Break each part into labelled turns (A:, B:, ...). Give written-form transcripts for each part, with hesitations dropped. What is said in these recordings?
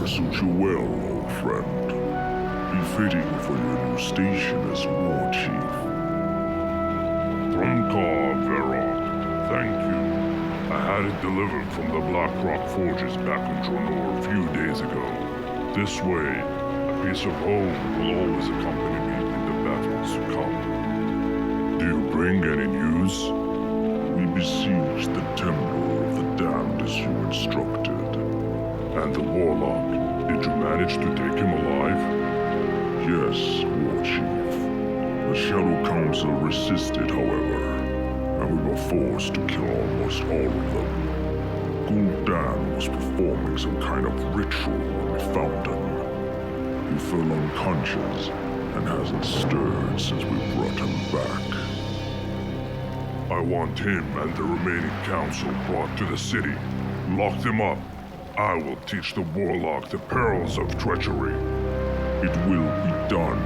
A: hour suit you well, old friend. Befitting for your new station as Warchief.
B: Stromgarde, thank you. I had it delivered from the Black Rock Forges back in Tronor a few days ago. This way, a piece of home will always accompany me in the battles to come.
A: Do you bring any news? We besieged the temple of the damned as you instructed.
B: And the Warlock, did you manage to take him alive?
A: Yes, Warchief. The Shadow Council resisted, however, and we were forced to kill almost all of them. Gul'dan was performing some kind of ritual when we found him. He fell unconscious and hasn't stirred since we brought him back.
B: I want him and the remaining council brought to the city. Lock them up. I will teach the Warlock the perils of treachery.
A: It will be done,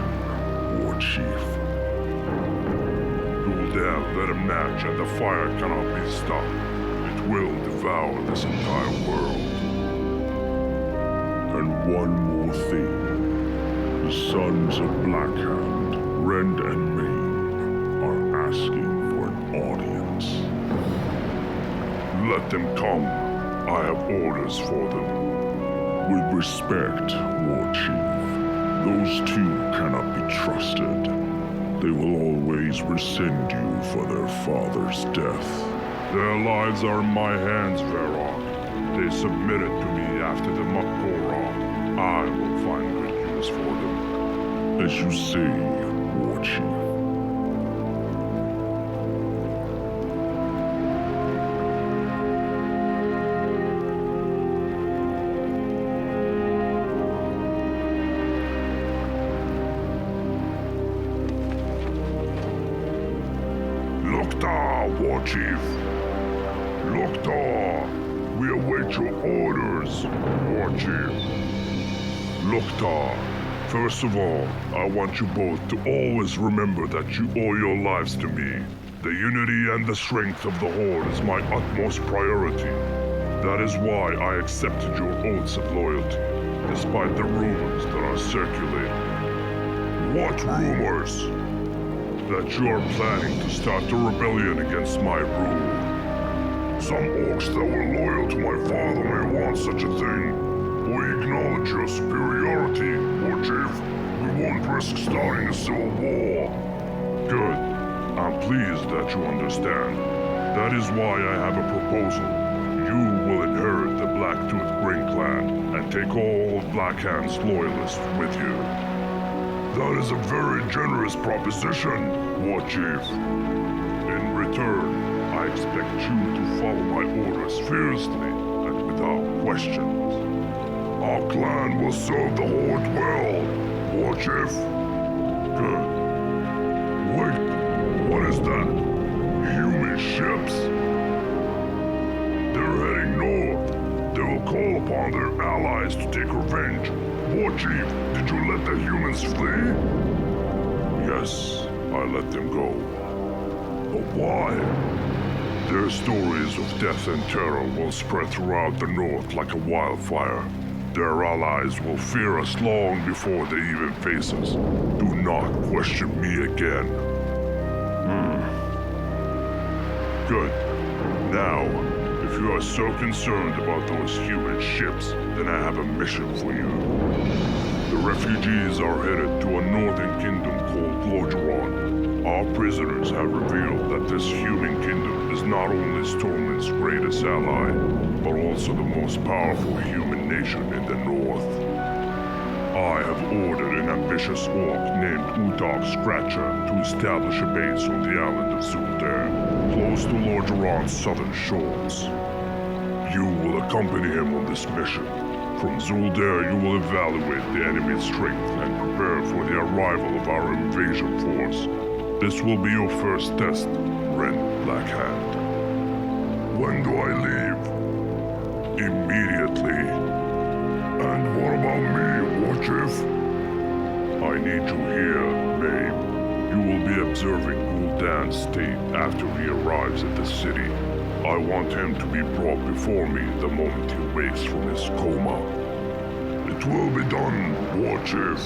A: Warchief.
B: Gul'dan lit a match and the fire cannot be stopped. It will devour this entire world.
A: And one more thing. The sons of Blackhand, Rend and Main, are asking for an audience.
B: Let them come. I have orders for them.
A: With respect, Warchief, those two cannot be trusted. They will always rescind you for their father's death.
B: Their lives are in my hands, Varrock. They submitted to me after the Mak'gora. I will find good use for them.
A: As you say, Warchief.
B: Warchief. Lok'tar, we await your orders, Warchief. Lok'tar, first of all, I want you both to always remember that you owe your lives to me. The unity and the strength of the Horde is my utmost priority. That is why I accepted your oaths of loyalty, despite the rumors that are circulating. What rumors? That you are planning to start a rebellion against my rule. Some orcs that were loyal to my father may want such a thing. We acknowledge your superiority, Warchief. We won't risk starting a civil war. Good. I'm pleased that you understand. That is why I have a proposal. You will inherit the Blacktooth Grey clan and take all of Blackhand's loyalists with you. That is a very generous proposition, Warchief. In return, I expect you to follow my orders fiercely and without questions. Our clan will serve the Horde well, Warchief. Good. Wait, what is that? Human ships? They're heading north. They will call upon their allies to take revenge. Warchief, did you let the humans flee? Yes, I let them go. But why? Their stories of death and terror will spread throughout the north like a wildfire. Their allies will fear us long before they even face us. Do not question me again. Good. Now, if you are so concerned about those human ships, then I have a mission for you. The refugees are headed to a northern kingdom called Zul'jin. Our prisoners have revealed that this human kingdom is not only Stormwind's greatest ally, but also the most powerful human nation in the north. I have ordered an ambitious orc named Utak Scratcher to establish a base on the island of Zul'jin, close to Zul'jin's southern shores. You will accompany him on this mission. From Zul'jin, you will evaluate the enemy's strength and prepare for the arrival of our invasion force. This will be your first test, Ren Blackhand. When do I leave? Immediately. And what about me, Warchief? I need you here, babe. You will be observing Gul'dan's state after he arrives at the city. I want him to be brought before me the moment he wakes from his coma. will be done, Warchief.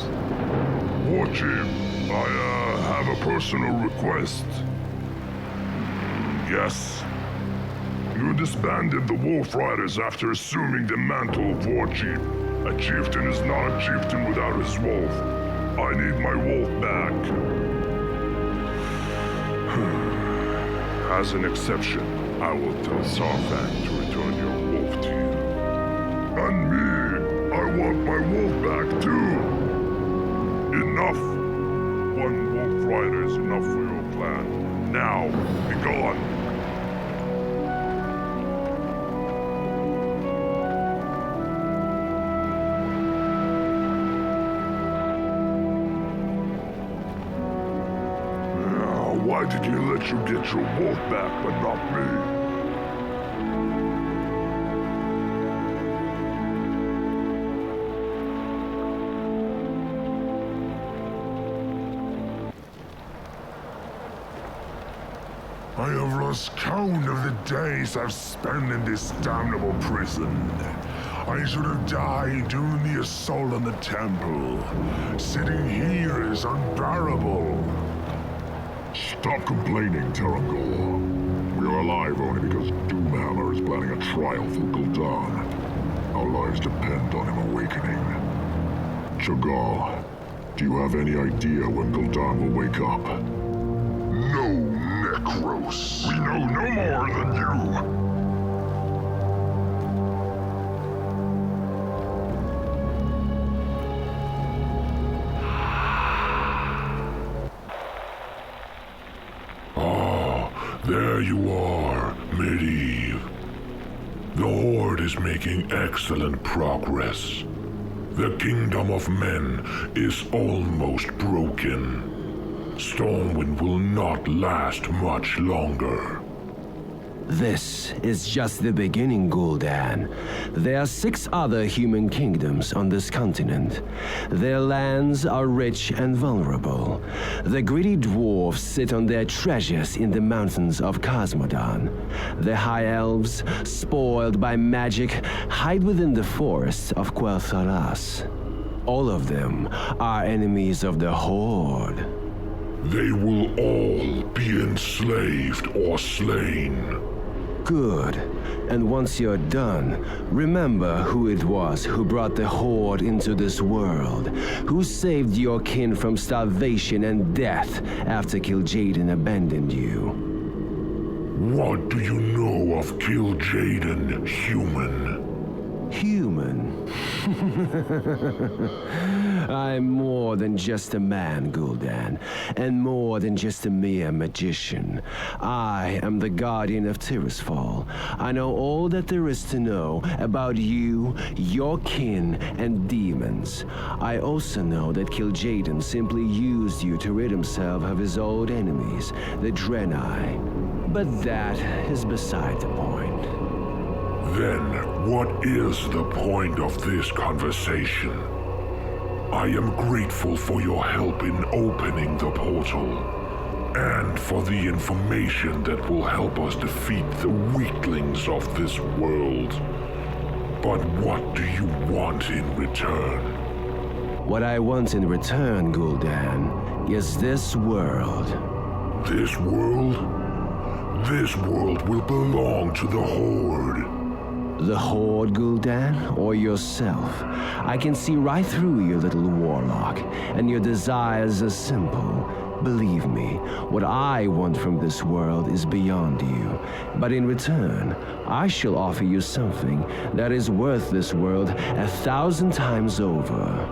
B: Warchief, I have a personal request. Yes. You disbanded the Wolf Riders after assuming the mantle of Warchief. A chieftain is not a chieftain without his wolf. I need my wolf back. As an exception, I will tell Sarfang to return your wolf to you. And me, I want my wolf back too. Enough. One wolf rider is enough for your plan. Now, be gone. Why did he let you get your wolf back, but not me?
A: I have lost count of the days I've spent in this damnable prison. I should have died during the assault on the temple. Sitting here is unbearable.
B: Stop complaining, Terrangal. We are alive only because Doomhammer is planning a trial for Gul'dan. Our lives depend on him awakening. Cho'gall, do you have any idea when Gul'dan will wake up? No, Necros. We know no more than you.
A: There you are, Medivh. The Horde is making excellent progress. The kingdom of men is almost broken. Stormwind will not last much longer.
C: This is just the beginning, Gul'dan. There are 6 other human kingdoms on this continent. Their lands are rich and vulnerable. The greedy dwarves sit on their treasures in the mountains of Cosmodan. The high elves, spoiled by magic, hide within the forests of Quel'Thalas. All of them are enemies of the Horde.
A: They will all be enslaved or slain.
C: Good. And once you're done, remember who it was who brought the Horde into this world, who saved your kin from starvation and death after Kil'jaeden abandoned you.
A: What do you know of Kil'jaeden, human?
C: Human? I'm more than just a man, Gul'dan, and more than just a mere magician. I am the guardian of Tirisfal. I know all that there is to know about you, your kin, and demons. I also know that Kil'jaeden simply used you to rid himself of his old enemies, the Draenei. But that is beside the point.
A: Then, what is the point of this conversation? I am grateful for your help in opening the portal, and for the information that will help us defeat the weaklings of this world. But what do you want in return?
C: What I want in return, Gul'dan, is this world.
A: This world? This world will belong to the Horde.
C: The Horde, Gul'dan, or yourself? I can see right through you, little warlock, and your desires are simple. Believe me, what I want from this world is beyond you. But in return, I shall offer you something that is worth this world 1,000 times over.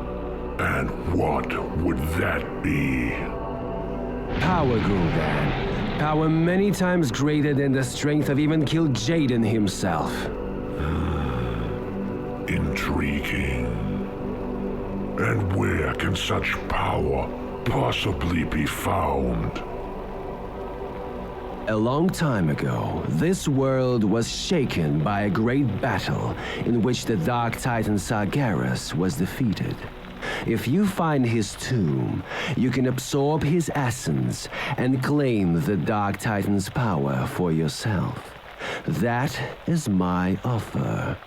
A: And what would that be?
C: Power, Gul'dan. Power many times greater than the strength of even Kil'jaeden himself.
A: Intriguing. And where can such power possibly be found?
C: A long time ago, this world was shaken by a great battle in which the Dark Titan Sargeras was defeated. If you find his tomb, you can absorb his essence and claim the Dark Titan's power for yourself. That is my offer.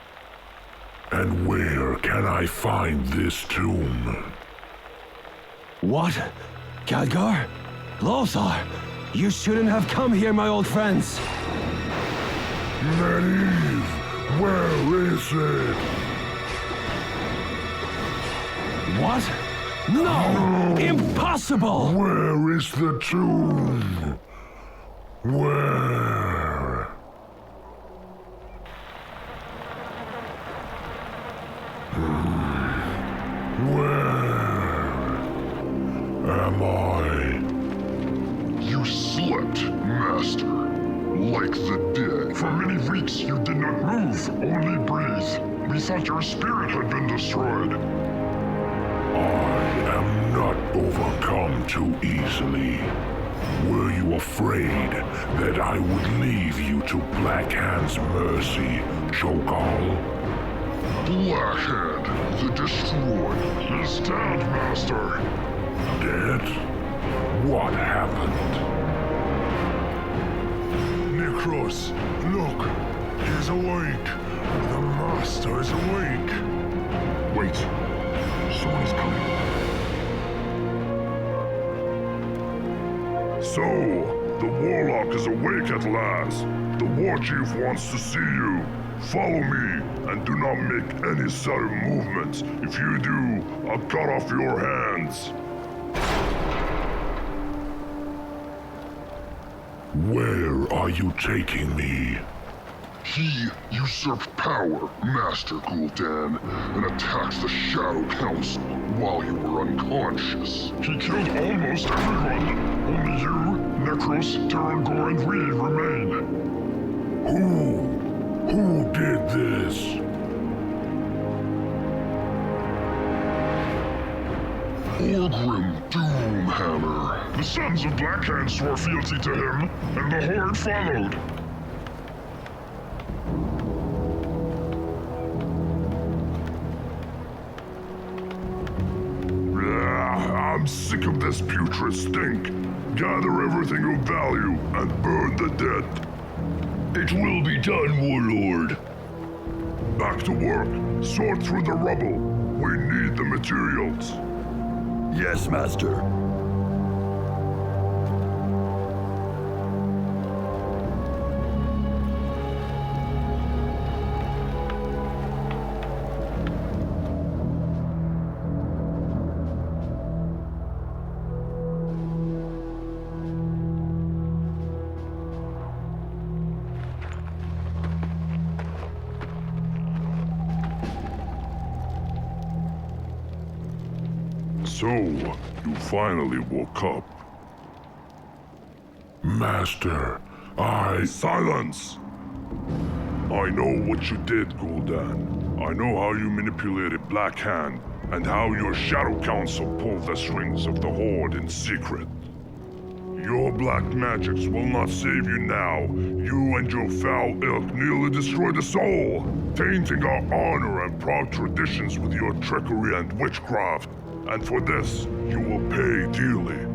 A: And where can I find this tomb?
C: What? Khadgar? Lothar? You shouldn't have come here, my old friends.
A: Medivh, where is it?
C: What? No! Impossible!
A: Where is the tomb? Where? Where am I?
B: You slept, Master. Like the dead. For many weeks you did not move, only breathe. We thought your spirit had been destroyed.
A: I am not overcome too easily. Were you afraid that I would leave you to Blackhand's mercy, Cho'gall?
B: Blackhand, the destroyed, is dead, Master.
A: Dead? What happened?
B: Necros, look! He's awake! The Master is awake! Wait. Someone is coming. So, the Warlock is awake at last. The Warchief wants to see you. Follow me, and do not make any sudden movements. If you do, I'll cut off your hands.
A: Where are you taking me?
B: He usurped power, Master Gul'dan, and attacked the Shadow Council while you were unconscious. He killed almost everyone. Only you, Necros, Terrangor, and we remain.
A: Who did this?
B: Orgrim Doomhammer. The Sons of Blackhand swore fealty to him, and the Horde followed. I'm sick of this putrid stink. Gather everything of value and burn the dead. It will be done, Warlord. Back to work. Sort through the rubble. We need the materials.
D: Yes, Master.
B: So, you finally woke up.
A: Master,
B: Silence! I know what you did, Gul'dan. I know how you manipulated Blackhand, and how your Shadow Council pulled the strings of the Horde in secret. Your black magics will not save you now. You and your foul ilk nearly destroyed us all, tainting our honor and proud traditions with your trickery and witchcraft. And for this, you will pay dearly.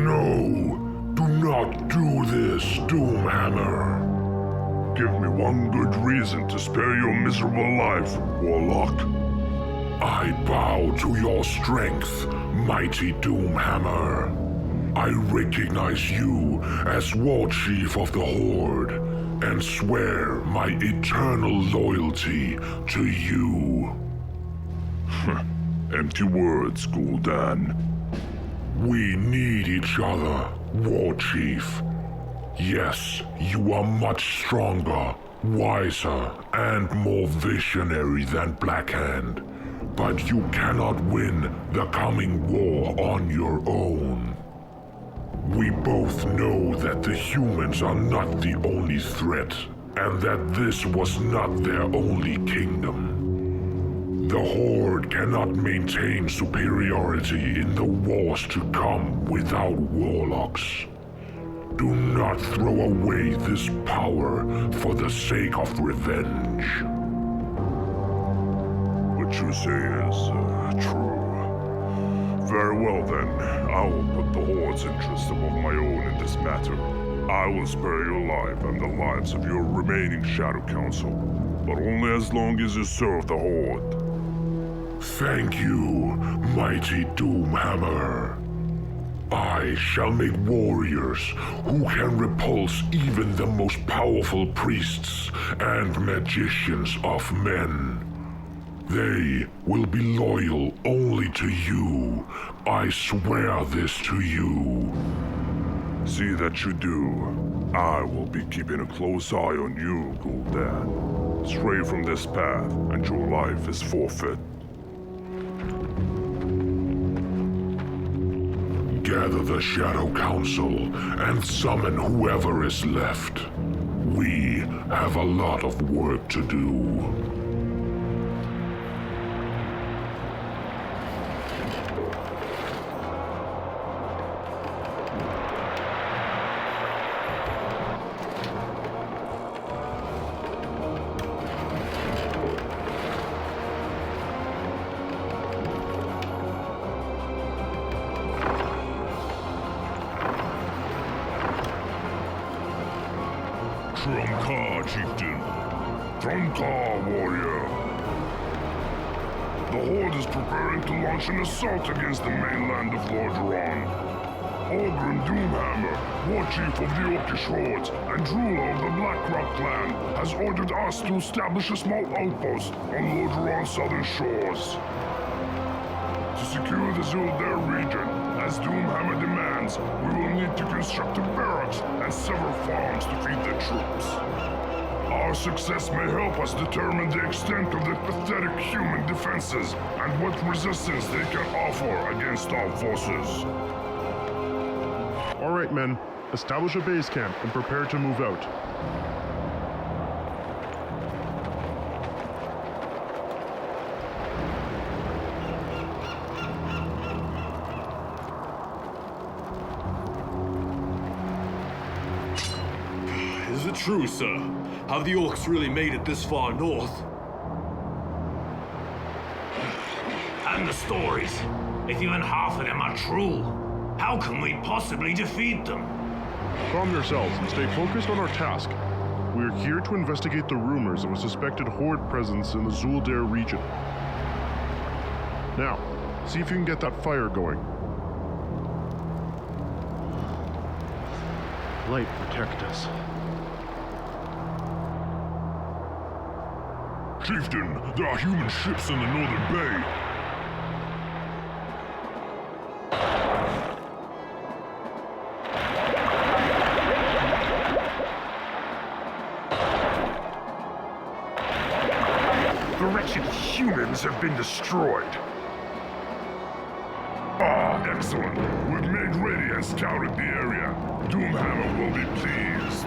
A: no! Do not do this, Doomhammer!
B: Give me one good reason to spare your miserable life, Warlock.
A: I bow to your strength, mighty Doomhammer. I recognize you as Warchief of the Horde, and swear my eternal loyalty to you.
B: Empty words, Gul'dan.
A: We need each other, Warchief. Yes, you are much stronger, wiser, and more visionary than Blackhand. But you cannot win the coming war on your own. We both know that the humans are not the only threat, and that this was not their only kingdom. The Horde cannot maintain superiority in the wars to come without warlocks. Do not throw away this power for the sake of revenge.
B: What you say is true. Very well then, I will put the Horde's interests above my own in this matter. I will spare your life and the lives of your remaining Shadow Council. but only as long as you serve the Horde.
A: Thank you, mighty Doomhammer. I shall make warriors who can repulse even the most powerful priests and magicians of men. They will be loyal only to you. I swear this to you.
B: See that you do. I will be keeping a close eye on you, Gul'dan. Stray from this path, and your life is forfeit.
A: Gather the Shadow Council and summon whoever is left. We have a lot of work to do.
B: Stromgarde, chieftain. Stromgarde, warrior. The Horde is preparing to launch an assault against the mainland of Lordaeron. Orgrim Doomhammer, Warchief of the Orcish Hordes and ruler of the Blackrock clan, has ordered us to establish a small outpost on Lordaeron's southern shores. To secure the Zul'jin region, as Doomhammer demands, we will need to construct a barracks and several farms to feed the troops. Our success may help us determine the extent of the pathetic human defenses and what resistance they can offer against our forces.
E: All right, men. Establish a base camp and prepare to move out.
F: Is it true, sir? Have the orcs really made it this far north?
G: And the stories. If even half of them are true, how can we possibly defeat them?
E: Calm yourselves and stay focused on our task. We are here to investigate the rumors of a suspected Horde presence in the Zul'jin region. Now, see if you can get that fire going. Light, protect us.
B: Chieftain, there are human ships in the northern bay.
A: The wretched humans have been destroyed.
B: Ah, excellent. We've made ready and scouted the area. Doomhammer will be pleased.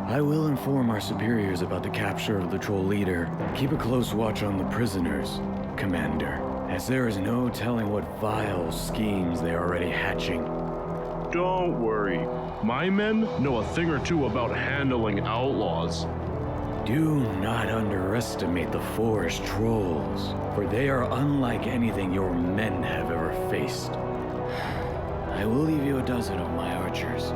H: I will inform our superiors about the capture of the troll leader. Keep a close watch on the prisoners, Commander, as there is no telling what vile schemes they are already hatching.
E: Don't worry. My men know a thing or two about handling outlaws.
H: Do not underestimate the forest trolls, for they are unlike anything your men have ever faced. I will leave you a dozen of my archers.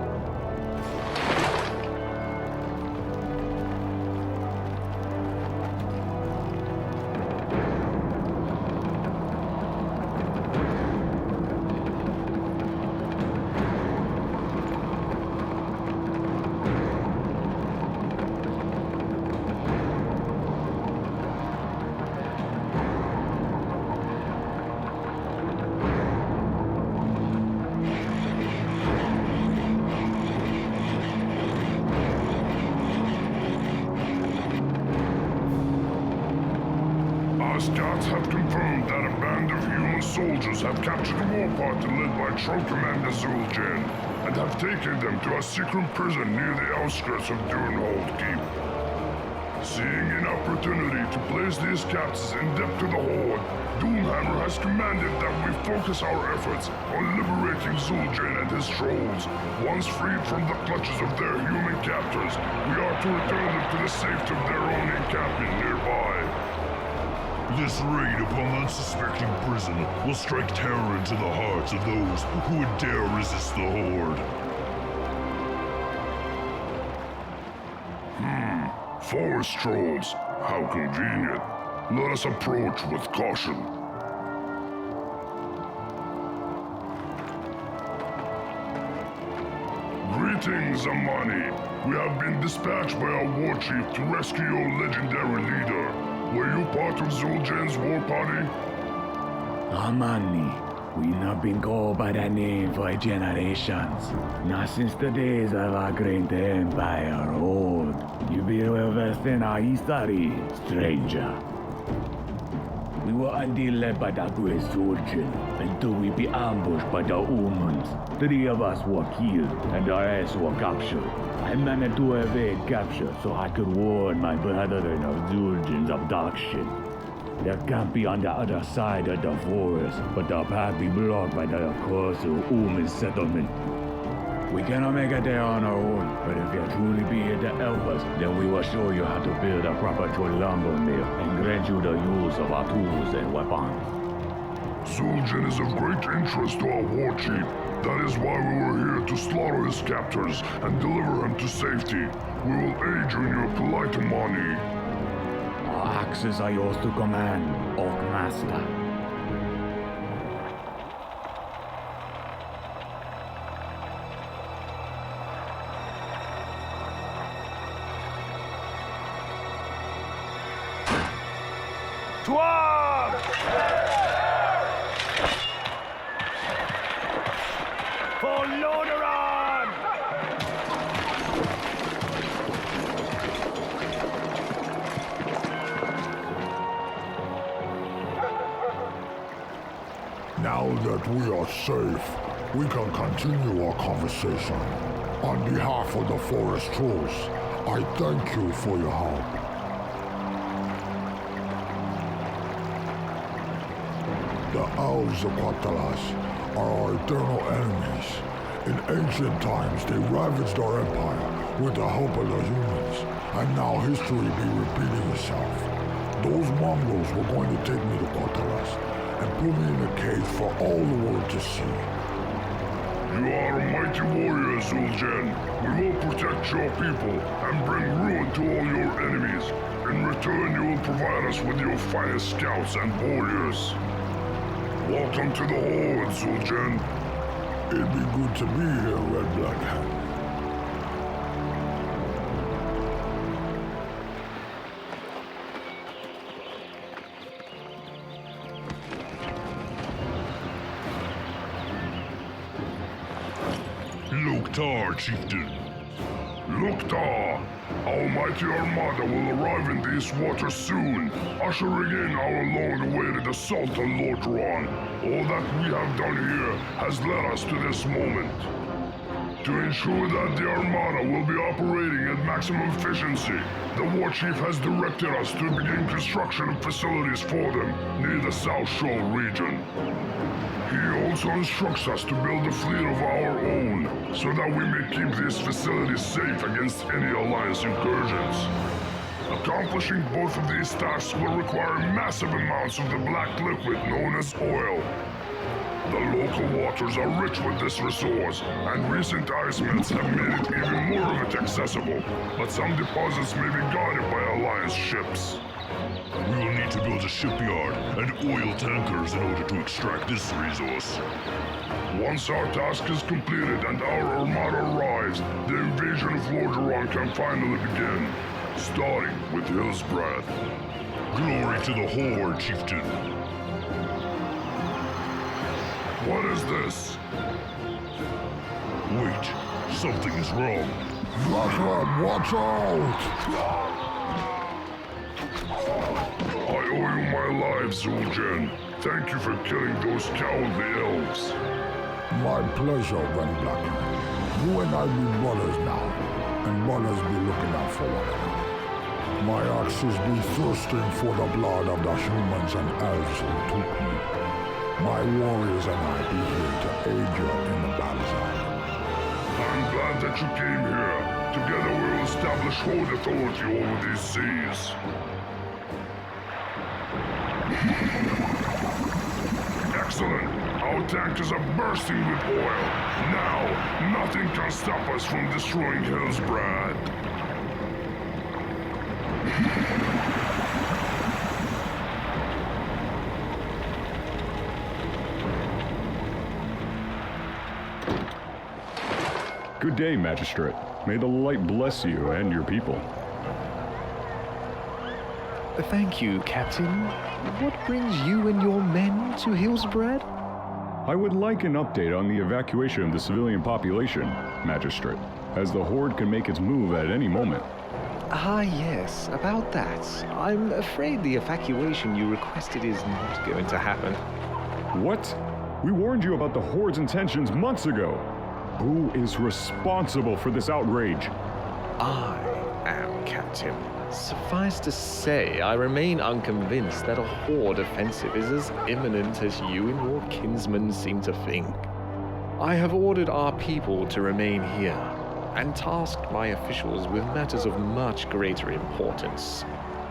B: Scouts have confirmed that a band of human soldiers have captured a war party led by Commander Zul'jin and have taken them to a secret prison near the outskirts of Durenhold Keep. Seeing an opportunity to place these captives in debt to the Horde, Doomhammer has commanded that we focus our efforts on liberating Zul'jin and his trolls. Once freed from the clutches of their human captors, we are to return them to the safety of their own encampment nearby.
E: This raid upon the unsuspecting prison will strike terror into the hearts of those who would dare resist the Horde.
B: Forest trolls, how convenient. Let us approach with caution. Greetings, Amani. We have been dispatched by our Warchief to rescue your legendary leader. Were you part of Zul'jin's war party?
H: Amani. We not been called by that name for generations. Not since the days of our great empire, Horde. You be well versed in our history, stranger. We were indeed led by the great Zul'jin until we be ambushed by the humans. 3 of us were killed and the rest were captured. I managed to evade capture so I could warn my brethren of Zul'jin's abduction. There can't be on the other side of the forest, but the path be blocked by the colossal human settlement. We cannot make it there on our own, but if you truly be here to help us, then we will show you how to build a proper lumber mill and grant you the use of our tools and weapons.
B: Zul'jin is of great interest to our Warchief. That is why we were here to slaughter his captors and deliver him to safety. We will aid you in your polite Amani.
H: Our axes are yours to command, Orc Master.
A: Now that we are safe, we can continue our conversation. On behalf of the Forest Trolls, I thank you for your help. The elves of Quel'Thalas are our eternal enemies. In ancient times, they ravaged our empire with the help of the humans, and now history be repeating itself. Those Mongols were going to take me to Quel'Thalas and put me in a cage for all the world to see.
B: You are a mighty warrior, Zul'jin. We will protect your people and bring ruin to all your enemies. In return, you will provide us with your finest scouts and warriors. Welcome to the Horde, Zul'jin.
A: It'd be good to be here, Red Black Hand.
E: Lok'tar, chieftain.
B: Lok'tar! Our mighty armada will arrive in these waters soon, ushering in our long-awaited assault on Lordaeron. All that we have done here has led us to this moment. To ensure that the armada will be operating at maximum efficiency, the Warchief has directed us to begin construction of facilities for them near the South Shore region. He also instructs us to build a fleet of our own, so that we may keep these facilities safe against any Alliance incursions. Accomplishing both of these tasks will require massive amounts of the black liquid known as oil. The local waters are rich with this resource, and recent ice melts have made it even more of it accessible, but some deposits may be guarded by Alliance ships.
E: We will need to build a shipyard and oil tankers in order to extract this resource.
B: Once our task is completed and our armada arrives, the invasion of Lordaeron can finally begin, starting with Hillsbrad.
E: Glory to the Horde, chieftain.
B: What is this?
E: Wait, something is wrong.
A: Blackhand, watch out!
B: I owe you my life, Zul'jin. Thank you for killing those cowardly elves.
A: My pleasure, Red Blackhand. You and I be brothers now, and brothers be looking out for one another. My axes be thirsting for the blood of the humans and elves who took me. My warriors and I be here to aid you in the battle.
B: I'm glad that you came here. Together we'll establish Horde authority over these seas. Excellent! Our tankers are bursting with oil. Now, nothing can stop us from destroying Hillsbrad.
I: Good day, Magistrate. May the light bless you and your people.
J: Thank you, Captain. What brings you and your men to Hillsbrad?
I: I would like an update on the evacuation of the civilian population, Magistrate, as the Horde can make its move at any moment.
J: Ah, yes, about that. I'm afraid the evacuation you requested is not going to happen.
I: What? We warned you about the Horde's intentions months ago. Who is responsible for this outrage?
J: I am, Captain. Suffice to say, I remain unconvinced that a Horde offensive is as imminent as you and your kinsmen seem to think. I have ordered our people to remain here, and tasked my officials with matters of much greater importance,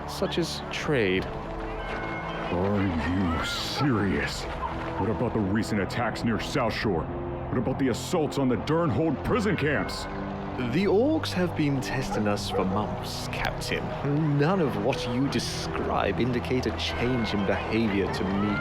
J: such as trade.
I: Are you serious? What about the recent attacks near South Shore? What about the assaults on the Durnhold prison camps?
J: The Orcs have been testing us for months, Captain. None of what you describe indicate a change in behavior to me.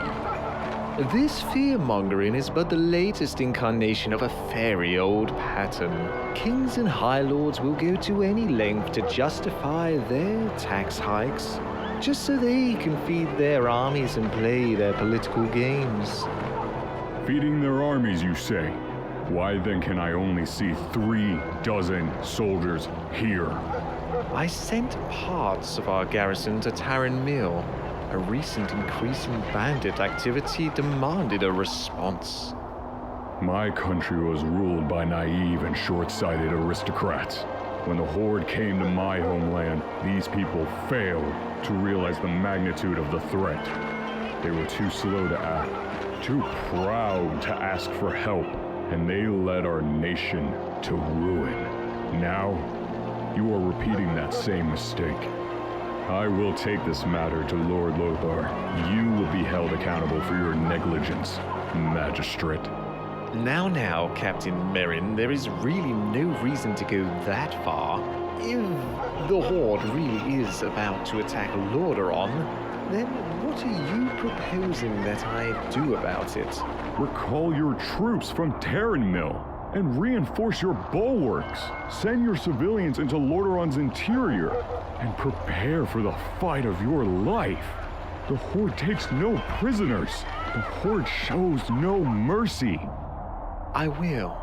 J: This fear-mongering is but the latest incarnation of a very old pattern. Kings and High Lords will go to any length to justify their tax hikes, just so they can feed their armies and play their political games.
I: Feeding their armies, you say? Why then can I only see 36 soldiers here?
J: I sent parts of our garrison to Tarren Mill. A recent increase in bandit activity demanded a response.
I: My country was ruled by naive and short-sighted aristocrats. When the Horde came to my homeland, these people failed to realize the magnitude of the threat. They were too slow to act, too proud to ask for help, and they led our nation to ruin. Now, you are repeating that same mistake. I will take this matter to Lord Lothar. You will be held accountable for your negligence, Magistrate.
J: Now, Captain Merrin, there is really no reason to go that far. If the Horde really is about to attack Lordaeron, then what are you proposing that I do about it?
I: Recall your troops from Tarren Mill and reinforce your bulwarks. Send your civilians into Lordaeron's interior and prepare for the fight of your life. The Horde takes no prisoners. The Horde shows no mercy.
J: I will.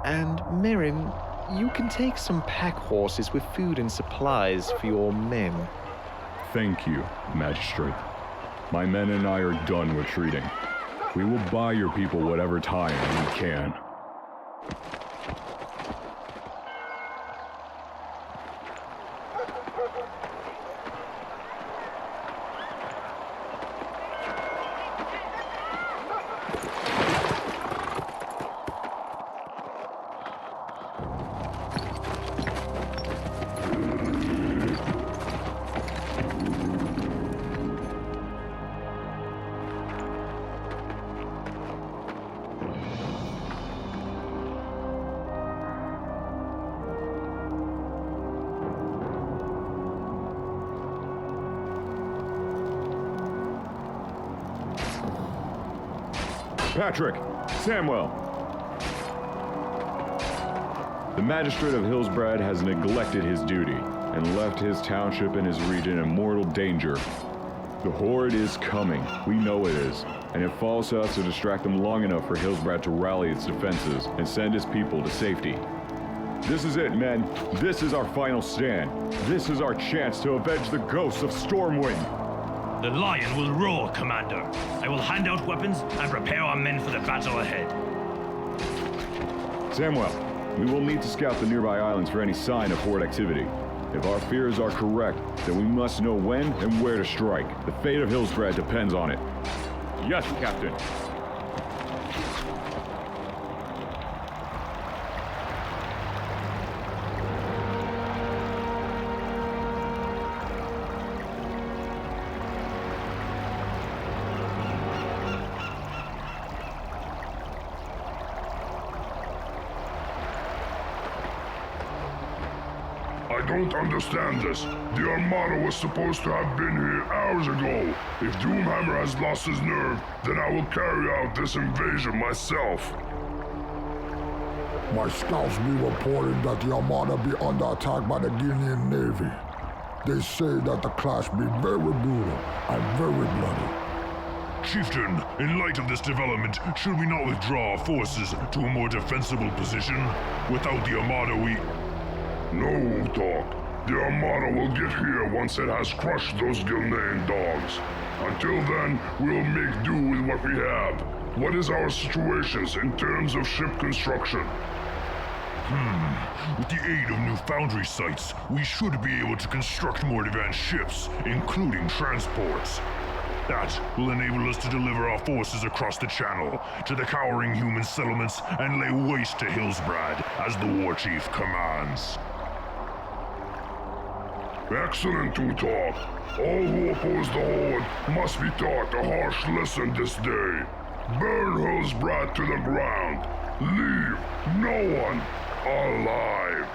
J: And Merrin, you can take some pack horses with food and supplies for your men.
I: Thank you, Magistrate. My men and I are done retreating. We will buy your people whatever time we can. Patrick! Samuel! The Magistrate of Hillsbrad has neglected his duty and left his township and his region in mortal danger. The Horde is coming. We know it is. And it falls to us to distract them long enough for Hillsbrad to rally its defenses and send its people to safety. This is it, men. This is our final stand. This is our chance to avenge the ghosts of Stormwind.
G: The lion will roar, Commander. I will hand out weapons and prepare our men for the battle ahead.
I: Samuel, we will need to scout the nearby islands for any sign of Horde activity. If our fears are correct, then we must know when and where to strike. The fate of Hillsbrad depends on it. Yes, Captain.
B: I don't understand this. The Armada was supposed to have been here hours ago. If Doomhammer has lost his nerve, then I will carry out this invasion myself.
K: My scouts be reporting that the Armada be under attack by the Guinean Navy. They say that the clash be very brutal and very bloody.
E: Chieftain, in light of this development, should we not withdraw our forces to a more defensible position? Without the Armada, we...
B: No, Doc. The Armada will get here once it has crushed those Gul'dan dogs. Until then, we'll make do with what we have. What is our situations in terms of ship construction?
E: With the aid of new foundry sites, we should be able to construct more advanced ships, including transports. That will enable us to deliver our forces across the channel to the cowering human settlements and lay waste to Hillsbrad as the Warchief commands.
B: Excellent, Tutok. All who oppose the Horde must be taught a harsh lesson this day. Burn Hillsbrad to the ground. Leave no one alive.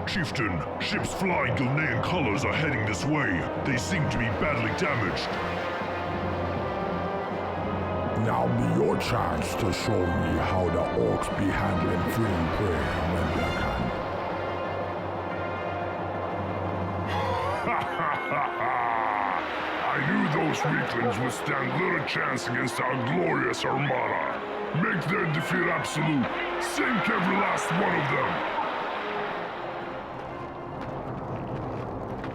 E: Chieftain, ships flying Gul'dan colors are heading this way. They seem to be badly damaged.
K: Now be your chance to show me how the orcs be handling freeing prey when they can.
B: I knew those weaklings would stand little chance against our glorious Armada. Make their defeat absolute. Sink every last one of them.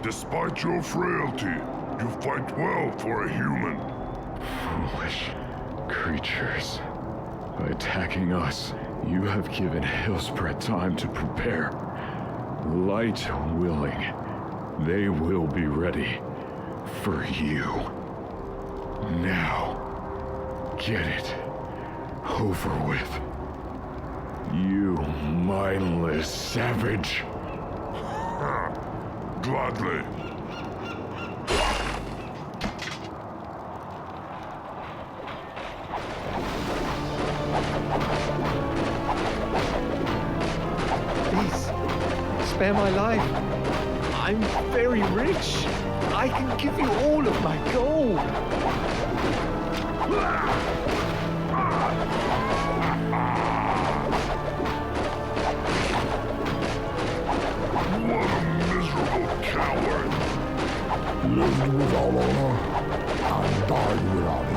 B: Despite your frailty, you fight well for a human.
I: Foolish creatures. By attacking us, you have given Hillsbrad time to prepare. Light willing, they will be ready for you. Now, get it over with. You mindless savage.
B: Gladly.
J: Please, spare my life. I'm very rich. I can give you all of my gold.
B: What a miserable coward!
K: Lived without honor and died without it.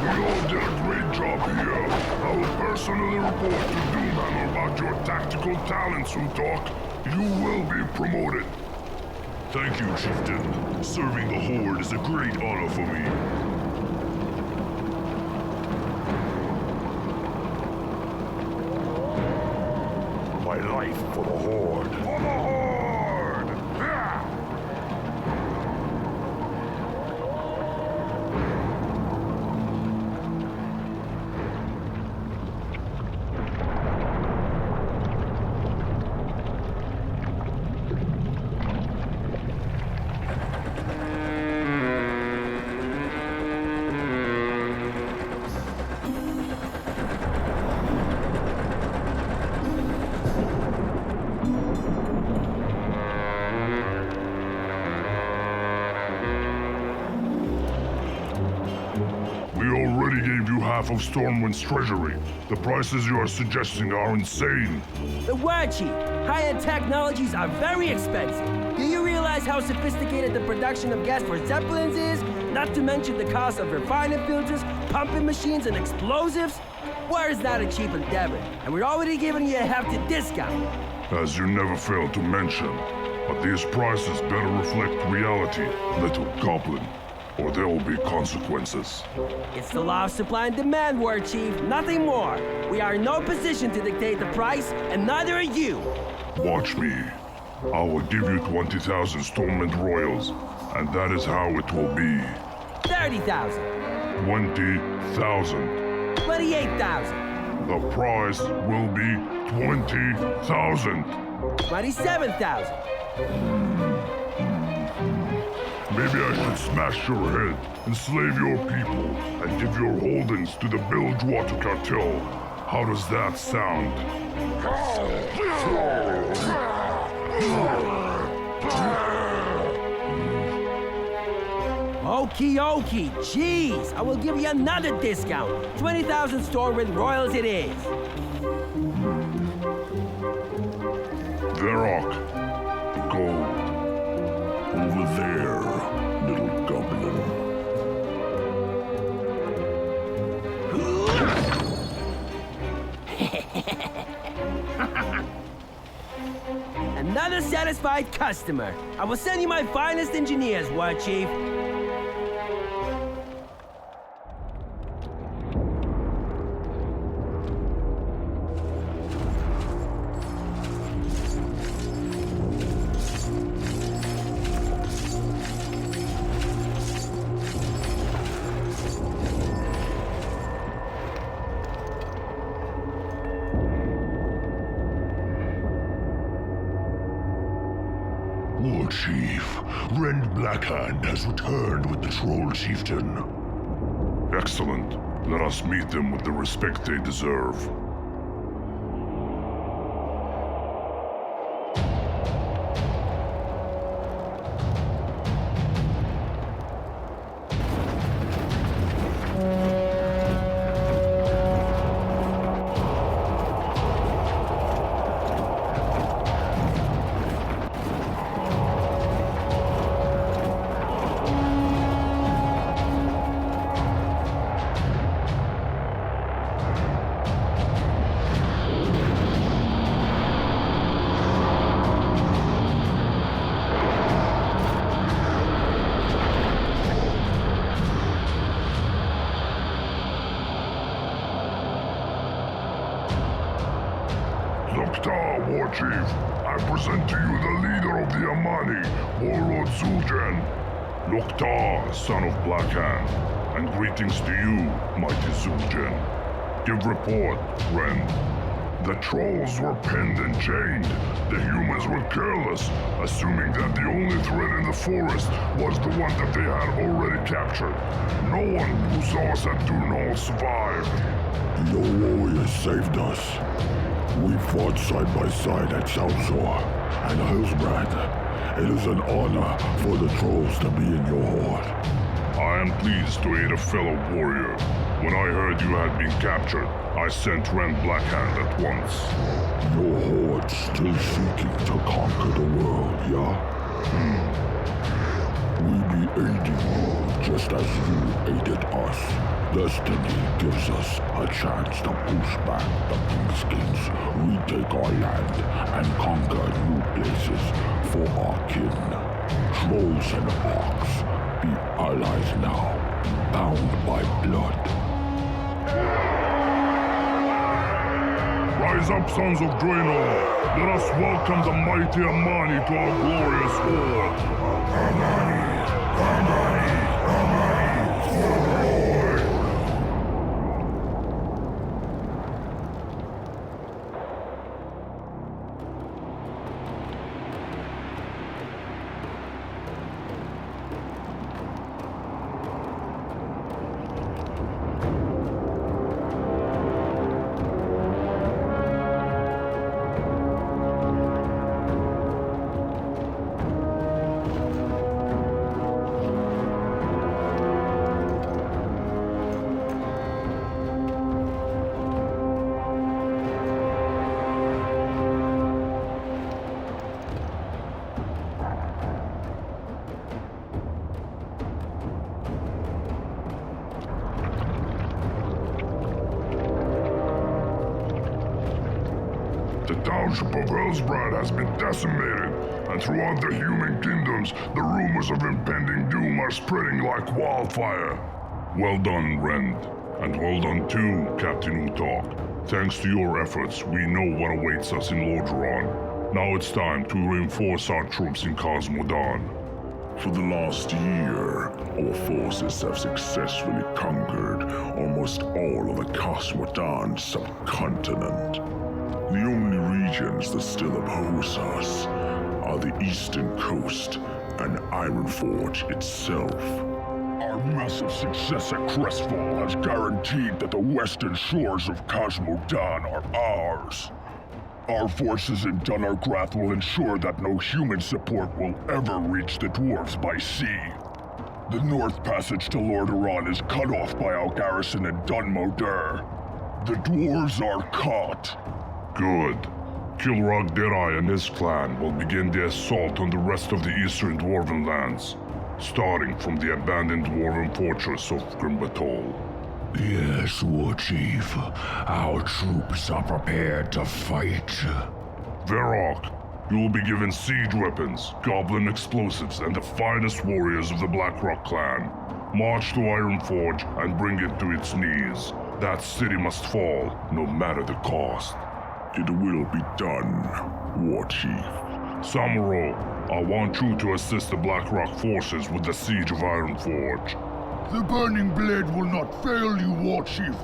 B: We all did a great job here. I will personally report to Doomhammer about your tactical talents, Utok. You will be promoted.
E: Thank you, Chieftain. Serving the Horde is a great honor for me.
B: My life for the Horde. For the Horde! Yeah! Half of Stormwind's treasury. The prices you are suggesting are insane.
L: The Warchief, high-end technologies are very expensive. Do you realize how sophisticated the production of gas for Zeppelins is? Not to mention the cost of refining filters, pumping machines, and explosives? War is not a cheap endeavor, and we're already giving you a hefty discount.
B: As you never fail to mention, but these prices better reflect reality, little goblin, or there will be consequences.
L: It's the law of supply and demand, Warchief, nothing more. We are in no position to dictate the price, and neither are you.
B: Watch me. I will give you 20,000 Stormwind Royals, and that is how it will be.
L: 30,000.
B: 20,000.
L: 28,000.
B: The price will be 20,000.
L: 27,000.
B: Maybe I should smash your head, enslave your people, and give your holdings to the Bilgewater cartel. How does that sound?
L: Okie dokie, jeez, I will give you another discount. 20,000 Stormwind Royals it is.
B: Verok, gold.
A: Over there, little goblin.
L: Another satisfied customer. I will send you my finest engineers, Warchief.
E: Warchief, Rend Blackhand has returned with the Troll Chieftain.
B: Excellent. Let us meet them with the respect they deserve. Warchief, I present to you the leader of the Amani, Warlord Zul'jin. Loktar, son of Blackhand, and greetings to you, mighty Zul'jin. Give report, Rend. The trolls were pinned and chained. The humans were careless, assuming that the only threat in the forest was the one that they had already captured. No one who saw us at Dunol survived.
K: Your warriors saved us. We fought side by side at Salzor and Hillsbrad. It is an honor for the trolls to be in your horde.
B: I am pleased to aid a fellow warrior. When I heard you had been captured, I sent Rend Blackhand at once.
K: Your horde still seeking to conquer the world, yeah? We be aiding you just as you aided us. Destiny gives us a chance to push back the Kingskins, retake our land, and conquer new places for our kin. Trolls and orcs, be allies now, bound by blood.
B: Rise up, sons of Draenor! Let us welcome the mighty Amani to our glorious horde!
A: Amani! Amani! Amani! For the Lord!
B: The township of Hillsbrad has been decimated, and throughout the human kingdoms, the rumors of impending doom are spreading like wildfire. Well done, Rend. And well done too, Captain Utok. Thanks to your efforts, we know what awaits us in Lordaeron. Now it's time to reinforce our troops in Cosmodan.
A: For the last year, our forces have successfully conquered almost all of the Cosmodan subcontinent. The only regions that still oppose us are the eastern coast and Ironforge itself.
K: Our massive success at Crestfall has guaranteed that the western shores of Cosmodan are ours. Our forces in Dunargrath will ensure that no human support will ever reach the dwarves by sea. The north passage to Lordaeron is cut off by our garrison in Dunmoder. The dwarves are caught.
B: Good. Kilrog Derai and his clan will begin the assault on the rest of the eastern dwarven lands, starting from the abandoned dwarven fortress of Batol.
K: Yes, Warchief. Our troops are prepared to fight.
B: Varrock, you will be given siege weapons, goblin explosives, and the finest warriors of the Blackrock clan. March to Ironforge and bring it to its knees. That city must fall, no matter the cost.
A: It will be done, Warchief.
B: Samuro, I want you to assist the Blackrock forces with the siege of Ironforge.
K: The Burning Blade will not fail you, Warchief.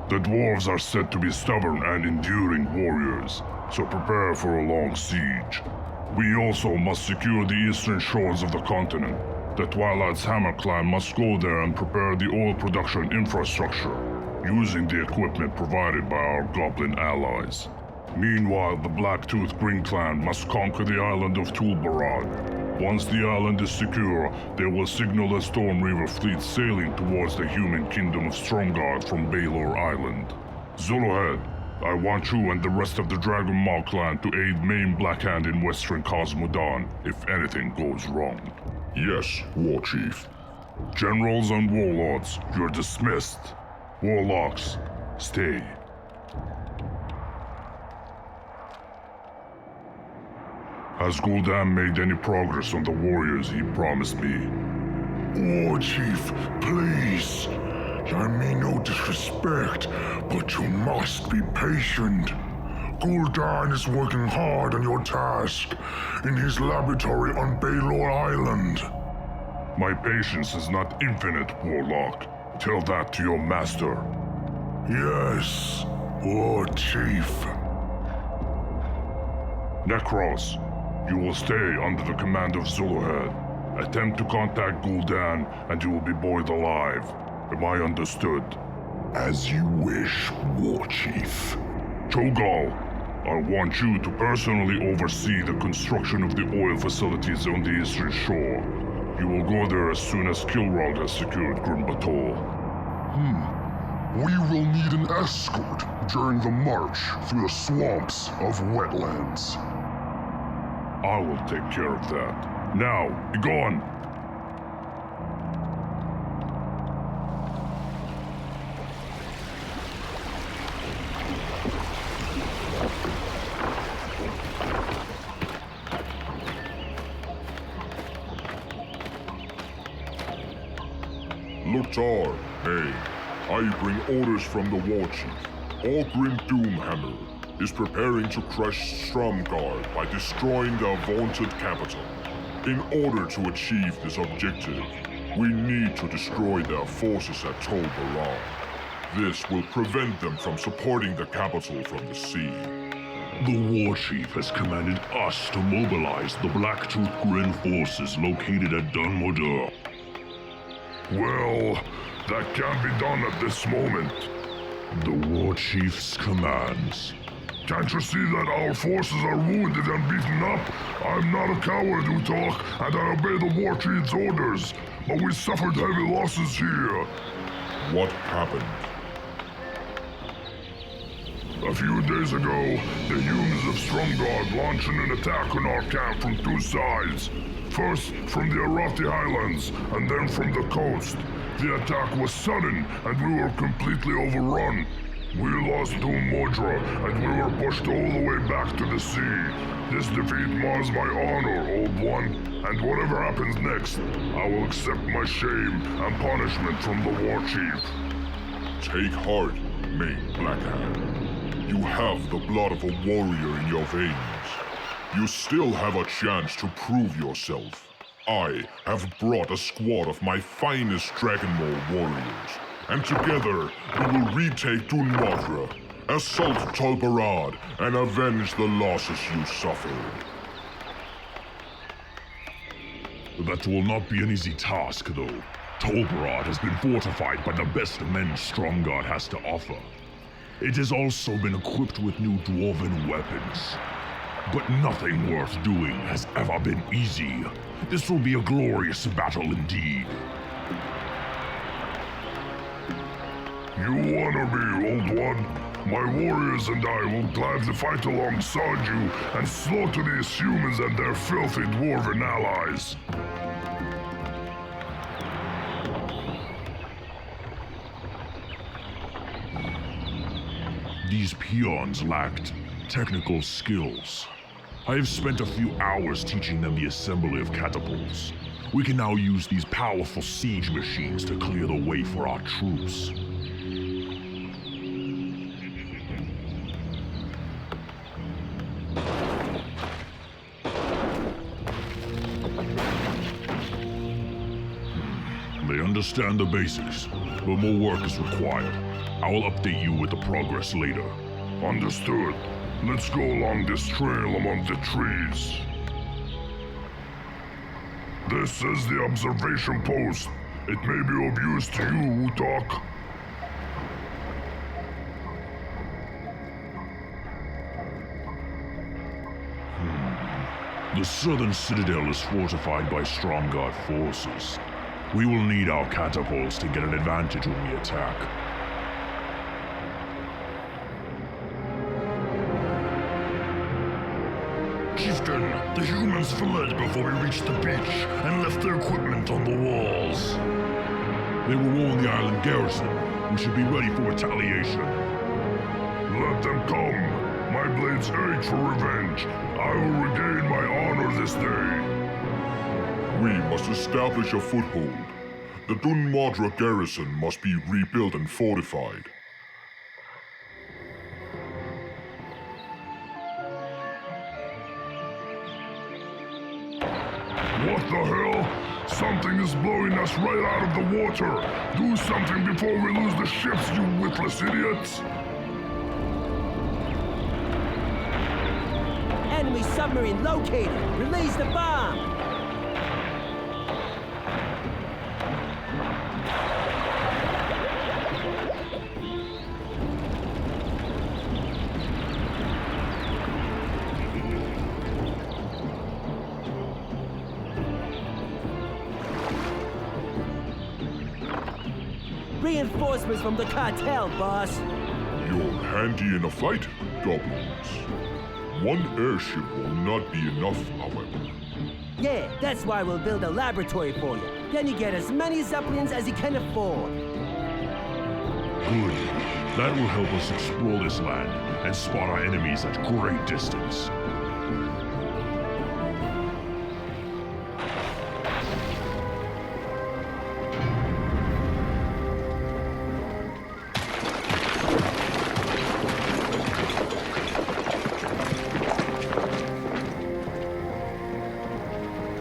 B: The dwarves are said to be stubborn and enduring warriors, so prepare for a long siege. We also must secure the eastern shores of the continent. The Twilight's Hammer clan must go there and prepare the oil production infrastructure, using the equipment provided by our goblin allies. Meanwhile, the Blacktooth Green clan must conquer the island of Tol Barad. Once the island is secure, they will signal a Storm Reaver fleet sailing towards the human kingdom of Stromgarde from Baylor Island. Zolohead, I want you and the rest of the Dragon Maw clan to aid Main Blackhand in Western Cosmodan if anything goes wrong.
A: Yes, Warchief.
B: Generals and warlords, you're dismissed. Warlocks, stay. Has Gul'dan made any progress on the warriors he promised me?
A: Warchief, please. I mean no disrespect, but you must be patient. Gul'dan is working hard on your task in his laboratory on Baylor Island.
B: My patience is not infinite, Warlock. Tell that to your master.
A: Yes, Warchief.
B: Necros, you will stay under the command of Zolohead. Attempt to contact Gul'dan and you will be boiled alive. Am I understood?
A: As you wish, Warchief.
B: Cho'gall, I want you to personally oversee the construction of the oil facilities on the eastern shore. You will go there as soon as Kilrog has secured Batol.
K: We will need an escort during the march through the swamps of Wetlands.
B: I will take care of that. Now, be gone!
A: Lothar, hey, I bring orders from the Warchief. Orgrim Doomhammer is preparing to crush Stromgarde by destroying the vaunted capital. In order to achieve this objective, we need to destroy their forces at Tol Barad. This will prevent them from supporting the capital from the sea.
E: The Warchief has commanded us to mobilize the Blacktooth Grin forces located at Dunmoder.
B: Well, that can't be done at this moment.
E: The Warchief's commands.
B: Can't you see that our forces are wounded and beaten up? I'm not a coward, Utok, and I obey the Warchief's orders, but we suffered heavy losses here.
A: What happened?
B: A few days ago, the humans of Stromgarde launched an attack on our camp from two sides. First from the Arati Highlands, and then from the coast. The attack was sudden, and we were completely overrun. We lost Zul'jin, and we were pushed all the way back to the sea. This defeat mars my honor, Old One, and whatever happens next, I will accept my shame and punishment from the Warchief.
A: Take heart, main Blackhand. You have the blood of a warrior in your veins. You still have a chance to prove yourself. I have brought a squad of my finest Dragon Maul warriors, and together we will retake Zul'jin, assault Tol Barad, and avenge the losses you suffered.
E: That will not be an easy task, though. Tol Barad has been fortified by the best men Stromgarde has to offer. It has also been equipped with new dwarven weapons. But nothing worth doing has ever been easy. This will be a glorious battle indeed.
B: You honor me, Old One. My warriors and I will gladly fight alongside you and slaughter these humans and their filthy dwarven allies.
E: These peons lacked technical skills. I have spent a few hours teaching them the assembly of catapults. We can now use these powerful siege machines to clear the way for our troops. They understand the basics, but more work is required. I will update you with the progress later.
B: Understood. Let's go along this trail among the trees. This is the observation post. It may be of use to you, Utak.
E: The southern citadel is fortified by Stromgarde forces. We will need our catapults to get an advantage when we attack.
B: Chieftain, the humans fled before we reached the beach and left their equipment on the walls.
E: They will warn the island garrison. We should be ready for retaliation.
B: Let them come. My blades ache for revenge. I will regain my honor this day.
A: We must establish a foothold. The Zul'jin garrison must be rebuilt and fortified.
B: What the hell? Something is blowing us right out of the water. Do something before we lose the ships, you witless idiots.
L: Enemy submarine located. Release the bomb. Reinforcements from the cartel, boss.
A: You're handy in a fight, goblins. One airship will not be enough, however.
L: Yeah, that's why we'll build a laboratory for you. Then you get as many Zeppelins as you can afford.
E: Good. That will help us explore this land and spot our enemies at great distance.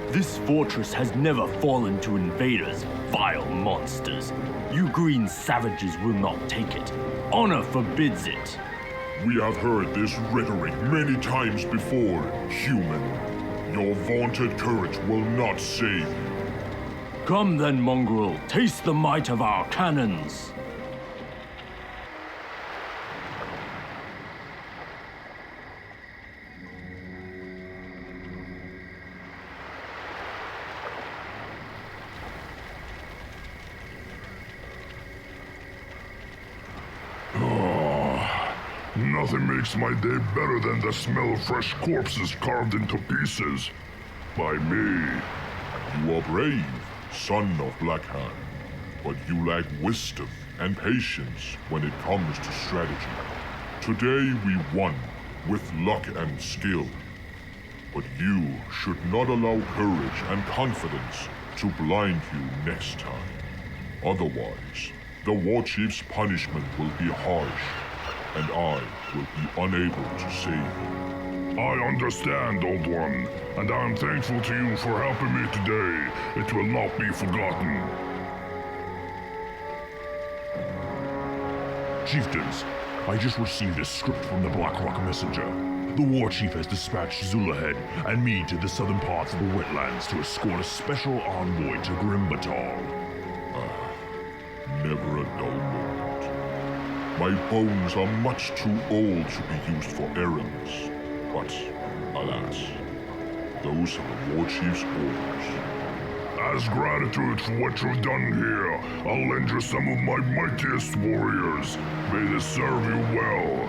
M: This fortress has never fallen to invaders, vile monsters. You green savages will not take it. Honor forbids it.
A: We have heard this rhetoric many times before, human. Your vaunted courage will not save you.
M: Come then, mongrel, taste the might of our cannons.
B: Nothing makes my day better than the smell of fresh corpses carved into pieces. By me.
A: You are brave, son of Blackhand, but you lack wisdom. and patience when it comes to strategy. Today we won, with luck and skill. But you should not allow courage and confidence to blind you next time. Otherwise, the Warchief's punishment will be harsh, and I will be unable to save you.
E: I understand, Old One, and I am thankful to you for helping me today. It will not be forgotten. Chieftains, I just received a script from the Blackrock Messenger. The Warchief has dispatched Zul'jin and me to the southern parts of the Wetlands to escort a special envoy to Batol.
A: Never a dull moment. My bones are much too old to be used for errands. But, alas, those are the Warchief's orders.
E: As gratitude for what you've done here, I'll lend you some of my mightiest warriors. May this serve you well.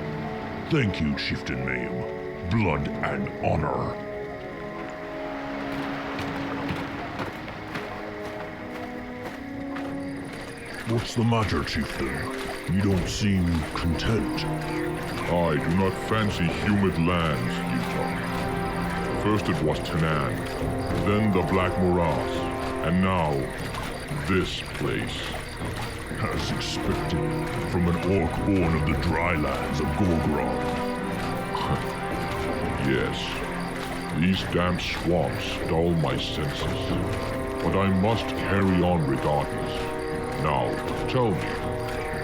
E: Thank you, Chieftain Mayhem. Blood and honor. What's the matter, Chieftain? You don't seem content.
A: I do not fancy humid lands, Utah. First it was Tanan, then the Black Morass, and now this place.
E: As expected, from an orc born of the drylands of Gorgrond.
A: Yes, these damp swamps dull my senses, but I must carry on regardless. Now, tell me,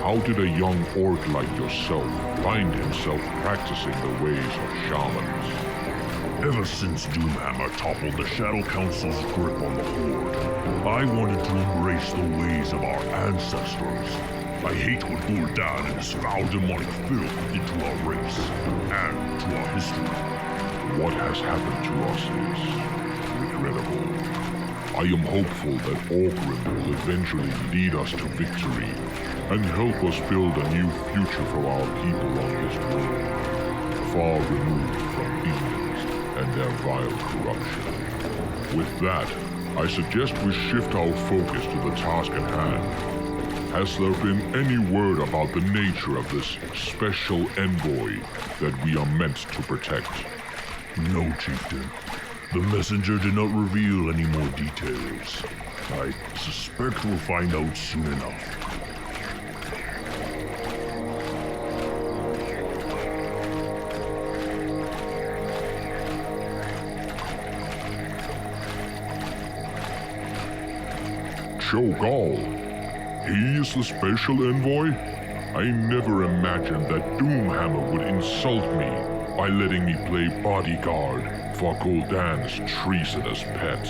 A: how did a young orc like yourself find himself practicing the ways of shamans?
E: Ever since Doomhammer toppled the Shadow Council's grip on the Horde, I wanted to embrace the ways of our ancestors. I hate what Gul'dan and his foul demonic filth did to our race, and to our history.
A: What has happened to us is regrettable. I am hopeful that Orgrim will eventually lead us to victory, and help us build a new future for our people on this world, far removed from demons and their vile corruption. With that, I suggest we shift our focus to the task at hand. Has there been any word about the nature of this special envoy that we are meant to protect?
E: No, Chieftain. The messenger did not reveal any more details. I suspect we'll find out soon enough.
A: Cho'gall? He is the special envoy? I never imagined that Doomhammer would insult me by letting me play bodyguard for Gul'dan's treasonous pet.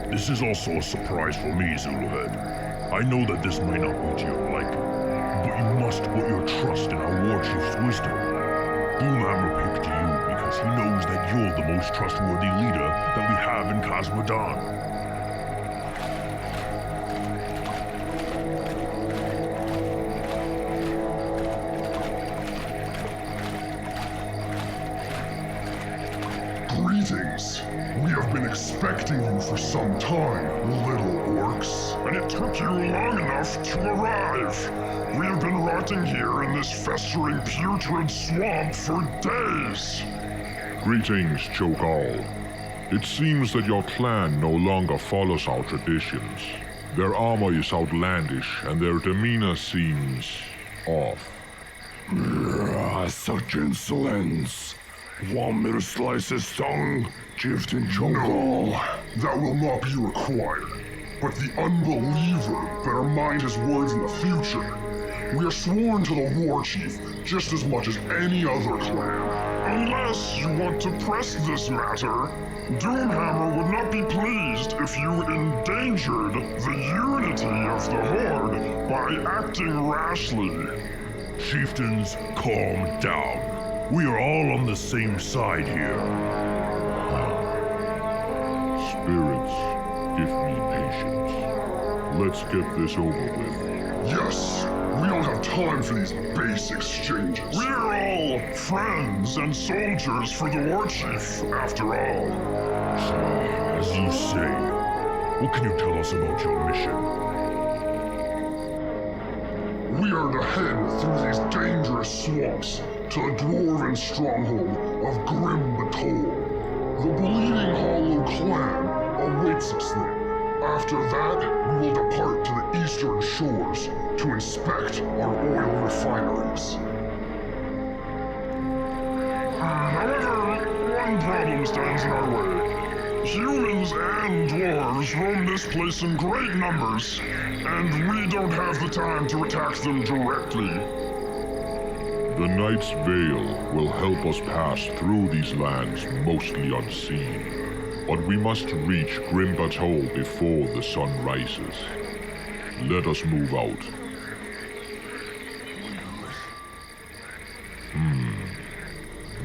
E: This is also a surprise for me, Zul'jin. I know that this might not be to your liking, but you must put your trust in our Warchief's wisdom. Doomhammer picked you because he knows that you're the most trustworthy leader that we have in Khazad-dûm.
N: Greetings. We have been expecting you for some time, little orcs. And it took you long enough to arrive. We have been rotting here in this festering putrid swamp for days.
A: Greetings, Cho'gall. It seems that your clan no longer follows our traditions. Their armor is outlandish, and their demeanor seems off.
N: Such insolence. Want me to slice his tongue, Chieftain Cho'gall? No, that will not be required. But the unbeliever better mind his words in the future. We are sworn to the Warchief just as much as any other clan. Unless you want to press this matter, Doomhammer would not be pleased if you endangered the unity of the Horde by acting rashly.
E: Chieftains, calm down. We are all on the same side here.
A: Spirits, give me patience. Let's get this over with.
N: Yes, we don't have time for these base exchanges. We're all friends and soldiers for the Warchief, after all.
E: As you say, what can you tell us about your mission?
N: We are to head through these dangerous swamps to the dwarven stronghold of Batol. The Bleeding Hollow clan awaits us there. After that, we will depart to the eastern shores to inspect our oil refineries. However, one problem stands in our way. Humans and dwarves roam this place in great numbers, and we don't have the time to attack them directly.
A: The Knight's Veil will help us pass through these lands mostly unseen, but we must reach Batol before the sun rises. Let us move out.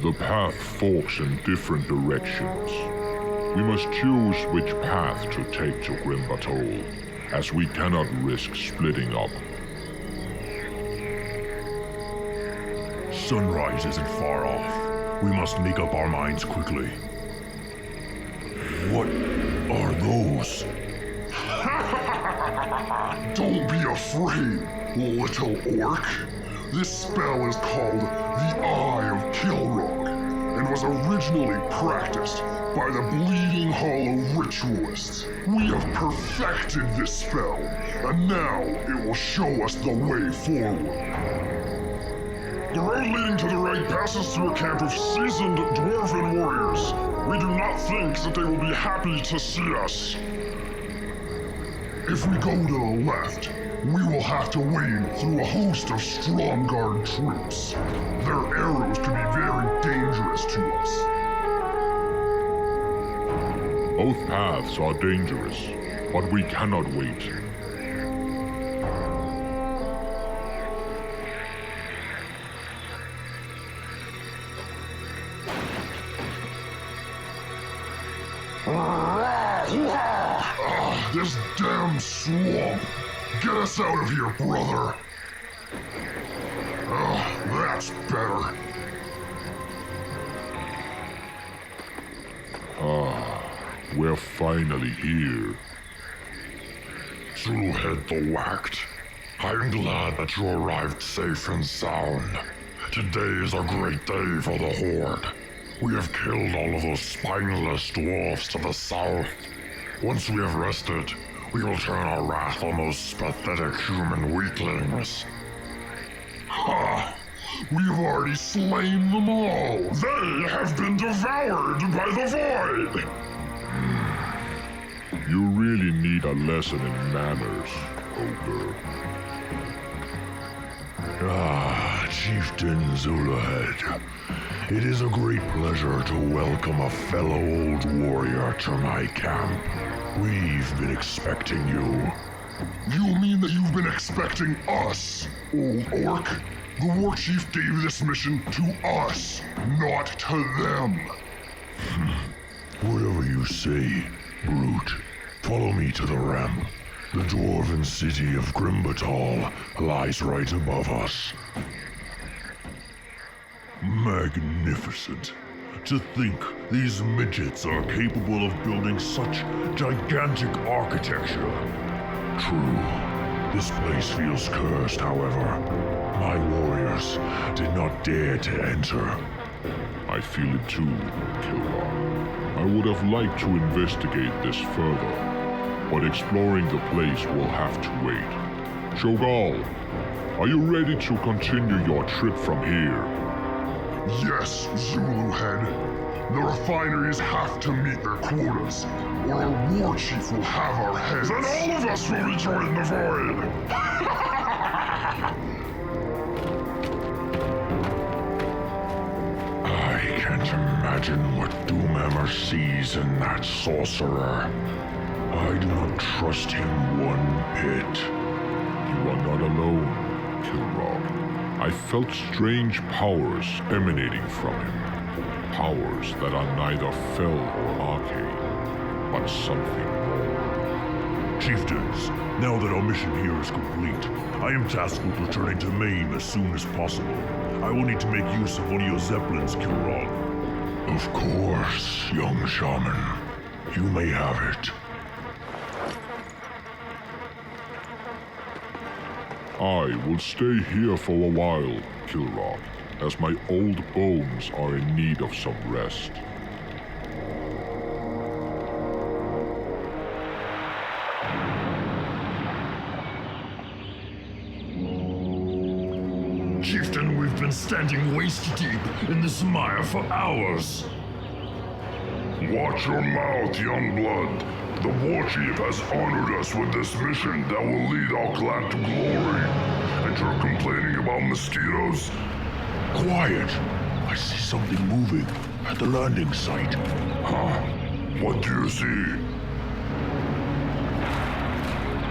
A: The path forks in different directions. We must choose which path to take to Batol, as we cannot risk splitting up.
E: Sunrise isn't far off. We must make up our minds quickly. What are those?
N: Don't be afraid, little orc. This spell is called the Eye of Kilrog, and was originally practiced by the Bleeding Hollow ritualists. We have perfected this spell, and now it will show us the way forward.
A: The road leading to the right passes through a camp of seasoned dwarven warriors. We do not think that they will be happy to see us.
N: If we go to the left, we will have to wade through a host of Stromgarde troops. Their arrows could be very dangerous to us.
A: Both paths are dangerous, but we cannot wait.
N: This damn swamp! Get us out of here, brother! That's better.
A: We're finally here.
B: Zul'jin the Whacked. I'm glad that you arrived safe and sound. Today is a great day for the Horde. We have killed all of those spineless dwarfs to the south. Once we have rested, we will turn our wrath on those pathetic human weaklings.
N: Ha! We've already slain them all!
A: They have been devoured by the void! You really need a lesson in manners, Ogre.
B: Chieftain Zul'jin. It is a great pleasure to welcome a fellow old warrior to my camp. We've been expecting you.
N: You mean that you've been expecting us, old orc? The Warchief gave this mission to us, not to them.
B: Whatever you say, brute. Follow me to the ramp. The dwarven city of Batol lies right above us.
E: Magnificent. To think these midgets are capable of building such gigantic architecture.
B: True. This place feels cursed, however. My warriors did not dare to enter.
A: I feel it too, Kilrog. I would have liked to investigate this further, but exploring the place will have to wait. Cho'gall, are you ready to continue your trip from here?
N: Yes, Zulu Head. The refineries have to meet their quotas, or our Warchief will have our heads.
A: Then all of us will rejoin the void!
B: I can't imagine what Doomhammer sees in that sorcerer. I do not trust him one bit.
A: You are not alone, Kilrog. I felt strange powers emanating from him. Powers that are neither fell or arcane, but something more.
E: Chieftains, now that our mission here is complete, I am tasked with returning to Maine as soon as possible. I will need to make use of one of your zeppelins, Kilrog.
B: Of course, young shaman. You may have it.
A: I will stay here for a while, Kilrock, as my old bones are in need of some rest.
E: Chieftain, we've been standing waist-deep in this mire for hours.
B: Watch your mouth, young blood. The Warchief has honored us with this mission that will lead our clan to glory. And you're complaining about mosquitoes?
E: Quiet! I see something moving at the landing site.
B: Huh? What do you see?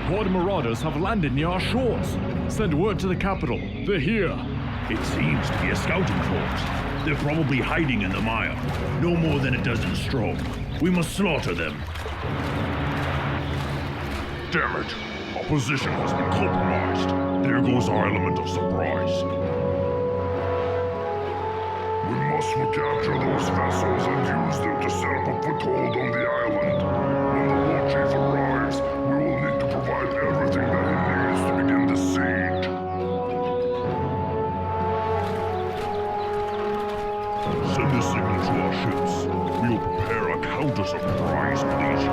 I: Horde marauders have landed near our shores. Send word to the capital. They're here.
E: It seems to be a scouting force. They're probably hiding in the mire. No more than a dozen strong. We must slaughter them. Damn it! Our position has been compromised. There goes our element of surprise.
B: We must recapture those vessels and use them to set up a foothold on the island. When the Warchief arrives, we will need to provide everything that he needs to begin the siege.
E: Send a signal to our ships. We will prepare a counter-surprise, please.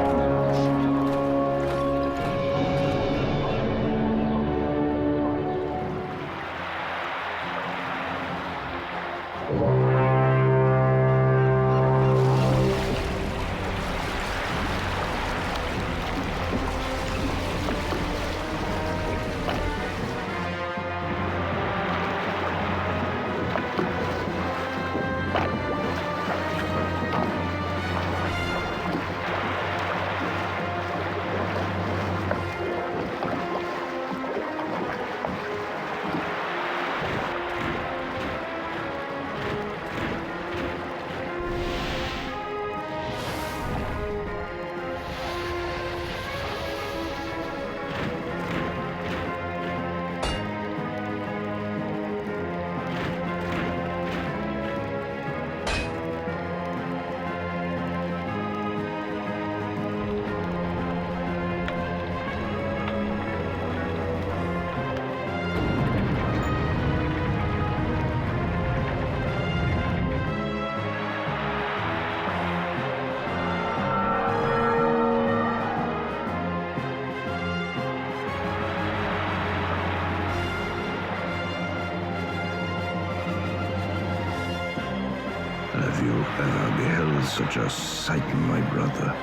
K: Have you ever beheld such a sight, my brother?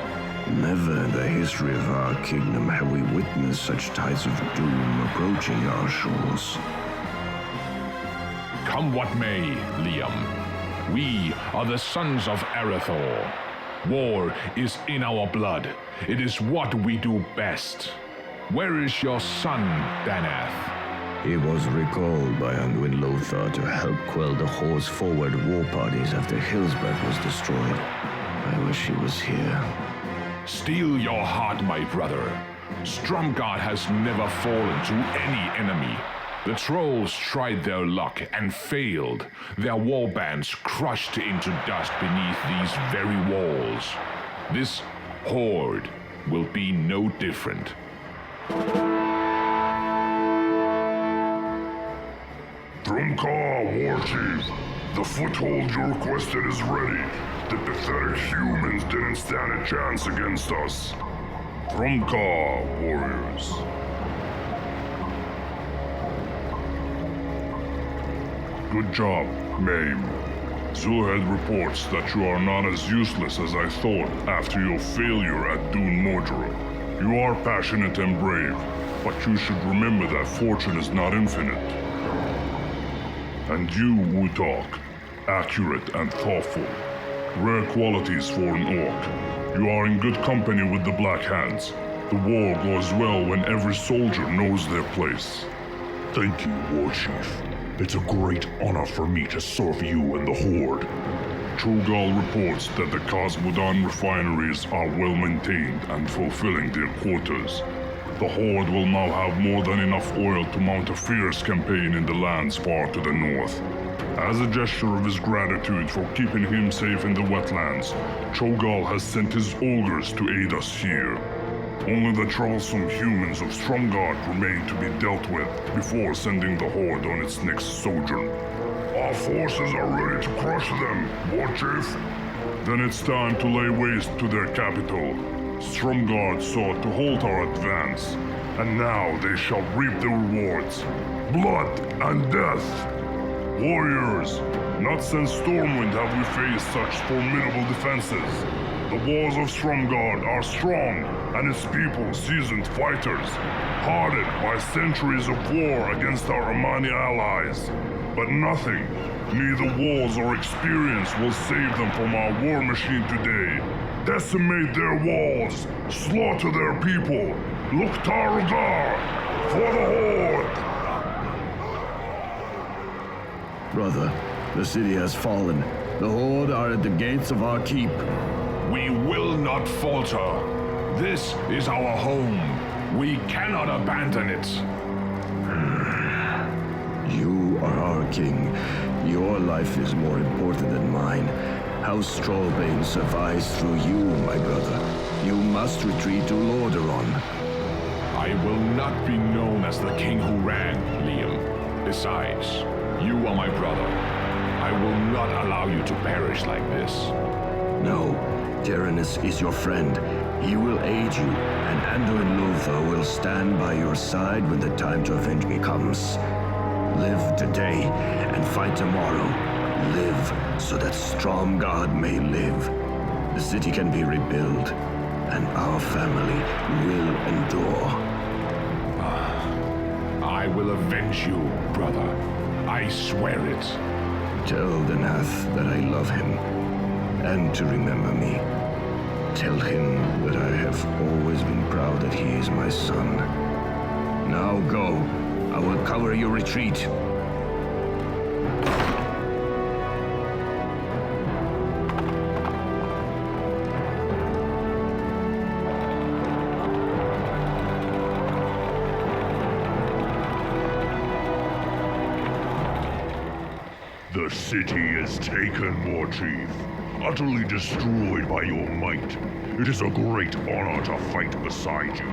K: Never in the history of our kingdom have we witnessed such tides of doom approaching our shores.
O: Come what may, Liam. We are the sons of Arathor. War is in our blood. It is what we do best. Where is your son, Danath?
K: He was recalled by Anduin Lothar to help quell the Horde's forward war parties after Hillsbrad was destroyed. I wish he was here.
O: Steel your heart, my brother. Stromgarde has never fallen to any enemy. The trolls tried their luck and failed. Their warbands crushed into dust beneath these very walls. This Horde will be no different.
B: Stromgarde, Warchief. The foothold you requested is ready. The pathetic humans didn't stand a chance against us. Stromgarde, warriors.
A: Good job, Maim. Zul'jin reports that you are not as useless as I thought after your failure at Dun Mordor. You are passionate and brave, but you should remember that fortune is not infinite. And you, Wutalk, accurate and thoughtful. Rare qualities for an orc. You are in good company with the Black Hands. The war goes well when every soldier knows their place.
E: Thank you, Warchief. It's a great honor for me to serve you and the Horde.
A: Cho'gall reports that the Gul'dan refineries are well maintained and fulfilling their quotas. The Horde will now have more than enough oil to mount a fierce campaign in the lands far to the north. As a gesture of his gratitude for keeping him safe in the Wetlands, Cho'gall has sent his ogres to aid us here. Only the troublesome humans of Stromgarde remain to be dealt with before sending the Horde on its next sojourn.
N: Our forces are ready to crush them, Warchief.
A: Then it's time to lay waste to their capital. Stromgarde sought to halt our advance, and now they shall reap the rewards. Blood and death! Warriors, not since Stormwind have we faced such formidable defenses. The walls of Stromgarde are strong, and its people seasoned fighters, hardened by centuries of war against our Amani allies. But nothing, neither walls or experience, will save them from our war machine today. Decimate their walls, slaughter their people. Cho'gall for the Horde!
K: Brother, the city has fallen. The Horde are at the gates of our keep.
O: We will not falter. This is our home. We cannot abandon it.
K: You are our king. Your life is more important than mine. House Trollbane survives through you, my brother. You must retreat to Lordaeron.
O: I will not be known as the king who ran, Liam. Besides, you are my brother. I will not allow you to perish like this.
K: No, Tyrannus is your friend. He will aid you, and Anduin Lothar will stand by your side when the time to avenge me comes. Live today and fight tomorrow. Live so that Stromgarde may live. The city can be rebuilt, and our family will endure.
O: I will avenge you, brother. I swear it.
K: Tell Danath that I love him, and to remember me. Tell him that I have always been proud that he is my son. Now go. I will cover your retreat.
E: The city is taken, Warchief. Utterly destroyed by your might. It is a great honor to fight beside you.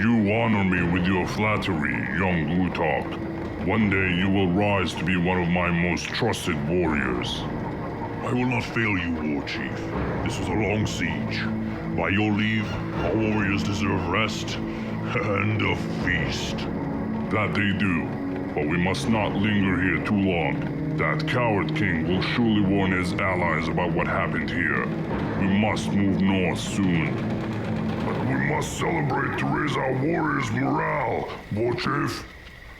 A: You honor me with your flattery, young Glutok. One day you will rise to be one of my most trusted warriors.
E: I will not fail you, Warchief. This was a long siege. By your leave, our warriors deserve rest and a feast.
A: That they do, but we must not linger here too long. That coward king will surely warn his allies about what happened here. We must move north soon.
N: But we must celebrate to raise our warriors' morale, Warchief.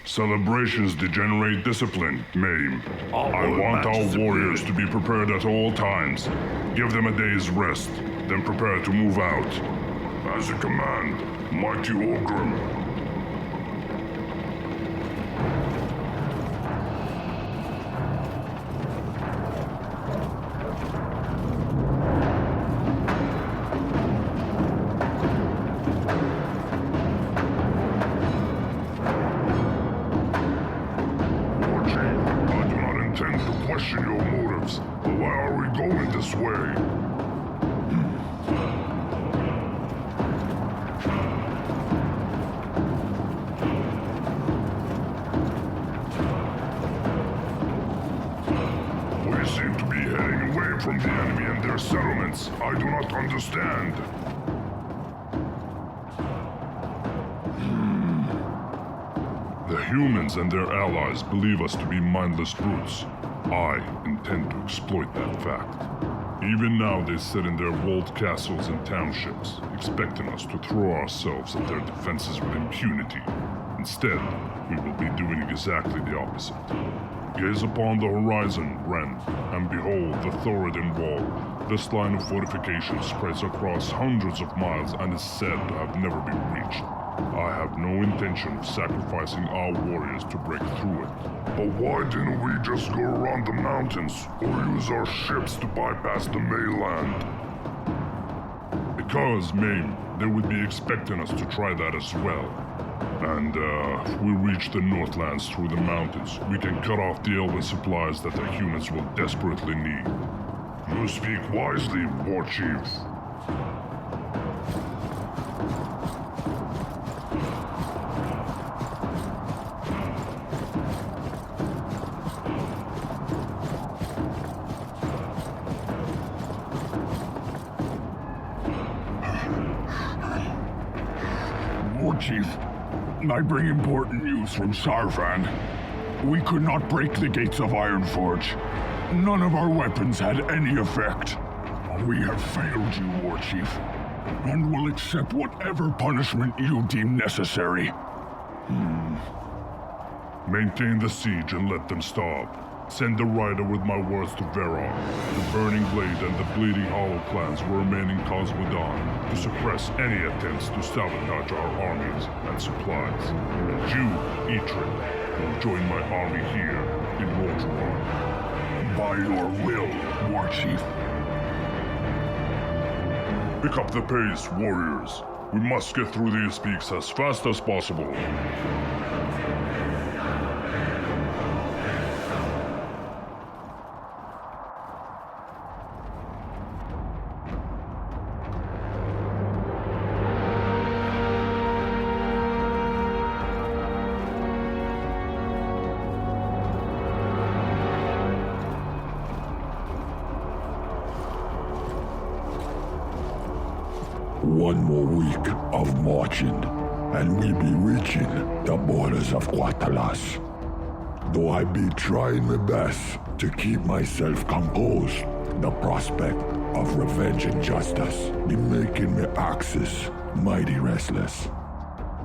A: Celebrations degenerate discipline, Medivh. I want our warriors to be prepared at all times. Give them a day's rest, then prepare to move out.
N: As you command, mighty Orgrim.
A: Question your motives, but why are we going this way?
N: We seem to be heading away from the enemy and their settlements. I do not understand.
A: The humans and their allies believe us to be mindless brutes. I intend to exploit that fact. Even now they sit in their walled castles and townships, expecting us to throw ourselves at their defenses with impunity. Instead, we will be doing exactly the opposite. Gaze upon the horizon, Ren, and behold the Thoradin Wall. This line of fortification spreads across hundreds of miles and is said to have never been reached. I have no intention of sacrificing our warriors to break through it.
N: But why didn't we just go around the mountains, or use our ships to bypass the mainland?
A: Because, Mame, they would be expecting us to try that as well. And, if we reach the Northlands through the mountains, we can cut off the Elven supplies that the humans will desperately need.
N: You speak wisely, Warchief.
K: Warchief. I bring important news from Sarvan. We could not break the gates of Ironforge. None of our weapons had any effect. We have failed you, Warchief, and will accept whatever punishment you deem necessary.
B: Maintain the siege and let them stop. Send a rider with my words to Veron, the Burning Blade and the Bleeding Hollow clans will remain in Gul'dan to suppress any attempts to sabotage our armies and supplies. And you, Etrin, will join my army here in Warcraft.
K: By your will, Warchief.
B: Pick up the pace, warriors. We must get through these peaks as fast as possible.
K: One more week of marching, and we'll be reaching the borders of Quel'Thalas. Though I be trying my best to keep myself composed, the prospect of revenge and justice be making me axis mighty restless.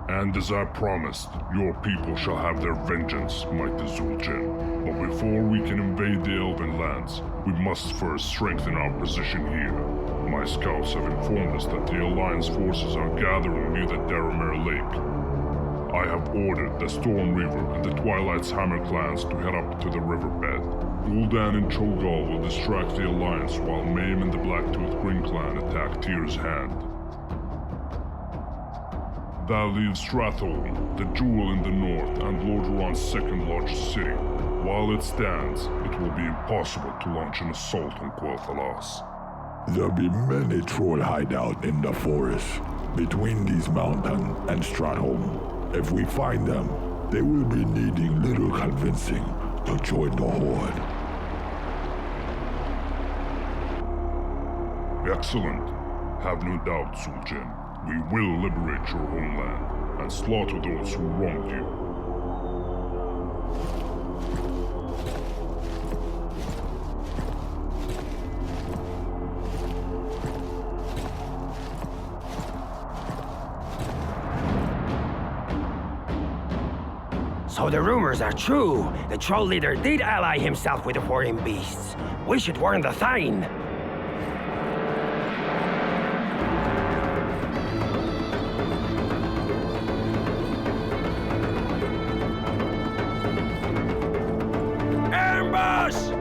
B: And as I promised, your people shall have their vengeance, mighty Zul'jin. But before we can invade the Elven lands, we must first strengthen our position here. My scouts have informed us that the Alliance forces are gathering near the Daramir Lake. I have ordered the Storm Reaver and the Twilight's Hammer clans to head up to the riverbed. Gul'dan and Cho'gall will distract the Alliance while Maim and the Blacktooth Green clan attack Tyr's Hand. That leaves Stratholme, the jewel in the north and Lord'Huron's second largest city. While it stands, it will be impossible to launch an assault on Quel'Thalas.
K: There'll be many troll hideouts in the forest, between these mountains and Stratholme. If we find them, they will be needing little convincing to join the Horde.
B: Excellent. Have no doubt, Zul'jin. We will liberate your homeland and slaughter those who wronged you.
L: So the rumors are true. The troll leader did ally himself with the warring beasts. We should warn the Thane. Ambush!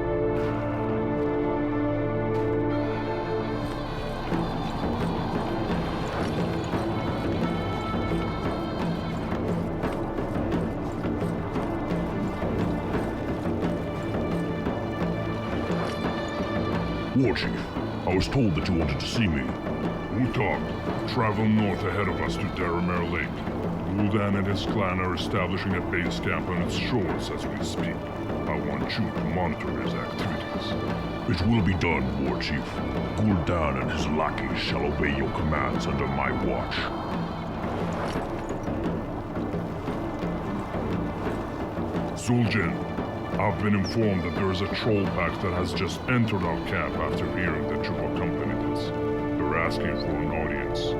B: Warchief, I was told that you wanted to see me. Who talked? Travel north ahead of us to Daramir Lake. Gul'dan and his clan are establishing a base camp on its shores as we speak. I want you to monitor his activities.
E: It will be done, Warchief. Gul'dan and his lackeys shall obey your commands under my watch.
B: Zul'jin, I've been informed that there is a troll pack that has just entered our camp after hearing that you've accompanied us. They're asking for an audience.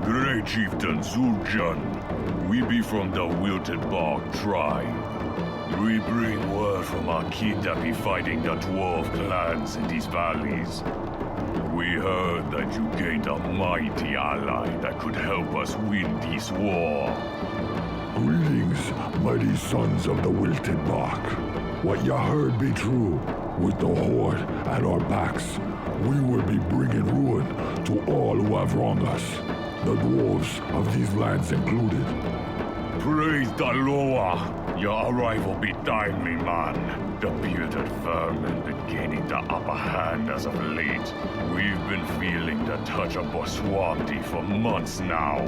P: Great Chieftain Zul'jin, we be from the Wilted Bog tribe. We bring word from our kin that be fighting the dwarf clans in these valleys. We heard that you gained a mighty ally that could help us win this war.
K: Greetings, mighty sons of the Wilted Bog. What you heard be true. With the Horde at our backs, we will be bringing ruin to all who have wronged us. The dwarves of these lands included.
P: Praise the Lord! Your arrival be timely, man. The bearded vermin been gaining the upper hand as of late. We've been feeling the touch of Boswanti for months now.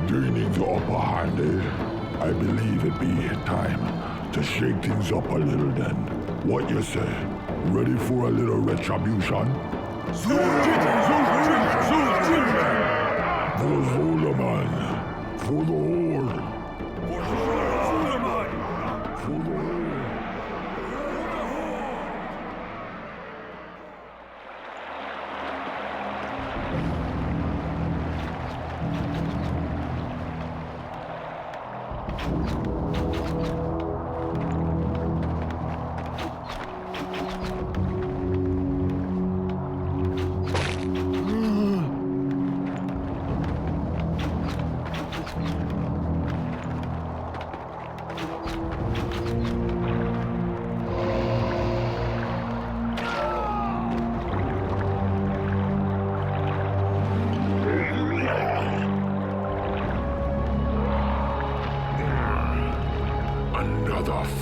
K: Gaining the upper hand, eh? I believe it be time to shake things up a little then. What you say? Ready for a little retribution?
N: Zul'jin!
K: For Zul'jin! For the Horde! For the Horde!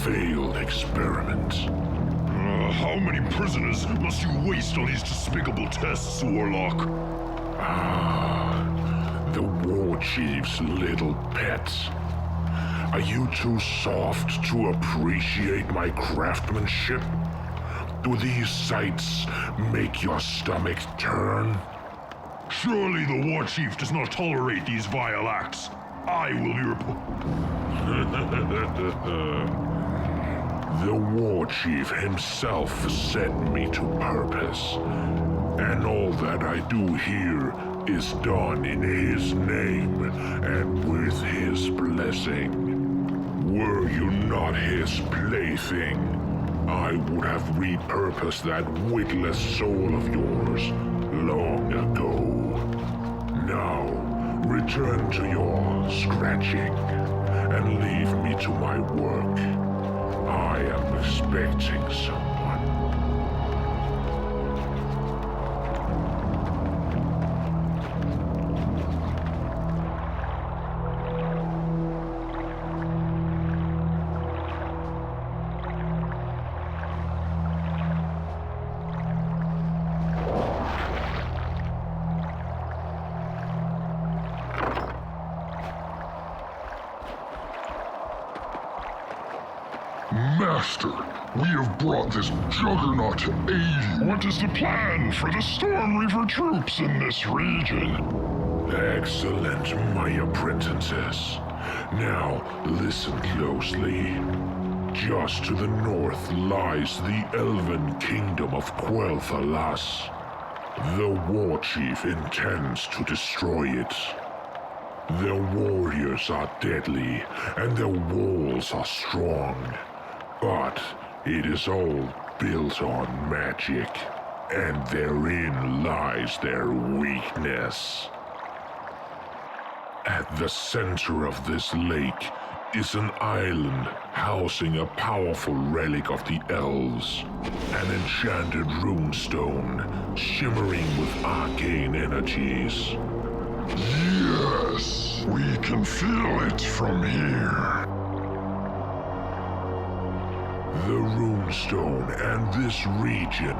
A: Failed experiment.
E: How many prisoners must you waste on these despicable tests, Warlock?
A: The Warchief's little pet. Are you too soft to appreciate my craftsmanship? Do these sights make your stomach turn?
E: Surely the Warchief does not tolerate these vile acts. I will be
A: The Warchief himself set me to purpose, and all that I do here is done in his name and with his blessing. Were you not his plaything, I would have repurposed that witless soul of yours long ago. Now, return to your scratching and leave me to my work. I am expecting someone.
N: Master, we have brought this juggernaut to aid you.
A: What is the plan for the Storm Reaver troops in this region? Excellent, my apprentices. Now, listen closely. Just to the north lies the Elven kingdom of Quel'Thalas. The Warchief intends to destroy it. Their warriors are deadly, and their walls are strong. But it is all built on magic, and therein lies their weakness. At the center of this lake is an island housing a powerful relic of the elves, an enchanted runestone shimmering with arcane energies.
N: Yes, we can feel it from here.
A: The runestone and this region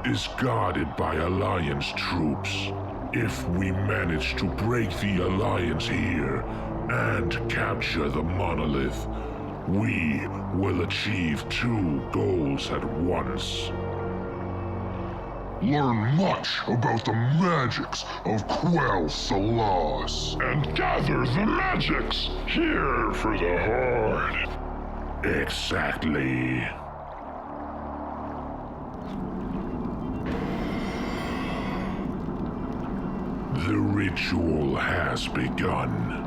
A: is guarded by Alliance troops. If we manage to break the Alliance here and capture the monolith, we will achieve 2 goals at once.
N: Learn much about the magics of Quel'Thalas.
A: And gather the magics here for the Horde. Exactly. The ritual has begun.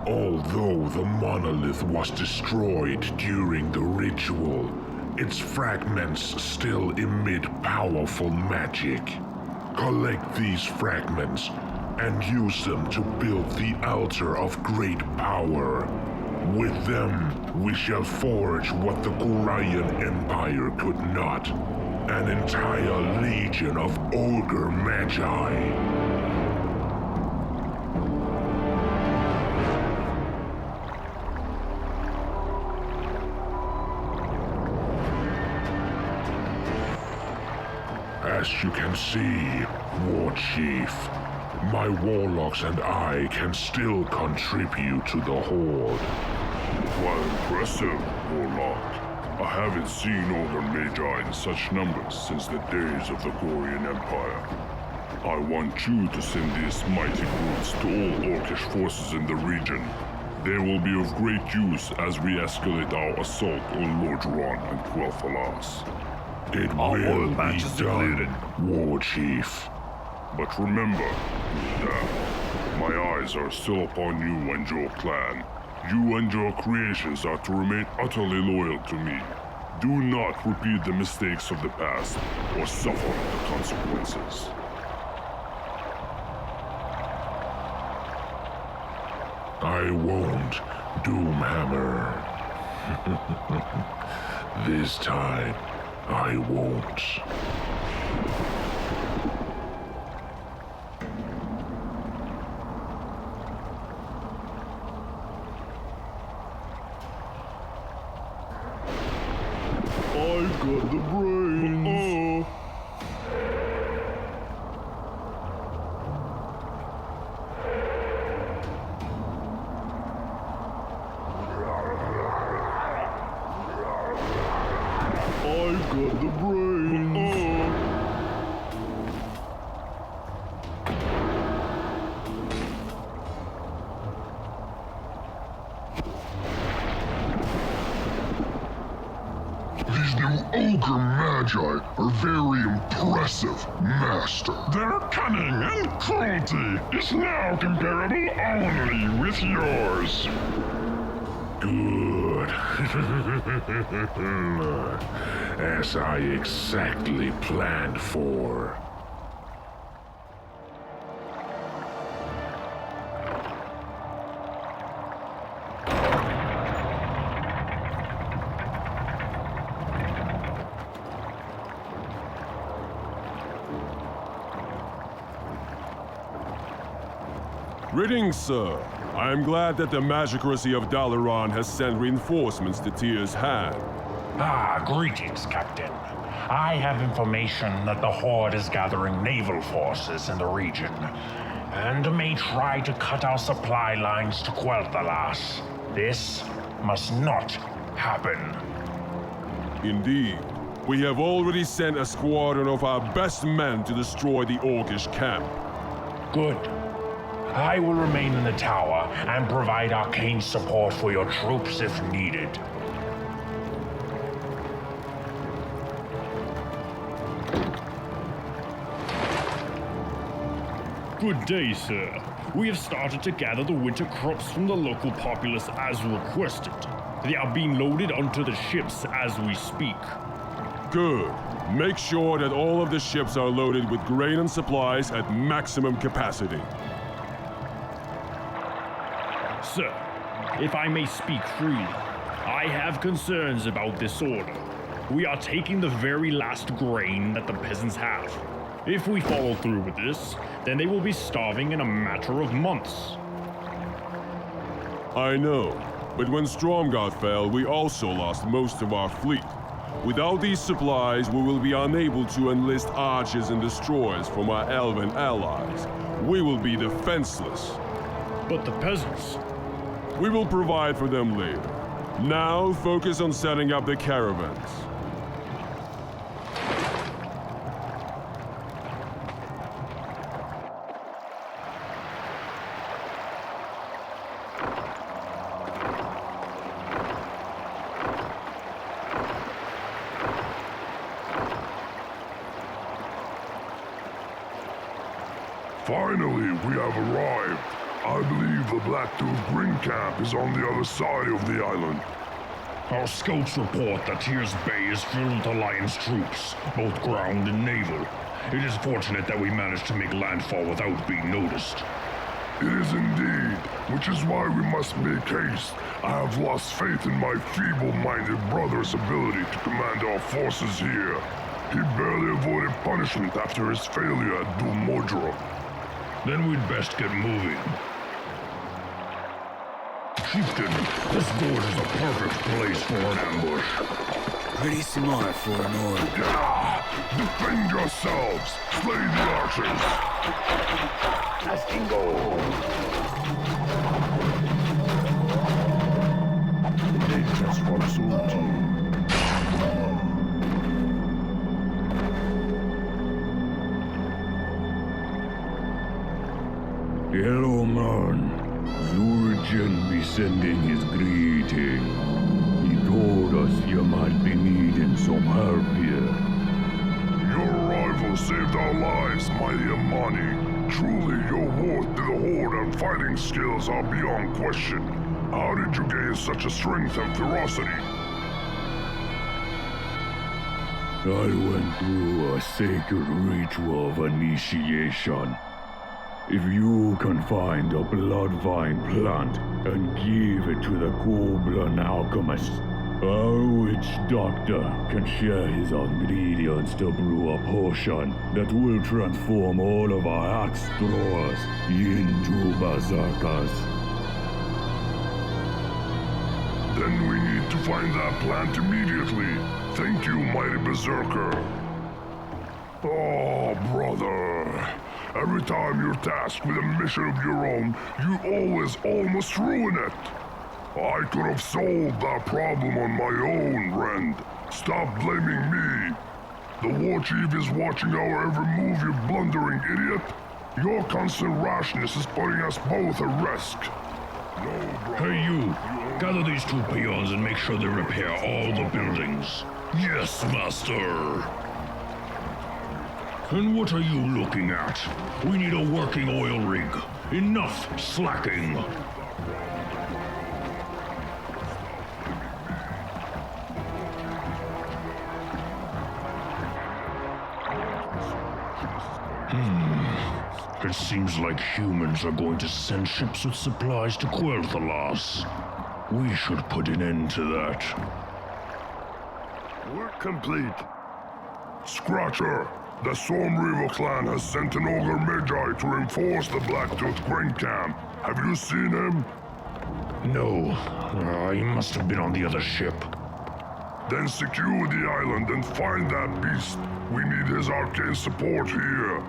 A: Although the monolith was destroyed during the ritual, its fragments still emit powerful magic. Collect these fragments and use them to build the altar of great power. With them, we shall forge what the Qurayan Empire could not. An entire legion of ogre magi. As you can see, Warchief, my warlocks and I can still contribute to the Horde.
B: Quite impressive, Warlock. I haven't seen ogre magi in such numbers since the days of the Qurayan Empire. I want you to send these mighty brutes to all orcish forces in the region. They will be of great use as we escalate our assault on Lordran and Quel'Thalas.
A: It will be done, Warchief.
B: But remember, my eyes are still upon you and your clan. You and your creations are to remain utterly loyal to me. Do not repeat the mistakes of the past, or suffer the consequences.
A: I won't, Doomhammer. This time, I won't.
B: I've got the brains. I've got the brains.
N: These new ogre magi are very impressive, Master.
E: Their cunning and cruelty is now comparable only with yours.
A: Good. As I exactly planned for.
Q: Greetings, sir. I am glad that the magicracy of Dalaran has sent reinforcements to Tyr's hand.
G: Greetings, Captain. I have information that the Horde is gathering naval forces in the region, and may try to cut our supply lines to Quel'Thalas. This must not happen.
Q: Indeed. We have already sent a squadron of our best men to destroy the Orcish camp.
G: Good. I will remain in the tower and provide arcane support for your troops if needed.
R: Good day, sir. We have started to gather the winter crops from the local populace as requested. They are being loaded onto the ships as we speak.
Q: Good. Make sure that all of the ships are loaded with grain and supplies at maximum capacity.
R: Sir, if I may speak freely, I have concerns about this order. We are taking the very last grain that the peasants have. If we follow through with this, then they will be starving in a matter of months.
Q: I know, but when Stromgarde fell, we also lost most of our fleet. Without these supplies, we will be unable to enlist archers and destroyers from our Elven allies. We will be defenseless.
R: But the peasants?
Q: We will provide for them later. Now, focus on setting up the caravans.
B: Finally, we have arrived.
N: I believe the Blacktooth Grin camp is on the other side of the island.
E: Our scouts report that Tears Bay is filled with Alliance troops, both ground and naval. It is fortunate that we managed to make landfall without being noticed.
N: It is indeed, which is why we must make haste. I have lost faith in my feeble-minded brother's ability to command our forces here. He barely avoided punishment after his failure at Dul Mordor.
E: Then we'd best get moving. Chieftain, this gorge is a perfect place for an ambush.
H: Pretty smart for an orc.
N: Defend yourselves! Slay the archers!
K: Castingo! Dangerous for Zul'jin.
P: Hello, man. Zul'jin be sending his greeting. He told us you might be needing some help here.
N: Your arrival saved our lives, mighty Amani. Truly, your worth to the Horde and fighting skills are beyond question. How did you gain such a strength and ferocity?
P: I went through a sacred ritual of initiation. If you can find a bloodvine plant and give it to the goblin alchemist, our witch doctor can share his ingredients to brew a potion that will transform all of our axe throwers into berserkers.
N: Then we need to find that plant immediately. Thank you, mighty berserker. Oh, brother. Every time you're tasked with a mission of your own, you always almost ruin it. I could have solved that problem on my own, Rend. Stop blaming me. The Warchief is watching our every move, you blundering idiot. Your constant rashness is putting us both at risk.
E: Hey, you. Gather these two peons and make sure they repair all the buildings. Yes, master. And what are you looking at? We need a working oil rig. Enough slacking. It seems like humans are going to send ships with supplies to Quel'Thalas. We should put an end to that.
N: Work complete. Scratcher, the Storm Reaver clan has sent an Ogre Medivh to reinforce the Blacktooth Grin camp. Have you seen him?
E: No. He must have been on the other ship.
N: Then secure the island and find that beast. We need his arcane support here.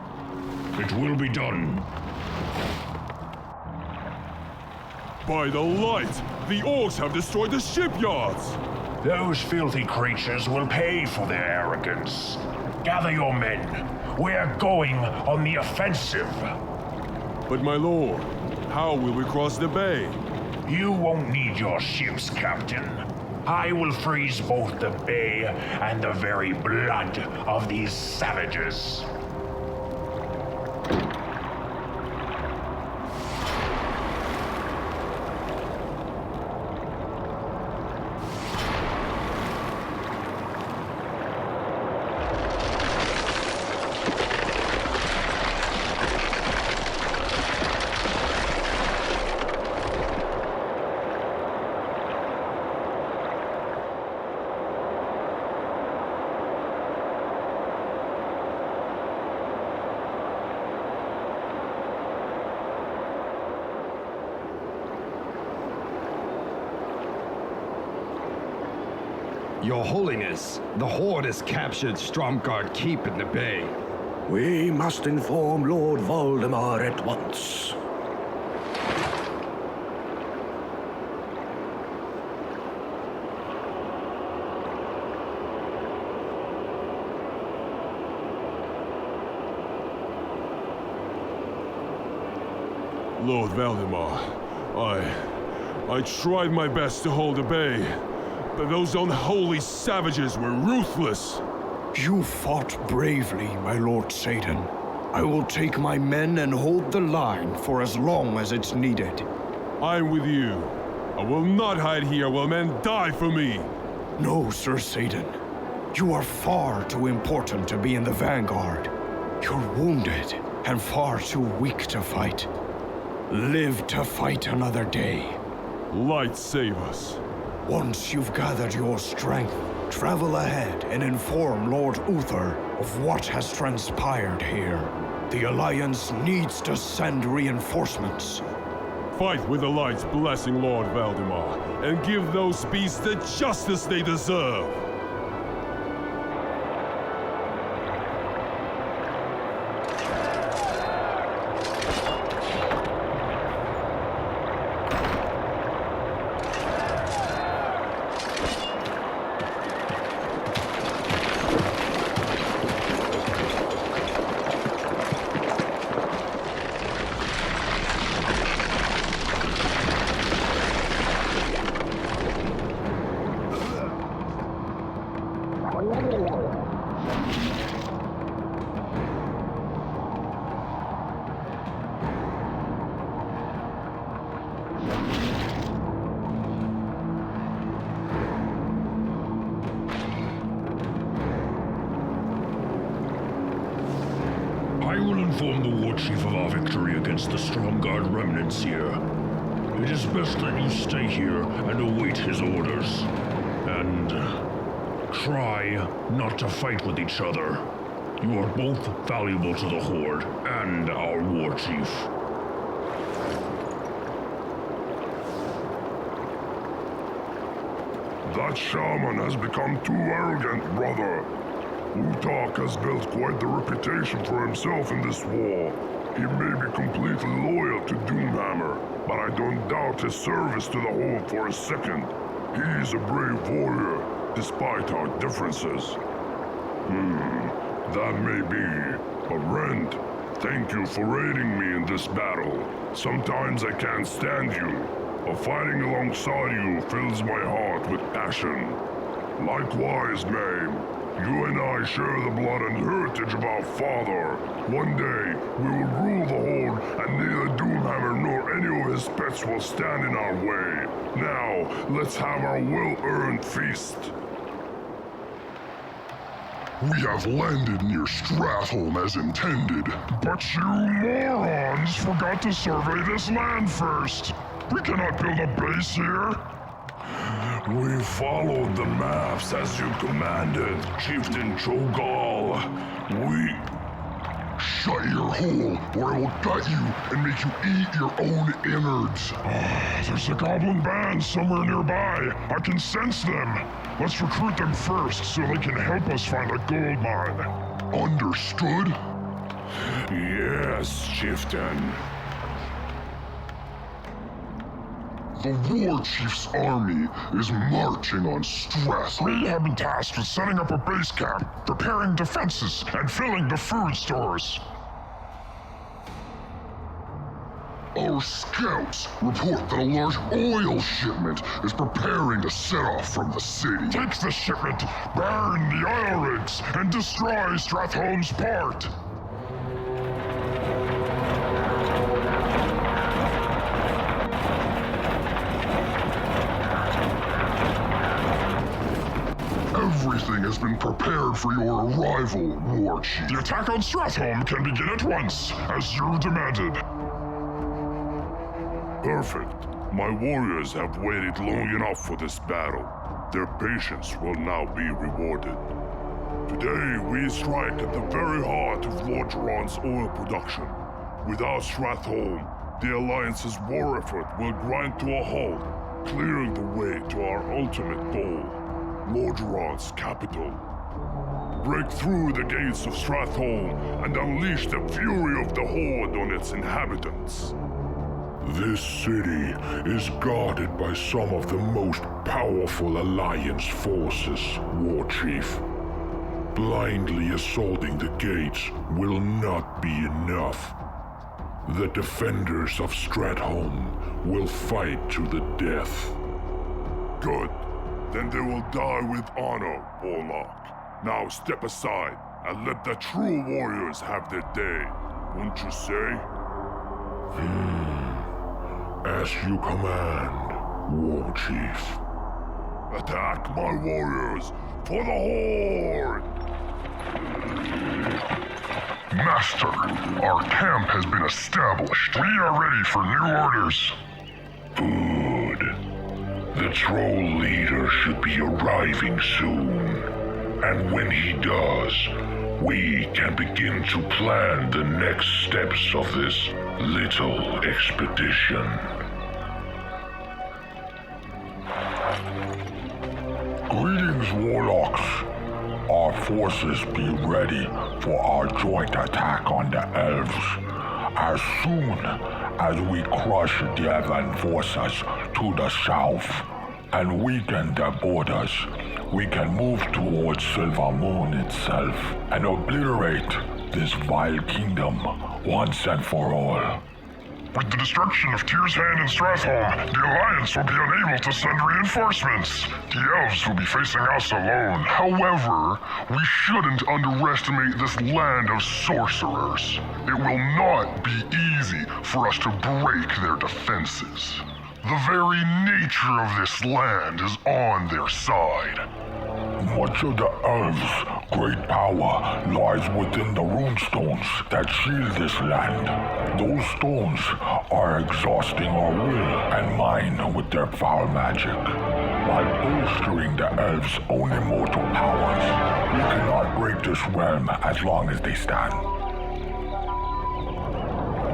E: It will be done.
Q: By the light! The orcs have destroyed the shipyards!
G: Those filthy creatures will pay for their arrogance. Gather your men. We're going on the offensive.
Q: But my lord, how will we cross the bay?
G: You won't need your ships, Captain. I will freeze both the bay and the very blood of these savages.
C: Your Holiness, the Horde has captured Stromgarde Keep in the bay.
K: We must inform Lord Voldemar at once.
Q: Lord Valdemar, I tried my best to hold the bay, but those unholy savages were ruthless.
K: You fought bravely, my Lord Satan.
S: I will take my men and hold the line for as long as it's needed.
Q: I'm with you. I will not hide here while men die for me.
S: No, Sir Satan. You are far too important to be in the vanguard. You're wounded and far too weak to fight. Live to fight another day.
Q: Light save us.
S: Once you've gathered your strength, travel ahead and inform Lord Uther of what has transpired here. The Alliance needs to send reinforcements.
Q: Fight with the Light's blessing, Lord Valdemar, and give those beasts the justice they deserve.
E: I will inform the Warchief of our victory against the Stromgarde remnants here. It is best that you stay here and await his orders. And try not to fight with each other. You are both valuable to the Horde and our Warchief.
N: That shaman has become too arrogant, brother. Utak has built quite the reputation for himself in this war. He may be completely loyal to Doomhammer, but I don't doubt his service to the Horde for a second. He's a brave warrior, despite our differences. That may be. But Rend, thank you for aiding me in this battle. Sometimes I can't stand you, but fighting alongside you fills my heart with passion. Likewise, Mame. You and I share the blood and heritage of our father. One day, we will rule the Horde, and neither Doomhammer nor any of his pets will stand in our way. Now, let's have our well-earned feast.
A: We have landed near Stratholme as intended.
N: But you morons forgot to survey this land first. We cannot build a base here.
A: We followed the maps as you commanded, Chieftain Cho'gall.
N: Shut your hole, or I will gut you and make you eat your own innards. There's a goblin band somewhere nearby. I can sense them. Let's recruit them first so they can help us find a gold mine. Understood?
A: Yes, Chieftain.
N: The Warchief's army is marching on Stratholme. We have been tasked with setting up a base camp, preparing defenses, and filling the food stores. Our scouts report that a large oil shipment is preparing to set off from the city. Take the shipment, burn the oil rigs, and destroy Stratholme's port. Everything has been prepared for your arrival, Warchief. The attack on Stratholme can begin at once, as you demanded.
A: Perfect. My warriors have waited long enough for this battle. Their patience will now be rewarded. Today, we strike at the very heart of Lord Duran's oil production. Without Stratholme, the Alliance's war effort will grind to a halt, clearing the way to our ultimate goal. Lord Duran's capital. Break through the gates of Stratholme and unleash the fury of the Horde on its inhabitants.
K: This city is guarded by some of the most powerful Alliance forces, Warchief. Blindly assaulting the gates will not be enough. The defenders of Stratholme will fight to the death.
A: Good. Then they will die with honor, Warlock. Now step aside and let the true warriors have their day.
B: Won't you say?
A: As you command, Warchief.
B: Attack my warriors for the Horde!
N: Master, our camp has been established. We are ready for new orders.
A: Good. The troll leader should be arriving soon. And when he does, we can begin to plan the next steps of this little expedition.
K: Greetings, Warlocks. Our forces be ready for our joint attack on the Elves. As soon as we crush the Elven forces to the south and weaken their borders, we can move towards Silver Moon itself and obliterate this vile kingdom once and for all.
N: With the destruction of Tyr's Hand and Stratholme, the Alliance will be unable to send reinforcements. The Elves will be facing us alone. However, we shouldn't underestimate this land of sorcerers. It will not be easy for us to break their defenses. The very nature of this land is on their side.
K: Much of the Elves' great power lies within the runestones that shield this land. Those stones are exhausting our will and mine with their foul magic. While bolstering the Elves' own immortal powers, we cannot break this realm as long as they stand.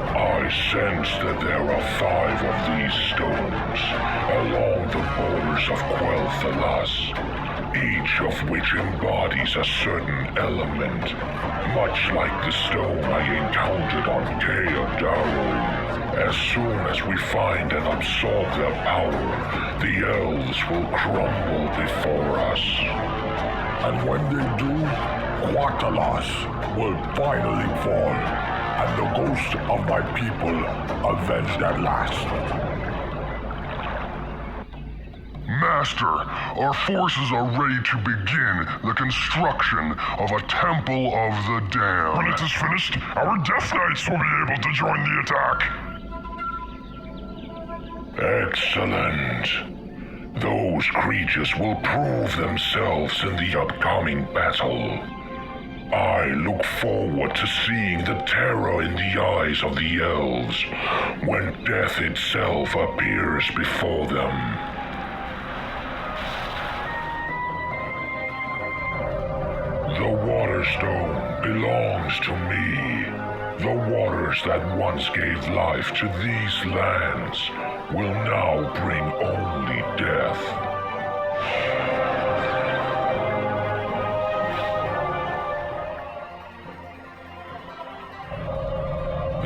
A: I sense that there are 5 of these stones along the borders of Quel'Thalas, each of which embodies a certain element, much like the stone I encountered on Cho'gall. As soon as we find and absorb their power, the elves will crumble before us.
K: And when they do, Quel'Thalas will finally fall, and the ghosts of my people avenged at last.
N: Master, our forces are ready to begin the construction of a Temple of the Damned. When it is finished, our Death Knights will be able to join the attack.
A: Excellent. Those creatures will prove themselves in the upcoming battle. I look forward to seeing the terror in the eyes of the elves when death itself appears before them. The Waterstone belongs to me. The waters that once gave life to these lands will now bring only death.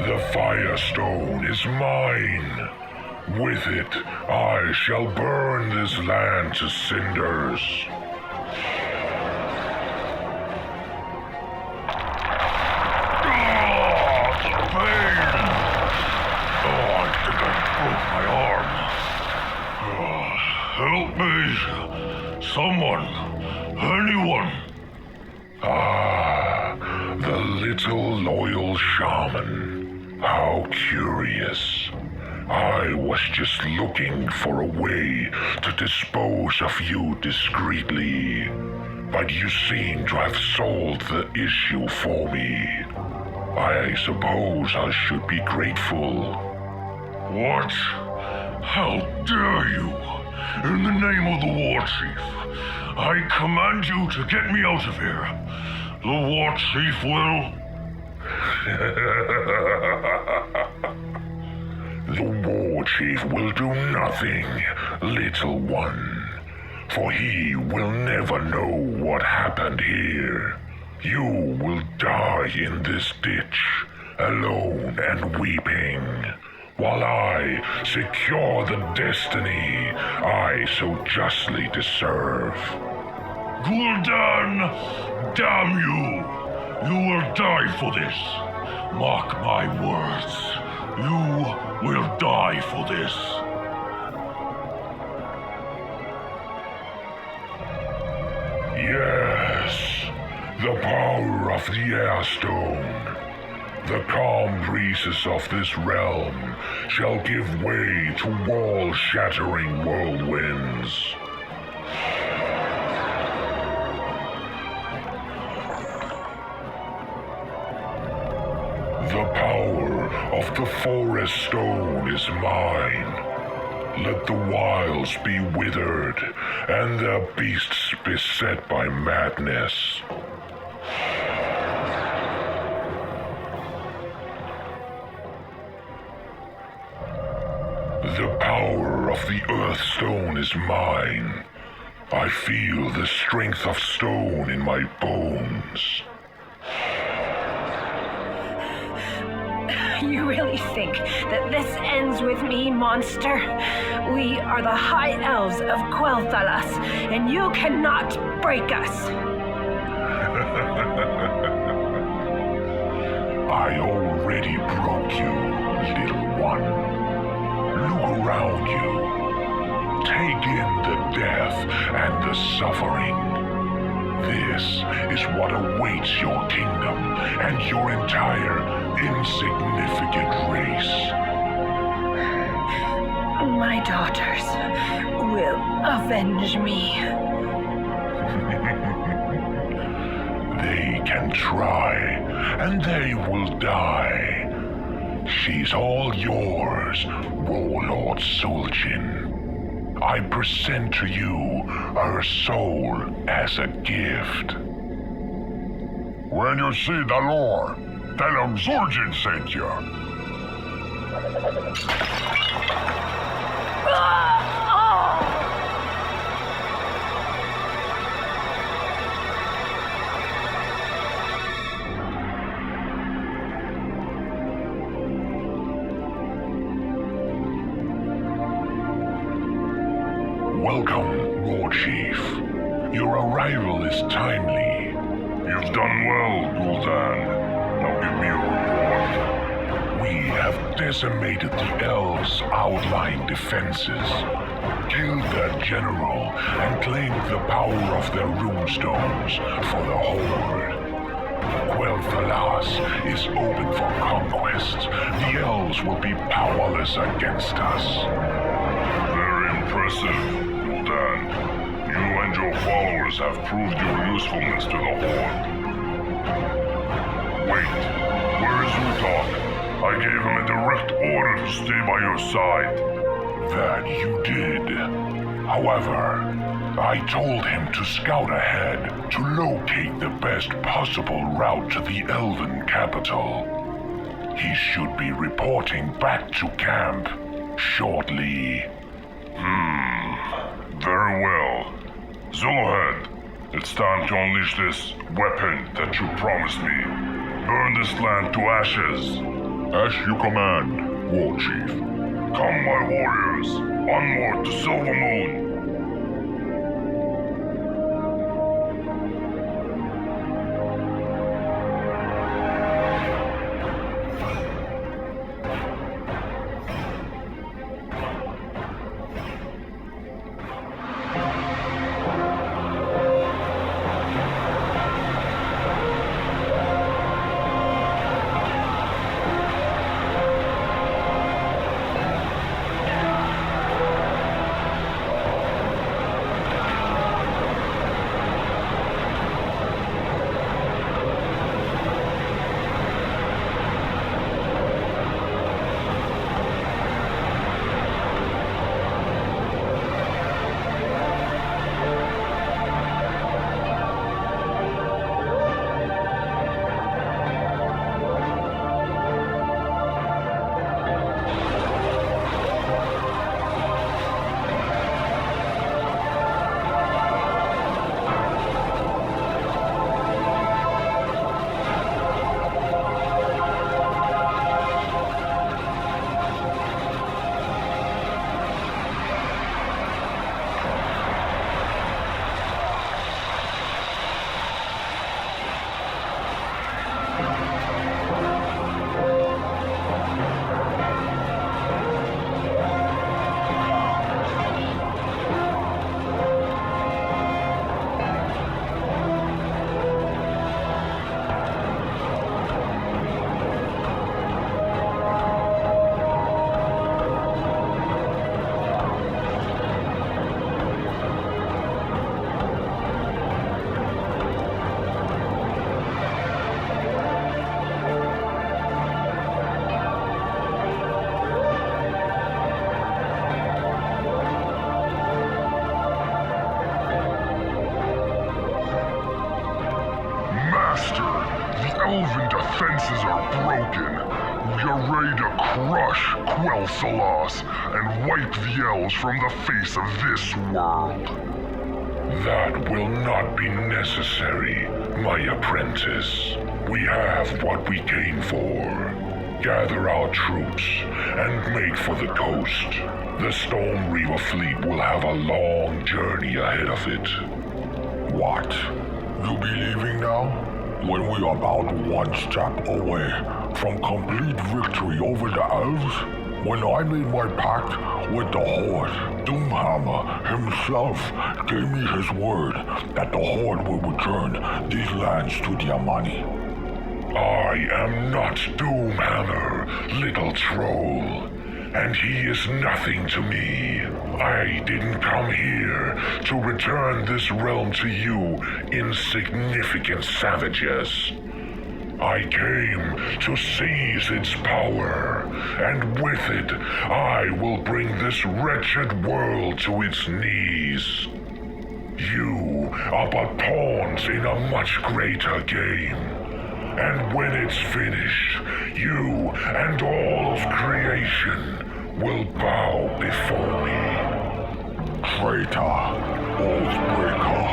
A: The Firestone is mine. With it, I shall burn this land to cinders.
E: Help me! Someone! Anyone!
A: Ah, the little loyal shaman. How curious. I was just looking for a way to dispose of you discreetly. But you seem to have solved the issue for me. I suppose I should be grateful.
E: What? How dare you? In the name of the Warchief, I command you to get me out of here. The Warchief will...
A: The Warchief will do nothing, little one. For he will never know what happened here. You will die in this ditch, alone and weeping, while I secure the destiny I so justly deserve.
E: Gul'dan, damn you! You will die for this. Mark my words. You will die for this.
A: Yes, the power of the Airstone. The calm breezes of this realm shall give way to wall-shattering whirlwinds. The power of the forest stone is mine. Let the wilds be withered, and the beasts beset by madness. The power of the earth stone is mine. I feel the strength of stone in my bones.
T: You really think that this ends with me, monster? We are the High Elves of Quel'Thalas, and you cannot break us.
A: I already broke you, little one. Look around you. Take in the death and the suffering. This is what awaits your kingdom and your entire insignificant race.
T: My daughters will avenge me.
A: They can try, and they will die. She's all yours, Warlord Zul'jin. I present to you her soul as a gift.
N: When you see the lore, tell him Zul'jin sent you.
A: Welcome, Warchief. Your arrival is timely.
N: You've done well, Gul'dan. Now give me a report.
A: We have decimated the elves' outlying defenses, killed their general, and claimed the power of their runestones for the Horde. Quel'Thalas is open for conquest. The elves will be powerless against us.
N: Very impressive, Gul'dan. You and your followers have proved your usefulness to the Horde. Wait, where is Zul'jin? I gave him a direct order to stay by your side.
A: That you did. However, I told him to scout ahead to locate the best possible route to the Elven capital. He should be reporting back to camp shortly.
N: Very well. Zul'jin, it's time to unleash this weapon that you promised me. Burn this land to ashes.
A: As you command, Warchief.
N: Come, my warriors, onward to Silver Moon. defenses are broken. We are ready to crush Quel'Thalas and wipe the elves from the face of this world.
E: That will not be necessary, my apprentice. We have what we came for. Gather our troops and make for the coast. The Storm Reaver fleet will have a long journey ahead of it.
K: What? You be leaving now? When we are about one step away from complete victory over the elves? When I made my pact with the Horde, Doomhammer himself gave me his word that the Horde will return these lands to the Amani.
E: I am not Doomhammer, little troll, and he is nothing to me. I didn't come here to return this realm to you insignificant savages. I came to seize its power, and with it, I will bring this wretched world to its knees. You are but pawns in a much greater game. And when it's finished, you and all of creation will bow before me.
K: Traitor, oathbreaker,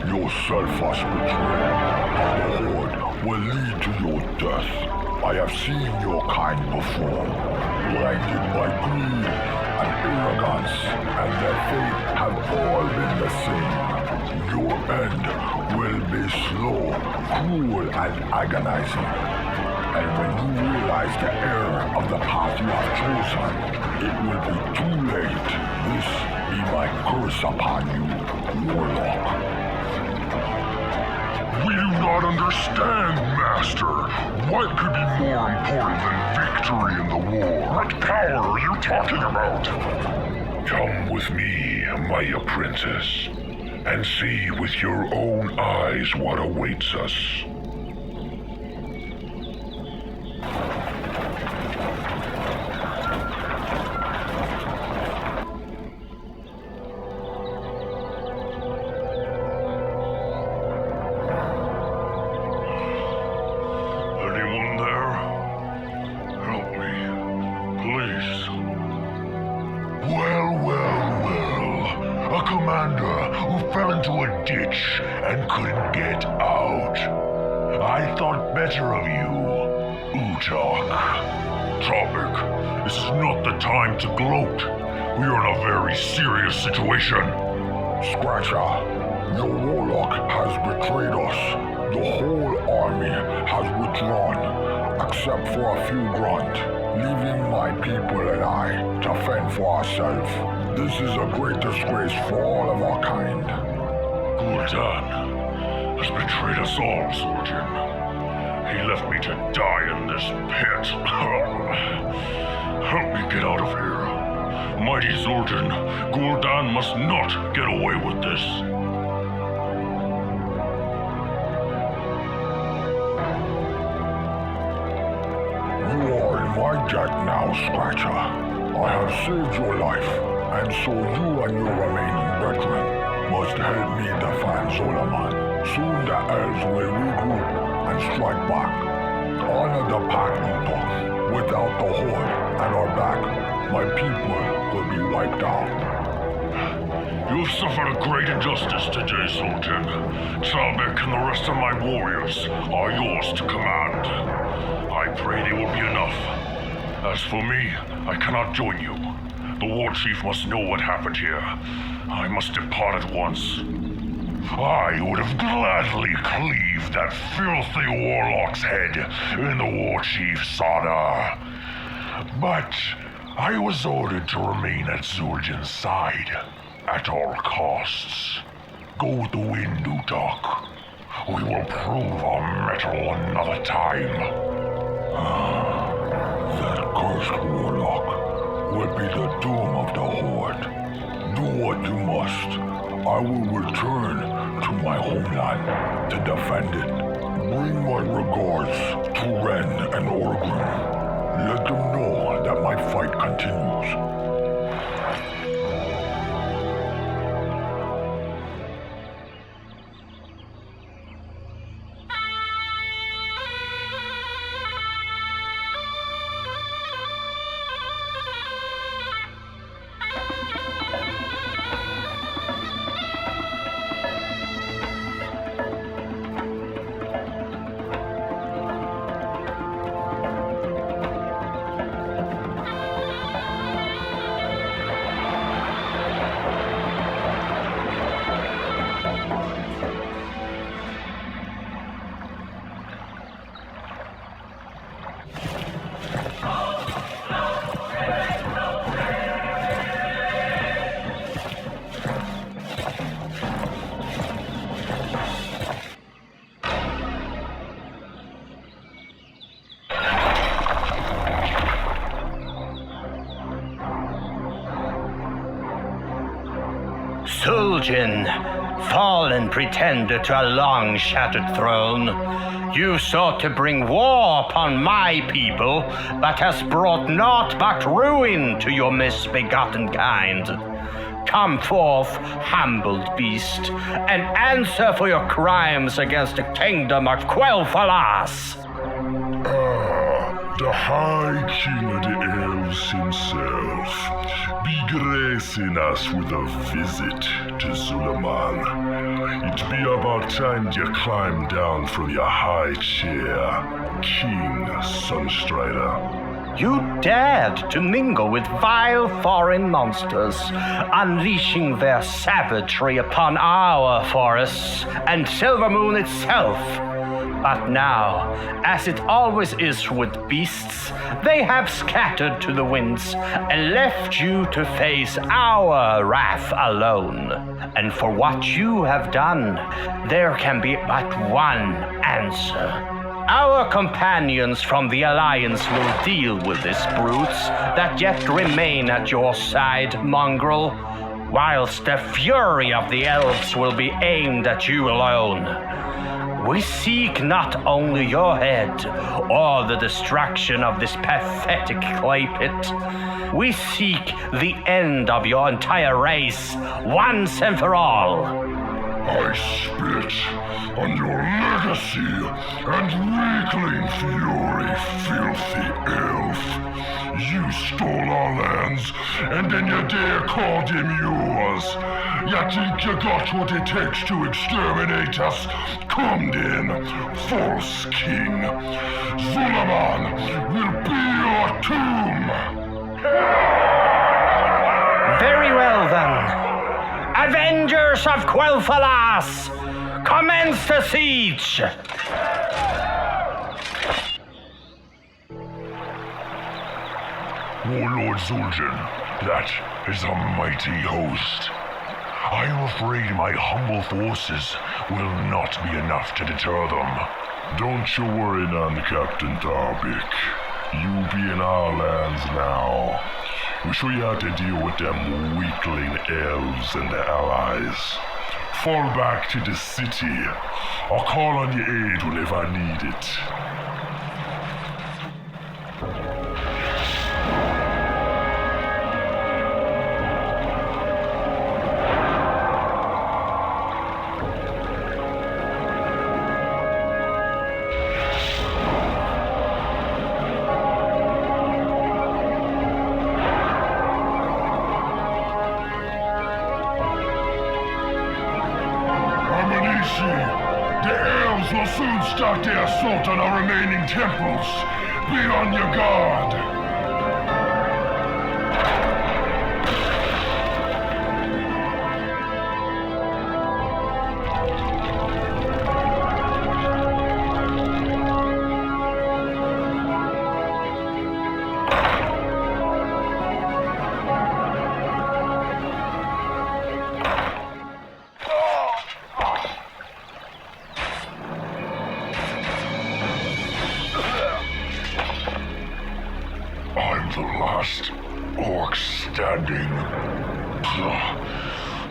K: your selfless betrayal of the Horde will lead to your death. I have seen your kind before, blinded by greed and arrogance, and their fate have all been the same. Your end will be slow, cruel, and agonizing. And when you realize the error of the path you have chosen, it will be too late. This be my curse upon you, Warlock.
N: We do not understand, Master. What could be more important than victory in the war? What power are you talking about?
E: Come with me, my apprentice, and see with your own eyes what awaits us.
N: Anyone there? Help me, please.
E: Well. A commander who fell into a ditch and couldn't get out. I thought better of you, Utok.
N: Topic, this is not the time to gloat. We are in a very serious situation.
K: Scratcher, your Warlock has betrayed us. The whole army has withdrawn, except for a few grunt, leaving my people and I to fend for ourselves. This is a great disgrace for all of our kind.
N: Gul'dan has betrayed us all, Zul'jin. He left me to die in this pit. Help me get out of here. Mighty Zul'jin, Gul'dan must not get away with this.
K: You are in my debt now, Scratcher. I have saved your life, and so you and your remaining brethren must help me defend Zul'jin. Soon the elves will regroup and strike back. Honor the pact, Utok. Without the Horde at our back, my people will be wiped out.
N: You've suffered a great injustice today, Zul'jin. Talbek and the rest of my warriors are yours to command. I pray they will be enough. As for me, I cannot join you. The Warchief must know what happened here. I must depart at once. I would have gladly cleaved that filthy Warlock's head in the Warchief's honor. But I was ordered to remain at Zul'jin's side at all costs. Go with the wind, Utok. We will prove our mettle another time.
K: That cursed Warlock will be the doom of the Horde. Do what you must. I will return to my homeland to defend it. Bring my regards to Ren and Orgrim. Let them know that my fight continues.
U: Zul'jin, fallen pretender to a long-shattered throne. You sought to bring war upon my people, but has brought naught but ruin to your misbegotten kind. Come forth, humbled beast, and answer for your crimes against the kingdom of Quel'Thalas.
A: The High King of the Elves himself, be gracing us with a visit to Zul'jin. It be about time you climb down from your high chair, King Sunstrider.
U: You dared to mingle with vile foreign monsters, unleashing their savagery upon our forests and Silvermoon itself. But now, as it always is with beasts, they have scattered to the winds and left you to face our wrath alone. And for what you have done, there can be but one answer. Our companions from the Alliance will deal with these brutes that yet remain at your side, mongrel, whilst the fury of the elves will be aimed at you alone. We seek not only your head or the destruction of this pathetic clay pit. We seek the end of your entire race once and for all.
N: I spit on your legacy and weakling fury, filthy elf. You stole our lands, and then you dare call them yours. You think you got what it takes to exterminate us? Come then, false king. Zul'jin will be your tomb.
U: Very well then. Avengers of Quel'Thalas, commence the siege!
E: Warlord Zul'jin, that is a mighty host. I am afraid my humble forces will not be enough to deter them.
A: Don't you worry none, Captain Darbic. You be in our lands now. We show you how to deal with them weakling elves and their allies. Fall back to the city. I'll call on your aid whenever I need it.
N: Will soon start their assault on our remaining temples. Be on your guard.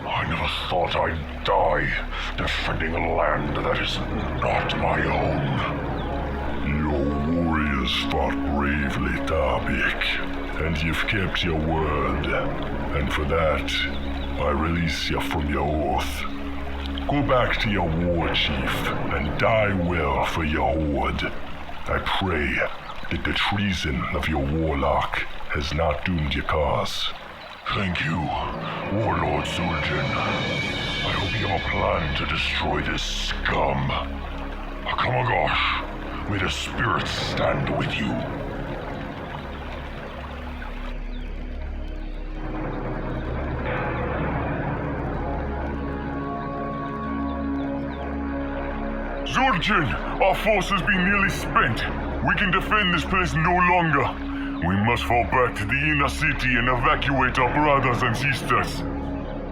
E: I never thought I'd die defending a land that is not my own.
A: Your warriors fought bravely, Darbic, and you've kept your word. And for that, I release you from your oath. Go back to your Warchief and die well for your Horde. I pray that the treason of your Warlock has not doomed your cause.
E: Thank you, Warlord Zul'jin. I hope you have a plan to destroy this scum. Akamagosh, may the spirits stand with you.
B: Zul'jin, our forces be nearly spent. We can defend this place no longer. We must fall back to the inner city and evacuate our brothers and sisters.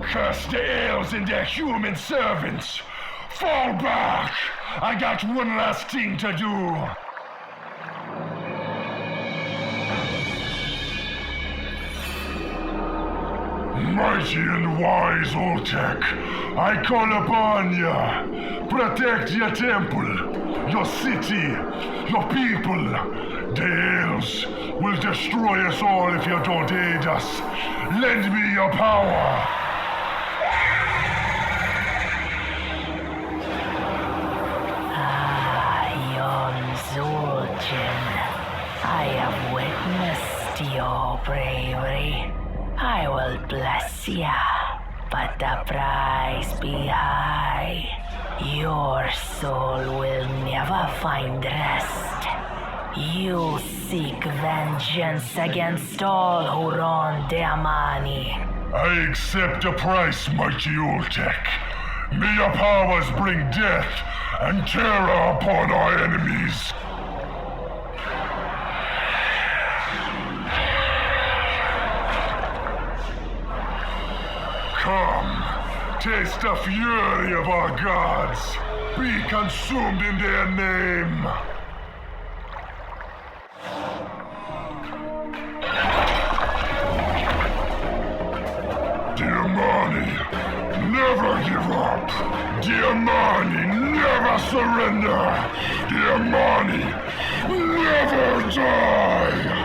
N: Curse the elves and their human servants! Fall back! I got one last thing to do! Mighty and wise Oltek, I call upon ya. Protect your temple, your city, your people. The elves will destroy us all if you don't aid us. Lend me your power.
D: Yon Zul'jin, I have witnessed your bravery. I will bless ya, but the price be high. Your soul will never find rest. You seek vengeance against all who wronged the Amani.
N: I accept the price, mighty Oltek. May your powers bring death and terror upon our enemies. Come, taste the fury of our gods. Be consumed in their name. The Amani, never give up. The Amani, never surrender. The Amani, never die.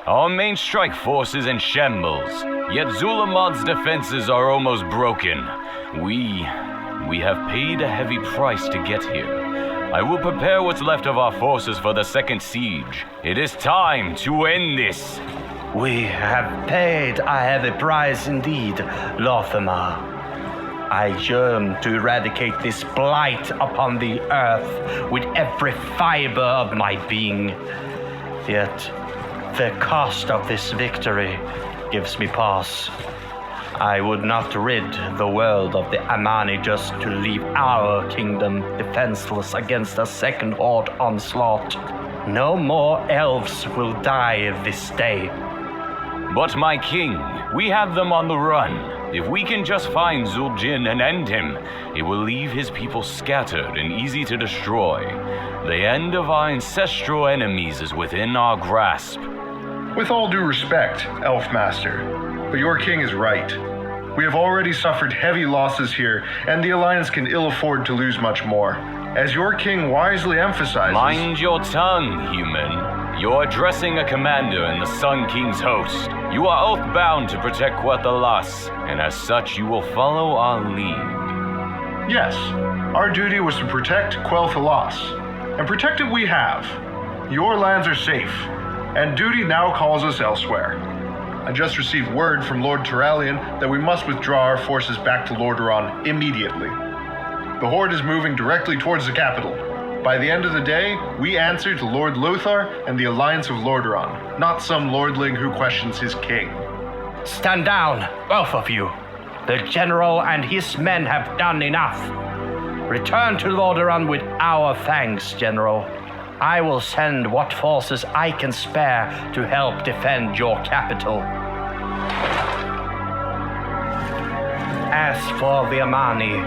V: Our main strike force is in shambles, yet Zul'jiman's defenses are almost broken. We have paid a heavy price to get here. I will prepare what's left of our forces for the second siege. It is time to end this.
U: We have paid a heavy price indeed, Lothama. I yearn to eradicate this blight upon the earth with every fiber of my being. Yet, the cost of this victory gives me pause. I would not rid the world of the Amani just to leave our kingdom defenseless against a second Horde onslaught. No more elves will die this day.
V: But my king, we have them on the run. If we can just find Zul'jin and end him, it will leave his people scattered and easy to destroy. The end of our ancestral enemies is within our grasp.
W: With all due respect, Elf Master, but your king is right. We have already suffered heavy losses here, and the Alliance can ill afford to lose much more. As your king wisely emphasizes...
V: Mind your tongue, human. You're addressing a commander in the Sun King's host. You are oath-bound to protect Quel'Thalas, and as such you will follow our lead.
W: Yes, our duty was to protect Quel'Thalas, and protect it we have. Your lands are safe, and duty now calls us elsewhere. I just received word from Lord Turalyon that we must withdraw our forces back to Lordaeron immediately. The Horde is moving directly towards the capital. By the end of the day, we answer to Lord Lothar and the Alliance of Lordaeron, not some lordling who questions his king.
U: Stand down, both of you. The general and his men have done enough. Return to Lordaeron with our thanks, General. I will send what forces I can spare to help defend your capital. As for the Amani,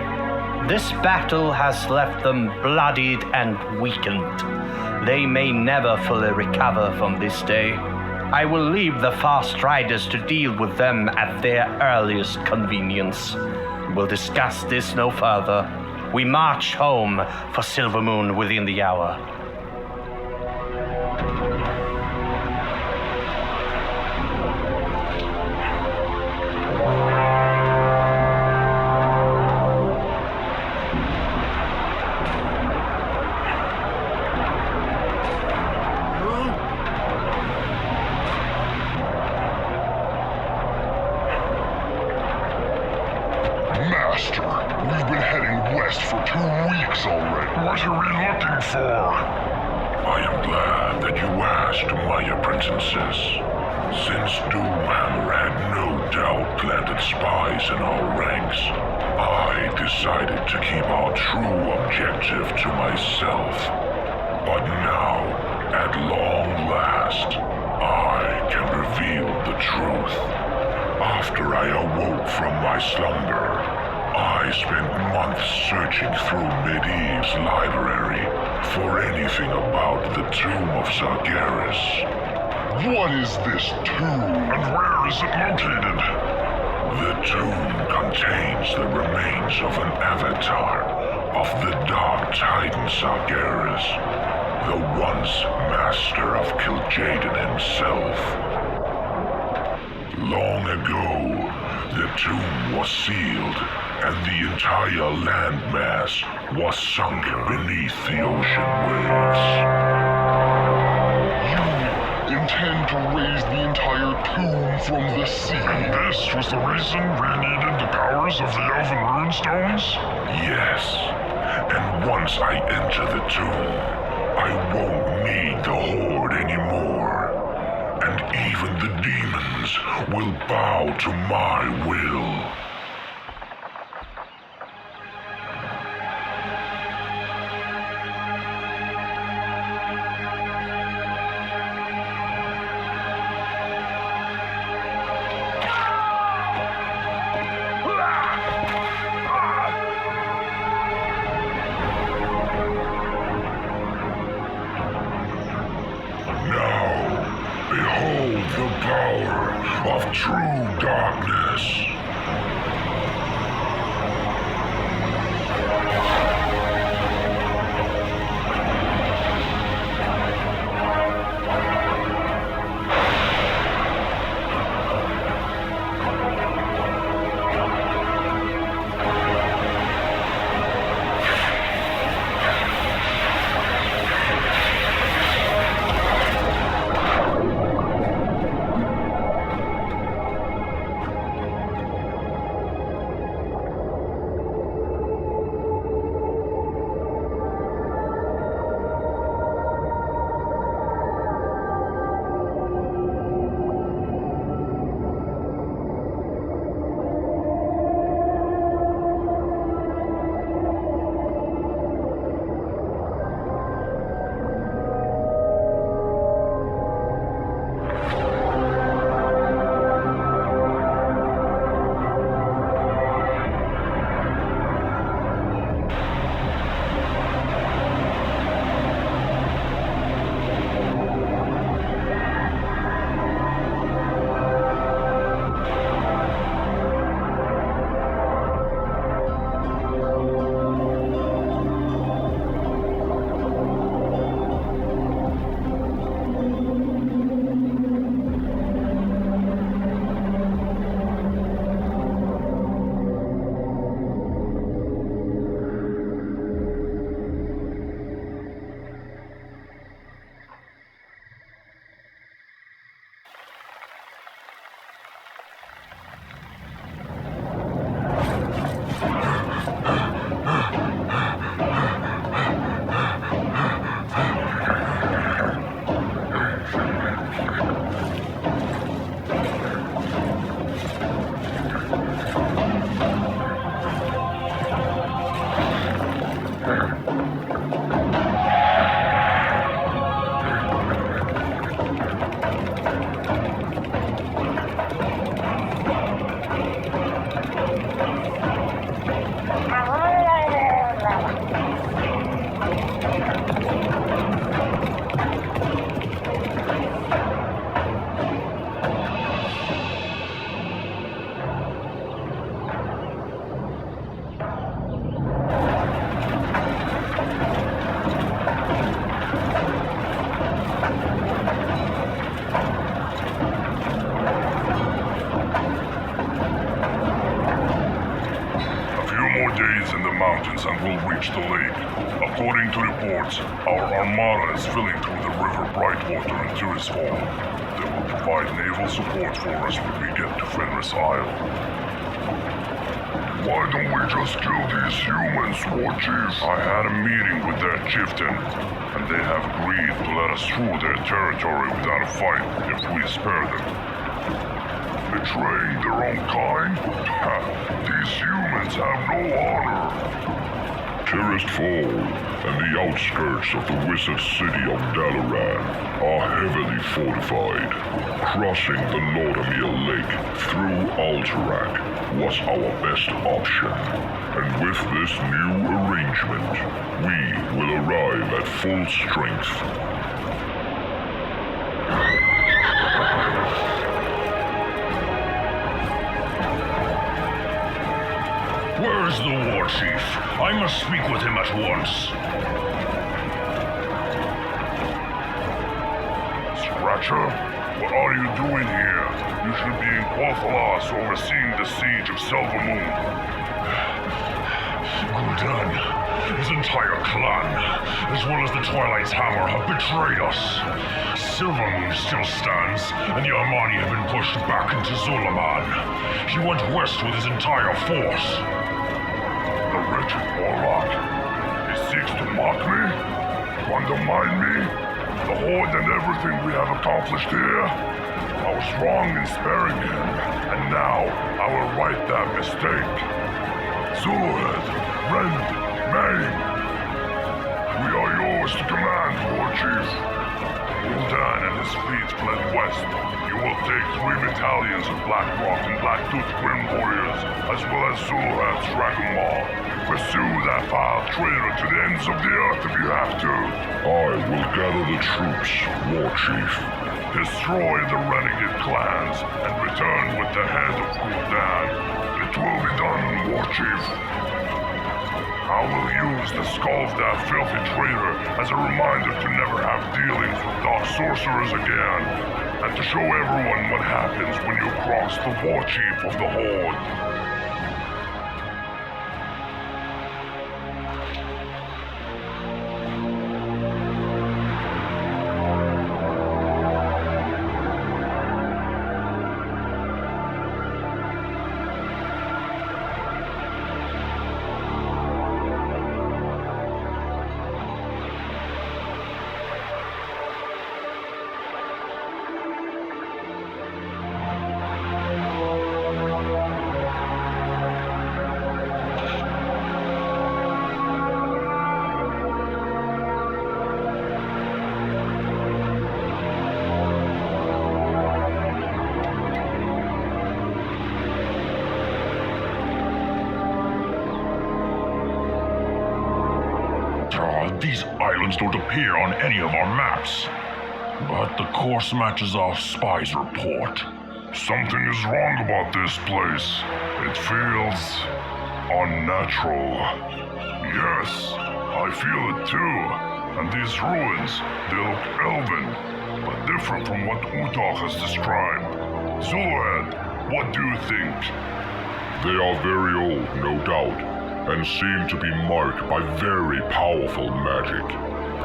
U: this battle has left them bloodied and weakened. They may never fully recover from this day. I will leave the fast riders to deal with them at their earliest convenience. We'll discuss this no further. We march home for Silvermoon within the hour.
N: Master, we've been heading west for 2 weeks already. What are we looking for?
A: I am glad that you asked, Maya Princesses. Since Doomhammer had no doubt planted spies in our ranks, I decided to keep our true objective to myself. But now, At long last, I can reveal the truth. After I awoke from my slumber, I spent months searching through Medivh's library for anything about the tomb of Sargeras.
N: What is this tomb, and where is it located?
A: The tomb contains the remains of an avatar of the Dark Titan Sargeras, the once master of Gul'dan himself. Long ago, the tomb was sealed, and the entire landmass was sunk beneath the ocean waves.
N: You intend to raise the entire tomb from the sea?
A: And this was the reason we needed the powers of the Elven runestones? Yes. And once I enter the tomb, I won't need the Horde anymore. And even the demons will bow to my will. True darkness. And we'll reach the lake. According to reports, our armada is filling through the river Brightwater and Tirisfall. They will provide naval support for us when we get to Fenris Isle.
N: Why don't we just kill these humans, Warchief?
A: I had a meeting with their chieftain, and they have agreed to let us through their territory without a fight if we spare them.
N: Betraying their own kind? These humans have no honor.
A: Tirith Fall and the outskirts of the wizard city of Dalaran are heavily fortified. Crossing the Lordamir Lake through Alterac was our best option, and with this new arrangement, we will arrive at full strength.
E: Where is the Warchief? I must speak with him at once.
B: Scratcher? What are you doing here? You should be in Quel'Thalas overseeing the siege of Silvermoon.
E: Gul'dan, his entire clan, as well as the Twilight's Hammer, have betrayed us. Silvermoon still stands, and the Amani have been pushed back into Zul'jin. He went west with his entire force.
B: The wretched Warlock. He seeks to mock me? To undermine me? The Horde and everything we have accomplished here? I was wrong in sparing him, and now I will right that mistake. Zul'jin, rend, maim. We are yours to command, Warchief. Gul'dan and his fleet fled west. You will take 3 battalions of Blackrock and Blacktooth Grim Warriors, as well as Zul'jin's Dragon Maw. Pursue that vile traitor to the ends of the earth if you have to.
A: I will gather the troops, Warchief.
B: Destroy the renegade clans and return with the head of Gul'dan. It will be done, Warchief. I will use the skull of that filthy traitor as a reminder to never have dealings with dark sorcerers again, and to show everyone what happens when you cross the Warchief of the Horde.
E: These islands don't appear on any of our maps. But the course matches our spy's report.
B: Something is wrong about this place. It feels unnatural. Yes, I feel it too. And these ruins, they look elven, but different from what Utok has described. Zul'jin, what do you think?
A: They are very old, no doubt, and seem to be marked by very powerful magic.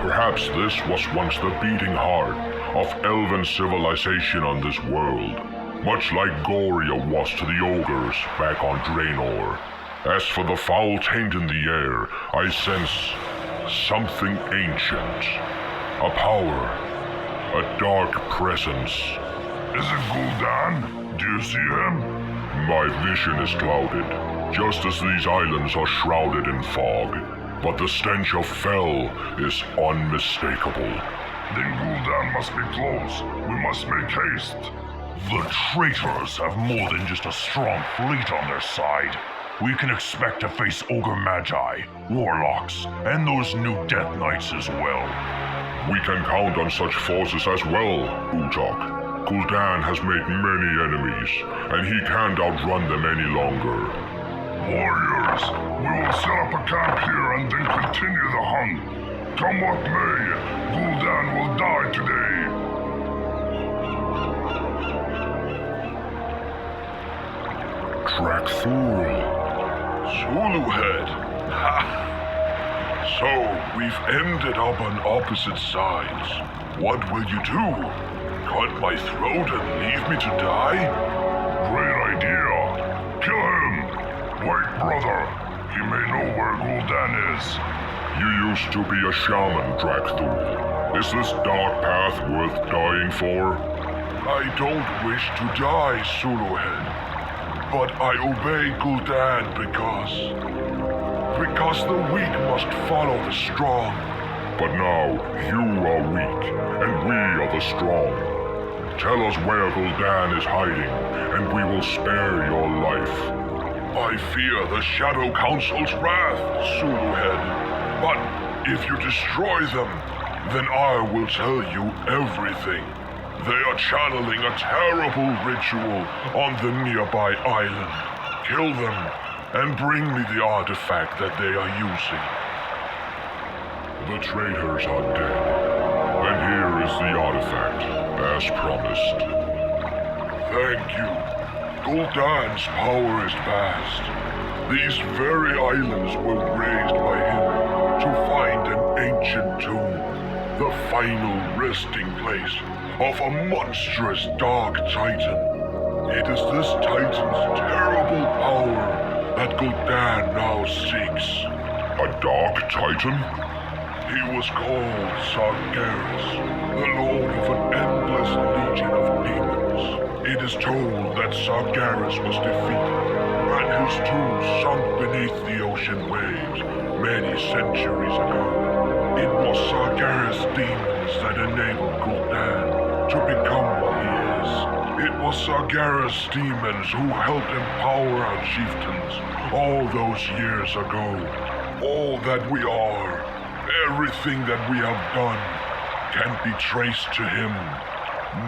A: Perhaps this was once the beating heart of Elven civilization on this world, much like Goria was to the ogres back on Draenor. As for the foul taint in the air, I sense something ancient. A power, a dark presence.
B: Is it Gul'dan? Do you see him?
A: My vision is clouded, just as these islands are shrouded in fog. But the stench of Fel is unmistakable.
B: Then Gul'dan must be close. We must make haste.
E: The traitors have more than just a strong fleet on their side. We can expect to face Ogre Magi, Warlocks, and those new Death Knights as well.
A: We can count on such forces as well, Utok. Gul'dan has made many enemies, and he can't outrun them any longer.
B: Warriors, we will set up a camp here and then continue the hunt. Come what may, Gul'dan will die today.
A: Stragthul.
F: Zuluhead. Ha! So, we've ended up on opposite sides. What will you do? Cut my throat and leave me to die?
B: Great idea. Kill him. Wait, brother. He may know where Gul'dan is.
A: You used to be a shaman, Stragthul. Is this dark path worth dying for?
F: I don't wish to die, Zuluhead. But I obey Gul'dan because the weak must follow the strong.
A: But now you are weak, and we are the strong. Tell us where Gul'dan is hiding, and we will spare your life.
F: I fear the Shadow Council's wrath, Zuluhead. But if you destroy them, then I will tell you everything. They are channeling a terrible ritual on the nearby island. Kill them, and bring me the artifact that they are using.
A: The traitors are dead, and here is the artifact, as promised.
F: Thank you. Gul'dan's power is vast. These very islands were raised by him to find an ancient tomb, the final resting place of a monstrous dark titan. It is this titan's terrible power that Gul'dan now seeks.
A: A dark titan?
F: He was called Sargeras, the lord of an endless legion of demons. It is told that Sargeras was defeated, and his tomb sunk beneath the ocean waves many centuries ago. It was Sargeras' demons that enabled Gul'dan to become what he is. It was Sargeras' demons who helped empower our chieftains all those years ago. All that we are, everything that we have done, can be traced to him.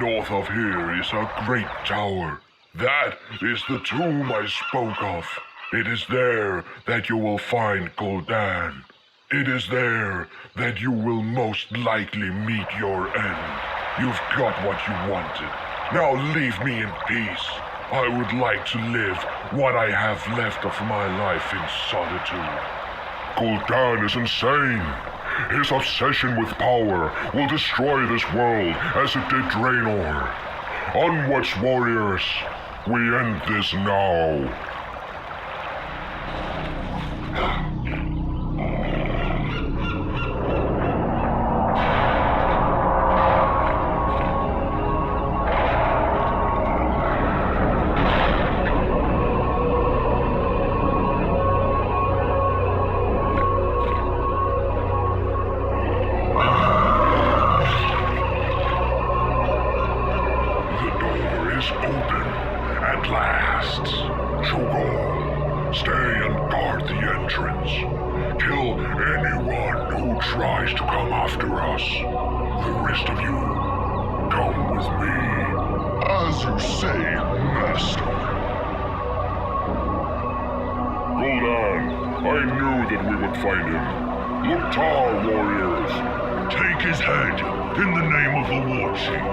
F: North of here is a great tower. That is the tomb I spoke of. It is there that you will find Gul'dan. It is there that you will most likely meet your end. You've got what you wanted. Now leave me in peace. I would like to live what I have left of my life in solitude.
A: Gul'dan is insane. His obsession with power will destroy this world as it did Draenor. Onwards, warriors. We end this now.
F: Cho'gall, stay and guard the entrance. Kill anyone who tries to come after us. The rest of you, come with me.
A: As you say, Master. Gul'dan, I knew that we would find him. Lok'tar, warriors.
F: Take his head in the name of the Warchief.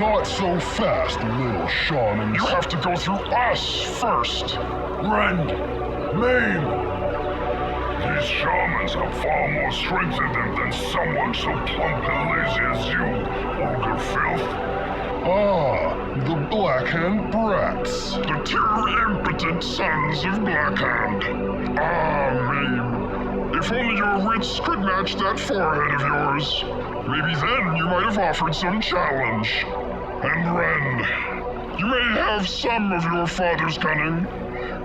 A: Not so fast, little shaman.
F: You have to go through us first. Rend, maim. These shamans have far more strength in them than someone so plump and lazy as you, ogre filth.
A: Ah, the Blackhand brats.
F: The two impotent sons of Blackhand. Ah, maim. If only your wits could match that forehead of yours. Maybe then you might have offered some challenge. And Rend, you may have some of your father's cunning,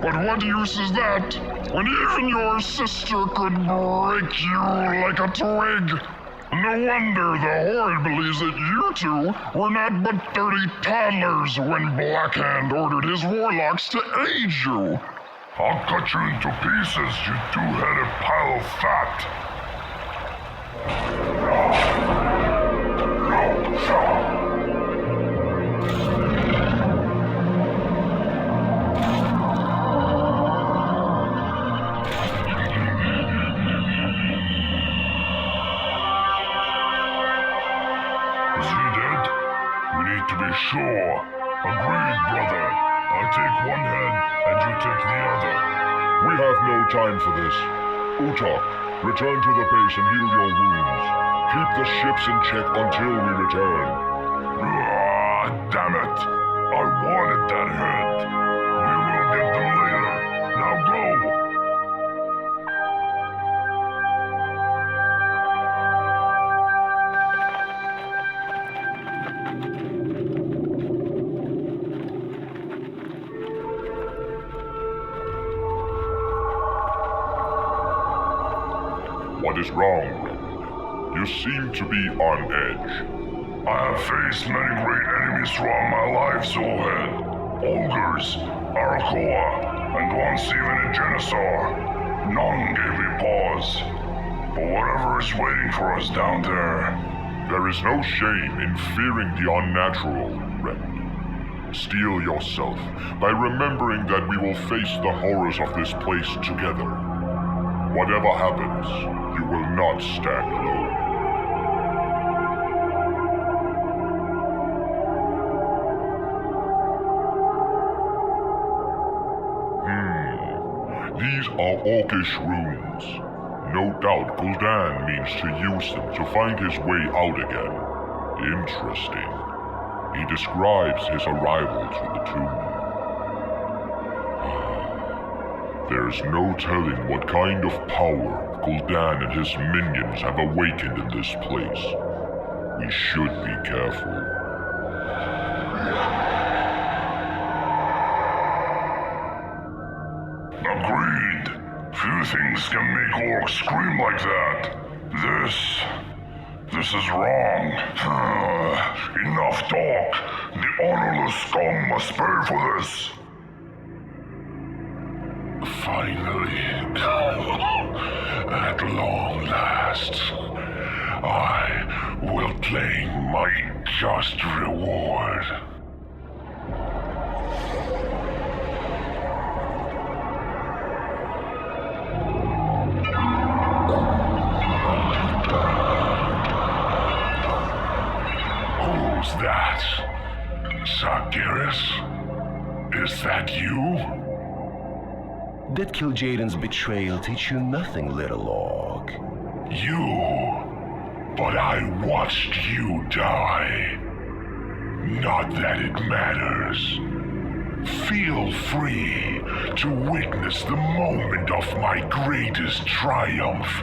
F: but what use is that when even your sister could break you like a twig? No wonder the Horde believes that you two were not but dirty toddlers when Blackhand ordered his warlocks to aid you. I'll cut you into pieces, you two-headed pile of fat. Is he dead? We need to be sure. Agreed, brother. I take one head, and you take the other.
A: We have no time for this. Utak, return to the base and heal your wounds. Keep the ships in check until we return.
F: Ah, damn it! I wanted that head. We will get them later. Now go! What is wrong, Ren? You seem to be on edge.
B: I have faced many great enemies throughout my life, Zul'jin. Ogres, Arakoa, and once even a Genesaur. None gave me pause. But whatever is waiting for us down there...
F: There is no shame in fearing the unnatural, Ren. Steel yourself by remembering that we will face the horrors of this place together. Whatever happens, you will not stand alone. These are Orcish runes. No doubt Gul'dan means to use them to find his way out again. Interesting. He describes his arrival to the tomb. There's no telling what kind of power Gul'dan and his minions have awakened in this place. We should be careful.
B: Agreed. Few things can make orcs scream like that. This is wrong. Enough talk. The honorless scum must pay for this.
F: Finally, at long last, I will claim my just reward. Who's that? Sargeras? Is that you?
C: Did Kil'jaeden's betrayal teach you nothing, little orc?
F: You. But I watched you die. Not that it matters. Feel free to witness the moment of my greatest triumph,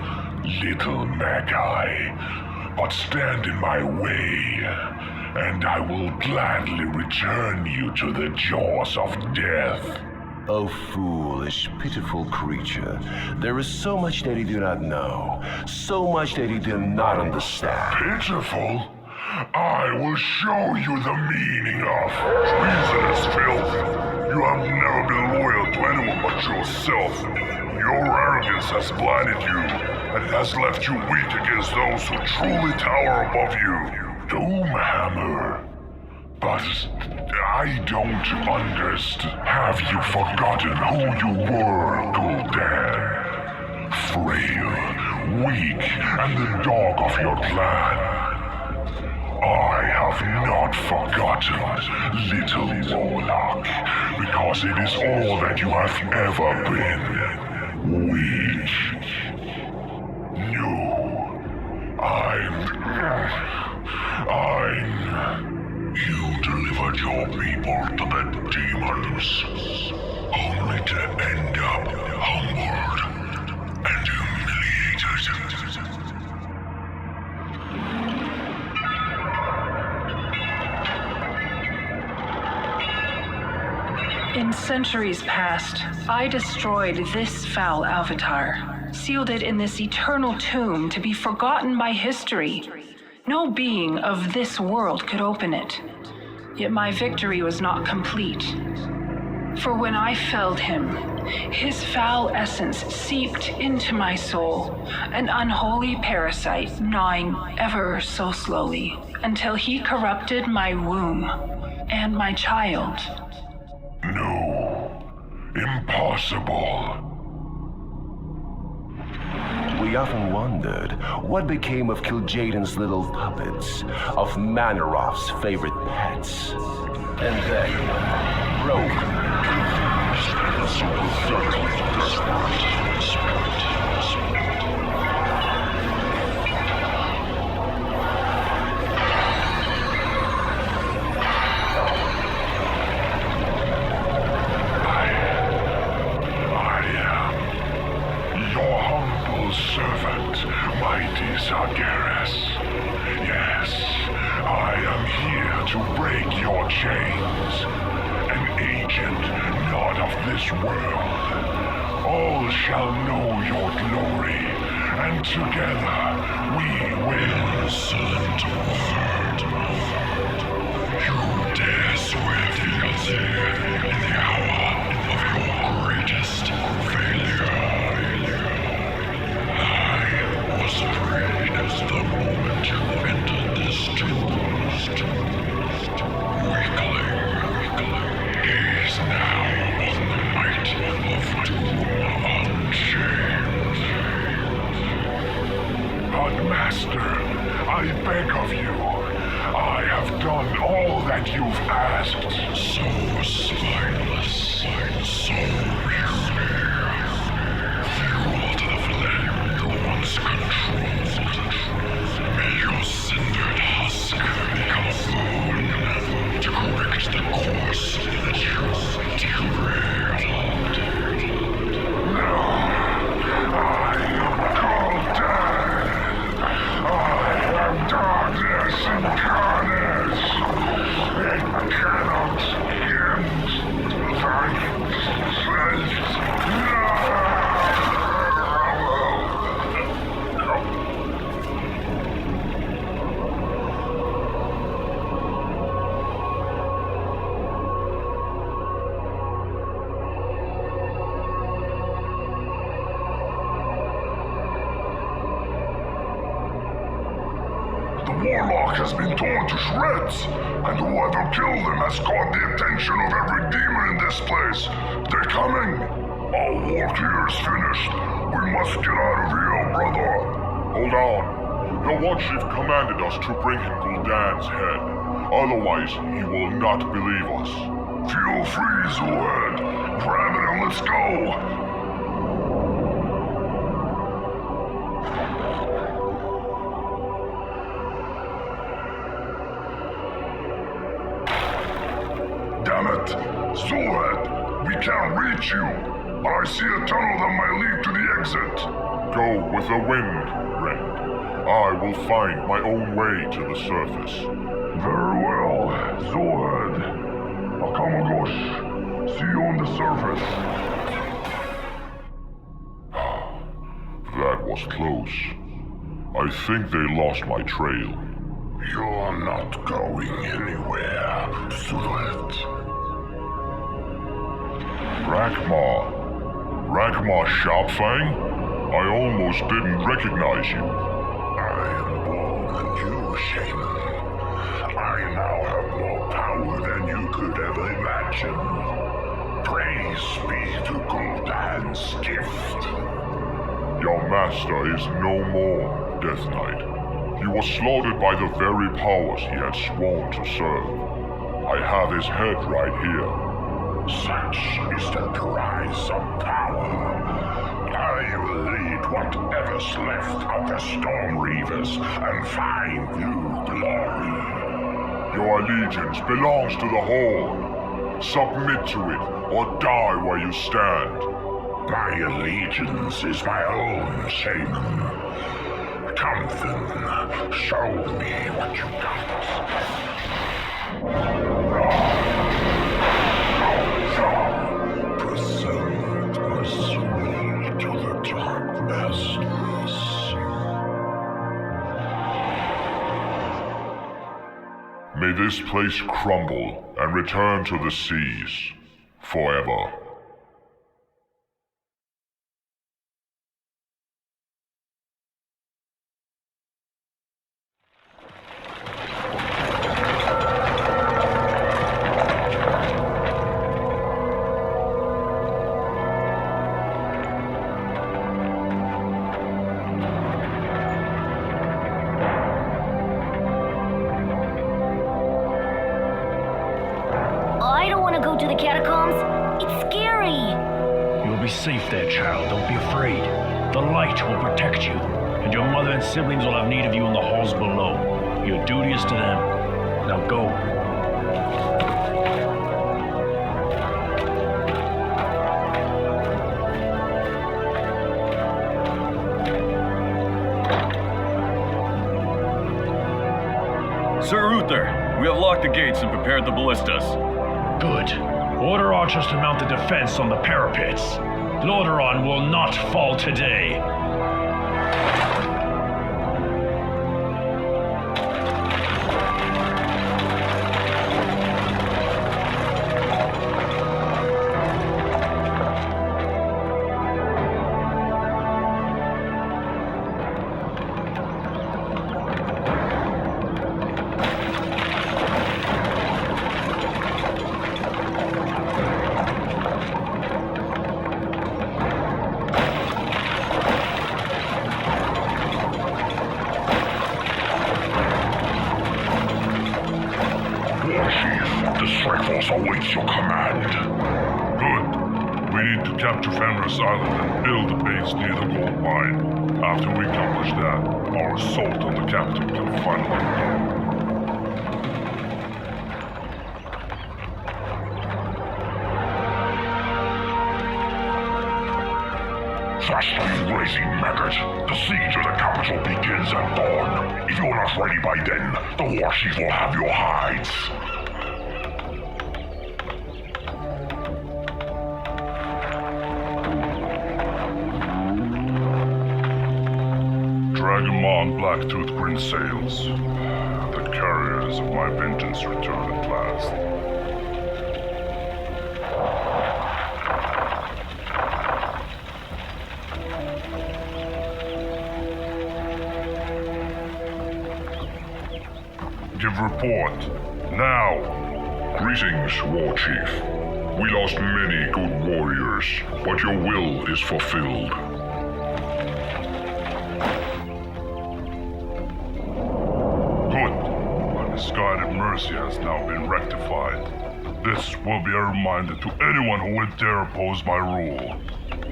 F: little Magi. But stand in my way, and I will gladly return you to the jaws of death.
C: Oh, foolish, pitiful creature. There is so much that you do not know. So much that you do not understand.
F: Pitiful? I will show you the meaning of treasonous filth. You have never been loyal to anyone but yourself. Your arrogance has blinded you, and it has left you weak against those who truly tower above you. Doomhammer. But I don't understand. Have you forgotten who you were, Gul'dan? Frail, weak, and the dog of your clan. I have not forgotten, little Warlock, because it is all that you have ever been. Weak. No. You delivered your people to the demons, only to end up humbled and humiliated.
I: In centuries past, I destroyed this foul avatar, sealed it in this eternal tomb to be forgotten by history. No being of this world could open it. Yet my victory was not complete. For when I felled him, his foul essence seeped into my soul, an unholy parasite gnawing ever so slowly, until he corrupted my womb and my child.
F: No. Impossible.
C: We often wondered what became of Kil'jaeden's little puppets, of Manaroth's favorite pets. And then, broke.
F: Servant, mighty Sargeras. Yes, I am here to break your chains. An agent not of this world. All shall know your glory, and together, we will. Excellent word. You dare swear fealty in the hour of your greatest failure. I was afraid the moment you entered this tomb. Weakling, gaze now on the might of doom unchained. But Master, I beg of you, I have done all that you've asked. So spineless, so weary. Fuel to the flame you once controlled. May your cindered husk become a boon to correct the course that you derailed. No, I am Gul'dan. I am darkness incarnate. It cannot end thy Warlock has been torn to shreds, and whoever killed him has caught the attention of every demon in this place. They're coming! Our work here is finished. We must get out of here, brother.
B: Hold on. The Warchief commanded us to bring him Gul'dan's head. Otherwise, he will not believe us.
F: Feel free, Zul'jin. Grab it and let's go! Damn it! Zul'jin, we can't reach you, but I see a tunnel that might lead to the exit.
B: Go with the wind, Rend. I will find my own way to the surface.
F: Very well, Zul'jin. Akamagosh, see you on the surface.
B: That was close. I think they lost my trail.
F: You're not going anywhere, Zul'jin.
B: Ragma Sharpfang? I almost didn't recognize you.
F: I am born than you, Shaman. I now have more power than you could ever imagine. Praise be to Gul'dan's gift.
B: Your master is no more, Death Knight. He was slaughtered by the very powers he had sworn to serve. I have his head right here.
F: Such is the prize of power. I will lead whatever's left of the Storm Reavers and find new glory.
B: Your allegiance belongs to the Horde. Submit to it, or die where you stand.
F: My allegiance is my own, Shaman. Come then, show me what you got. Present my soul to the Dark Masters.
B: May this place crumble and return to the seas forever.
R: Safe there, child. Don't be afraid. The light will protect you, and your mother and siblings will have need of you in the halls below. Your duty is to them. Now go.
J: Sir Uther, we have locked the gates and prepared the ballistas.
R: Good. Order archers to mount the defense on the parapets. Lordaeron will not fall today.
F: island and build a base near the gold mine. After we accomplish that, our assault on the capital can finally begin.
B: Fast, you lazy maggot! The siege of the capital begins at dawn. If you're not ready by then, the Warchief will have your hides.
F: Dragonmon Blacktooth Grin sails. The carriers of my vengeance return at last. Give report. Now!
B: Greetings, Warchief. We lost many good warriors, but your will is fulfilled.
F: Good. My misguided mercy has now been rectified. This will be a reminder to anyone who would dare oppose my rule.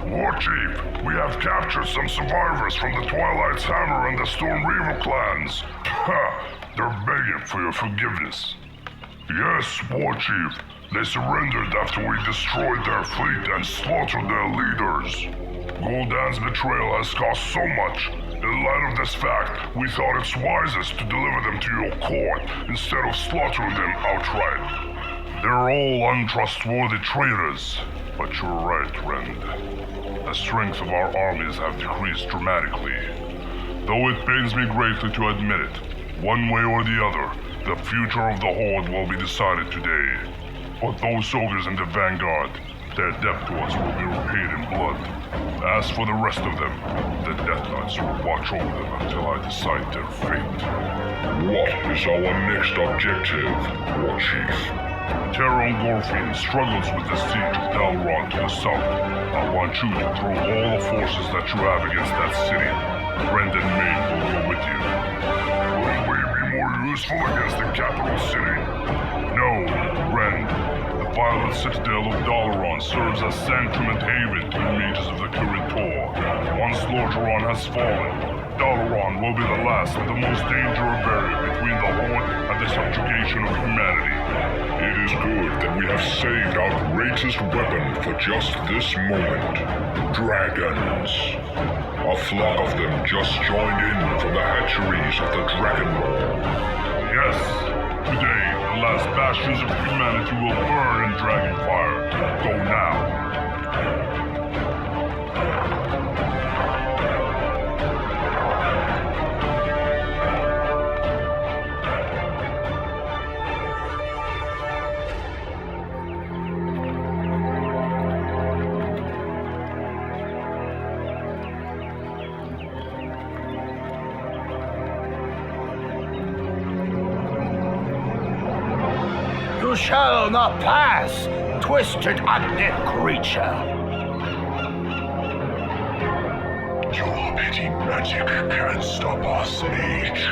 B: Warchief, we have captured some survivors from the Twilight's Hammer and the Storm Reaver clans. Ha! They're begging for your forgiveness. Yes, Warchief. They surrendered after we destroyed their fleet and slaughtered their leaders. Gul'dan's betrayal has cost so much. In light of this fact, we thought it's wisest to deliver them to your court instead of slaughtering them outright.
F: They're all untrustworthy traitors. But you're right, Rend. The strength of our armies have decreased dramatically. Though it pains me greatly to admit it, one way or the other, the future of the Horde will be decided today. But those soldiers in the vanguard, their debt to us will be repaid in blood. As for the rest of them, the Death Knights will watch over them until I decide their fate.
B: What is our next objective, Warchief?
F: Terran Gorfin struggles with the siege of Dalron to the south. I want you to throw all the forces that you have against that city. Brendan May will go with you.
B: Will we be more useful against the capital city?
F: No, Rend. The violent citadel of Dalaran serves as sanctum and haven to the mages of the Kirin-Tor. Once Lordaeron has fallen, Dalaran will be the last and the most dangerous barrier between the Horde and the subjugation of humanity.
B: It is good that we have saved our greatest weapon for just this moment. Dragons. A flock of them just joined in from the hatcheries of the Dragonborn.
F: Yes, today the last bastions of humanity will burn in dragon fire. Go now.
U: You shall not pass, twisted undead creature.
B: Your petty magic can't stop us, mage.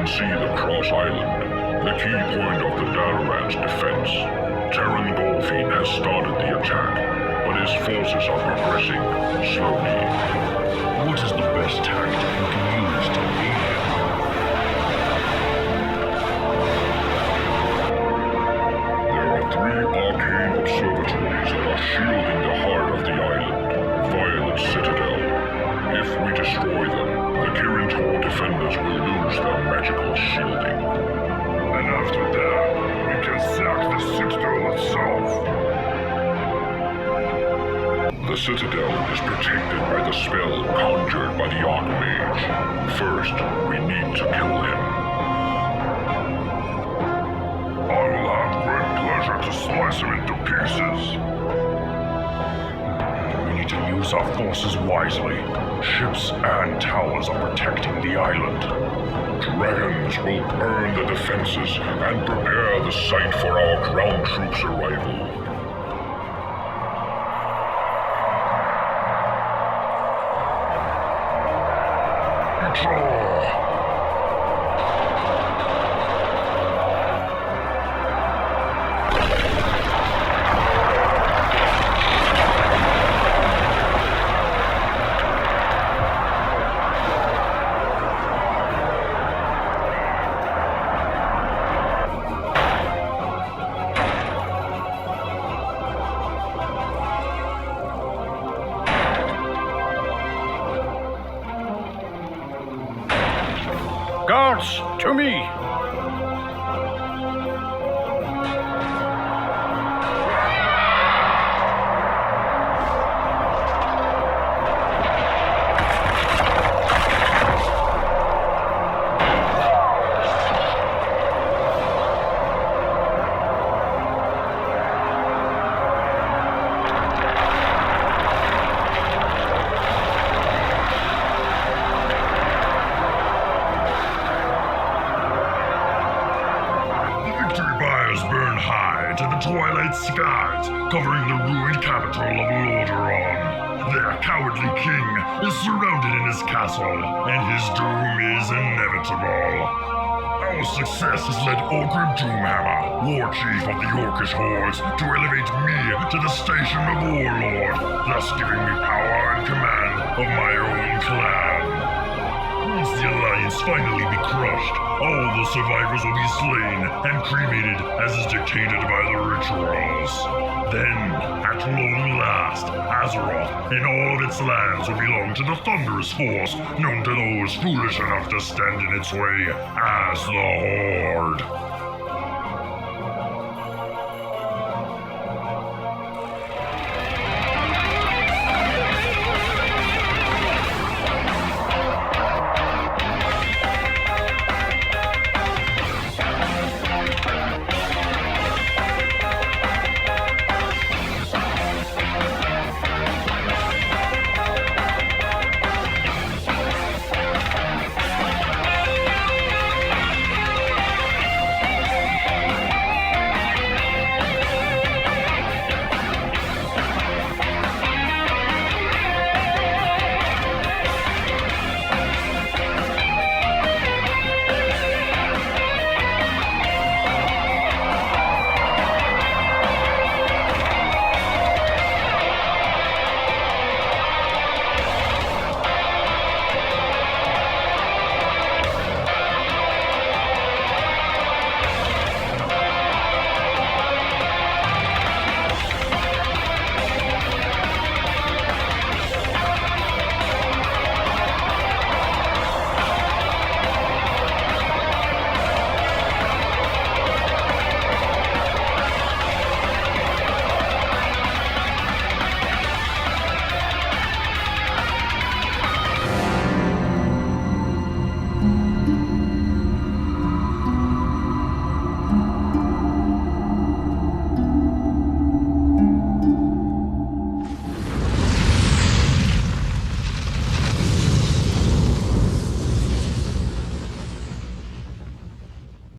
B: See the Cross Island, the key point of the Dalaran's defense. Terran Golfin has started the attack, but his forces are progressing slowly.
E: What is the best tactic you can use to lead him?
B: There are 3 arcane observatories that are shielding the heart of the island, Violet Citadel. If we destroy them, the Kirin-Tor defenders will lose their magical shielding.
F: And after that, we can sack the Citadel itself.
B: The Citadel is protected by the spell conjured by the Archmage. First, we need to kill him.
F: I will have great pleasure to slice him into pieces.
E: use our forces wisely. Ships and towers are protecting the island.
F: Dragons will burn the defenses and prepare the site for our ground troops' arrival.
S: Guards, to me!
E: Skies, covering the ruined capital of Lordaeron. Their cowardly king is surrounded in his castle, and his doom is inevitable. Our success has led Orgrim Doomhammer, Warchief of the Orcish Hordes, to elevate me to the station of Warlord, thus giving me power and command of my own clan. Once the Alliance finally be crushed, all the survivors will be slain and cremated as is dictated by the rituals. Then, at long last, Azeroth and all of its lands will belong to the Thunderous Force, known to those foolish enough to stand in its way as the Horde.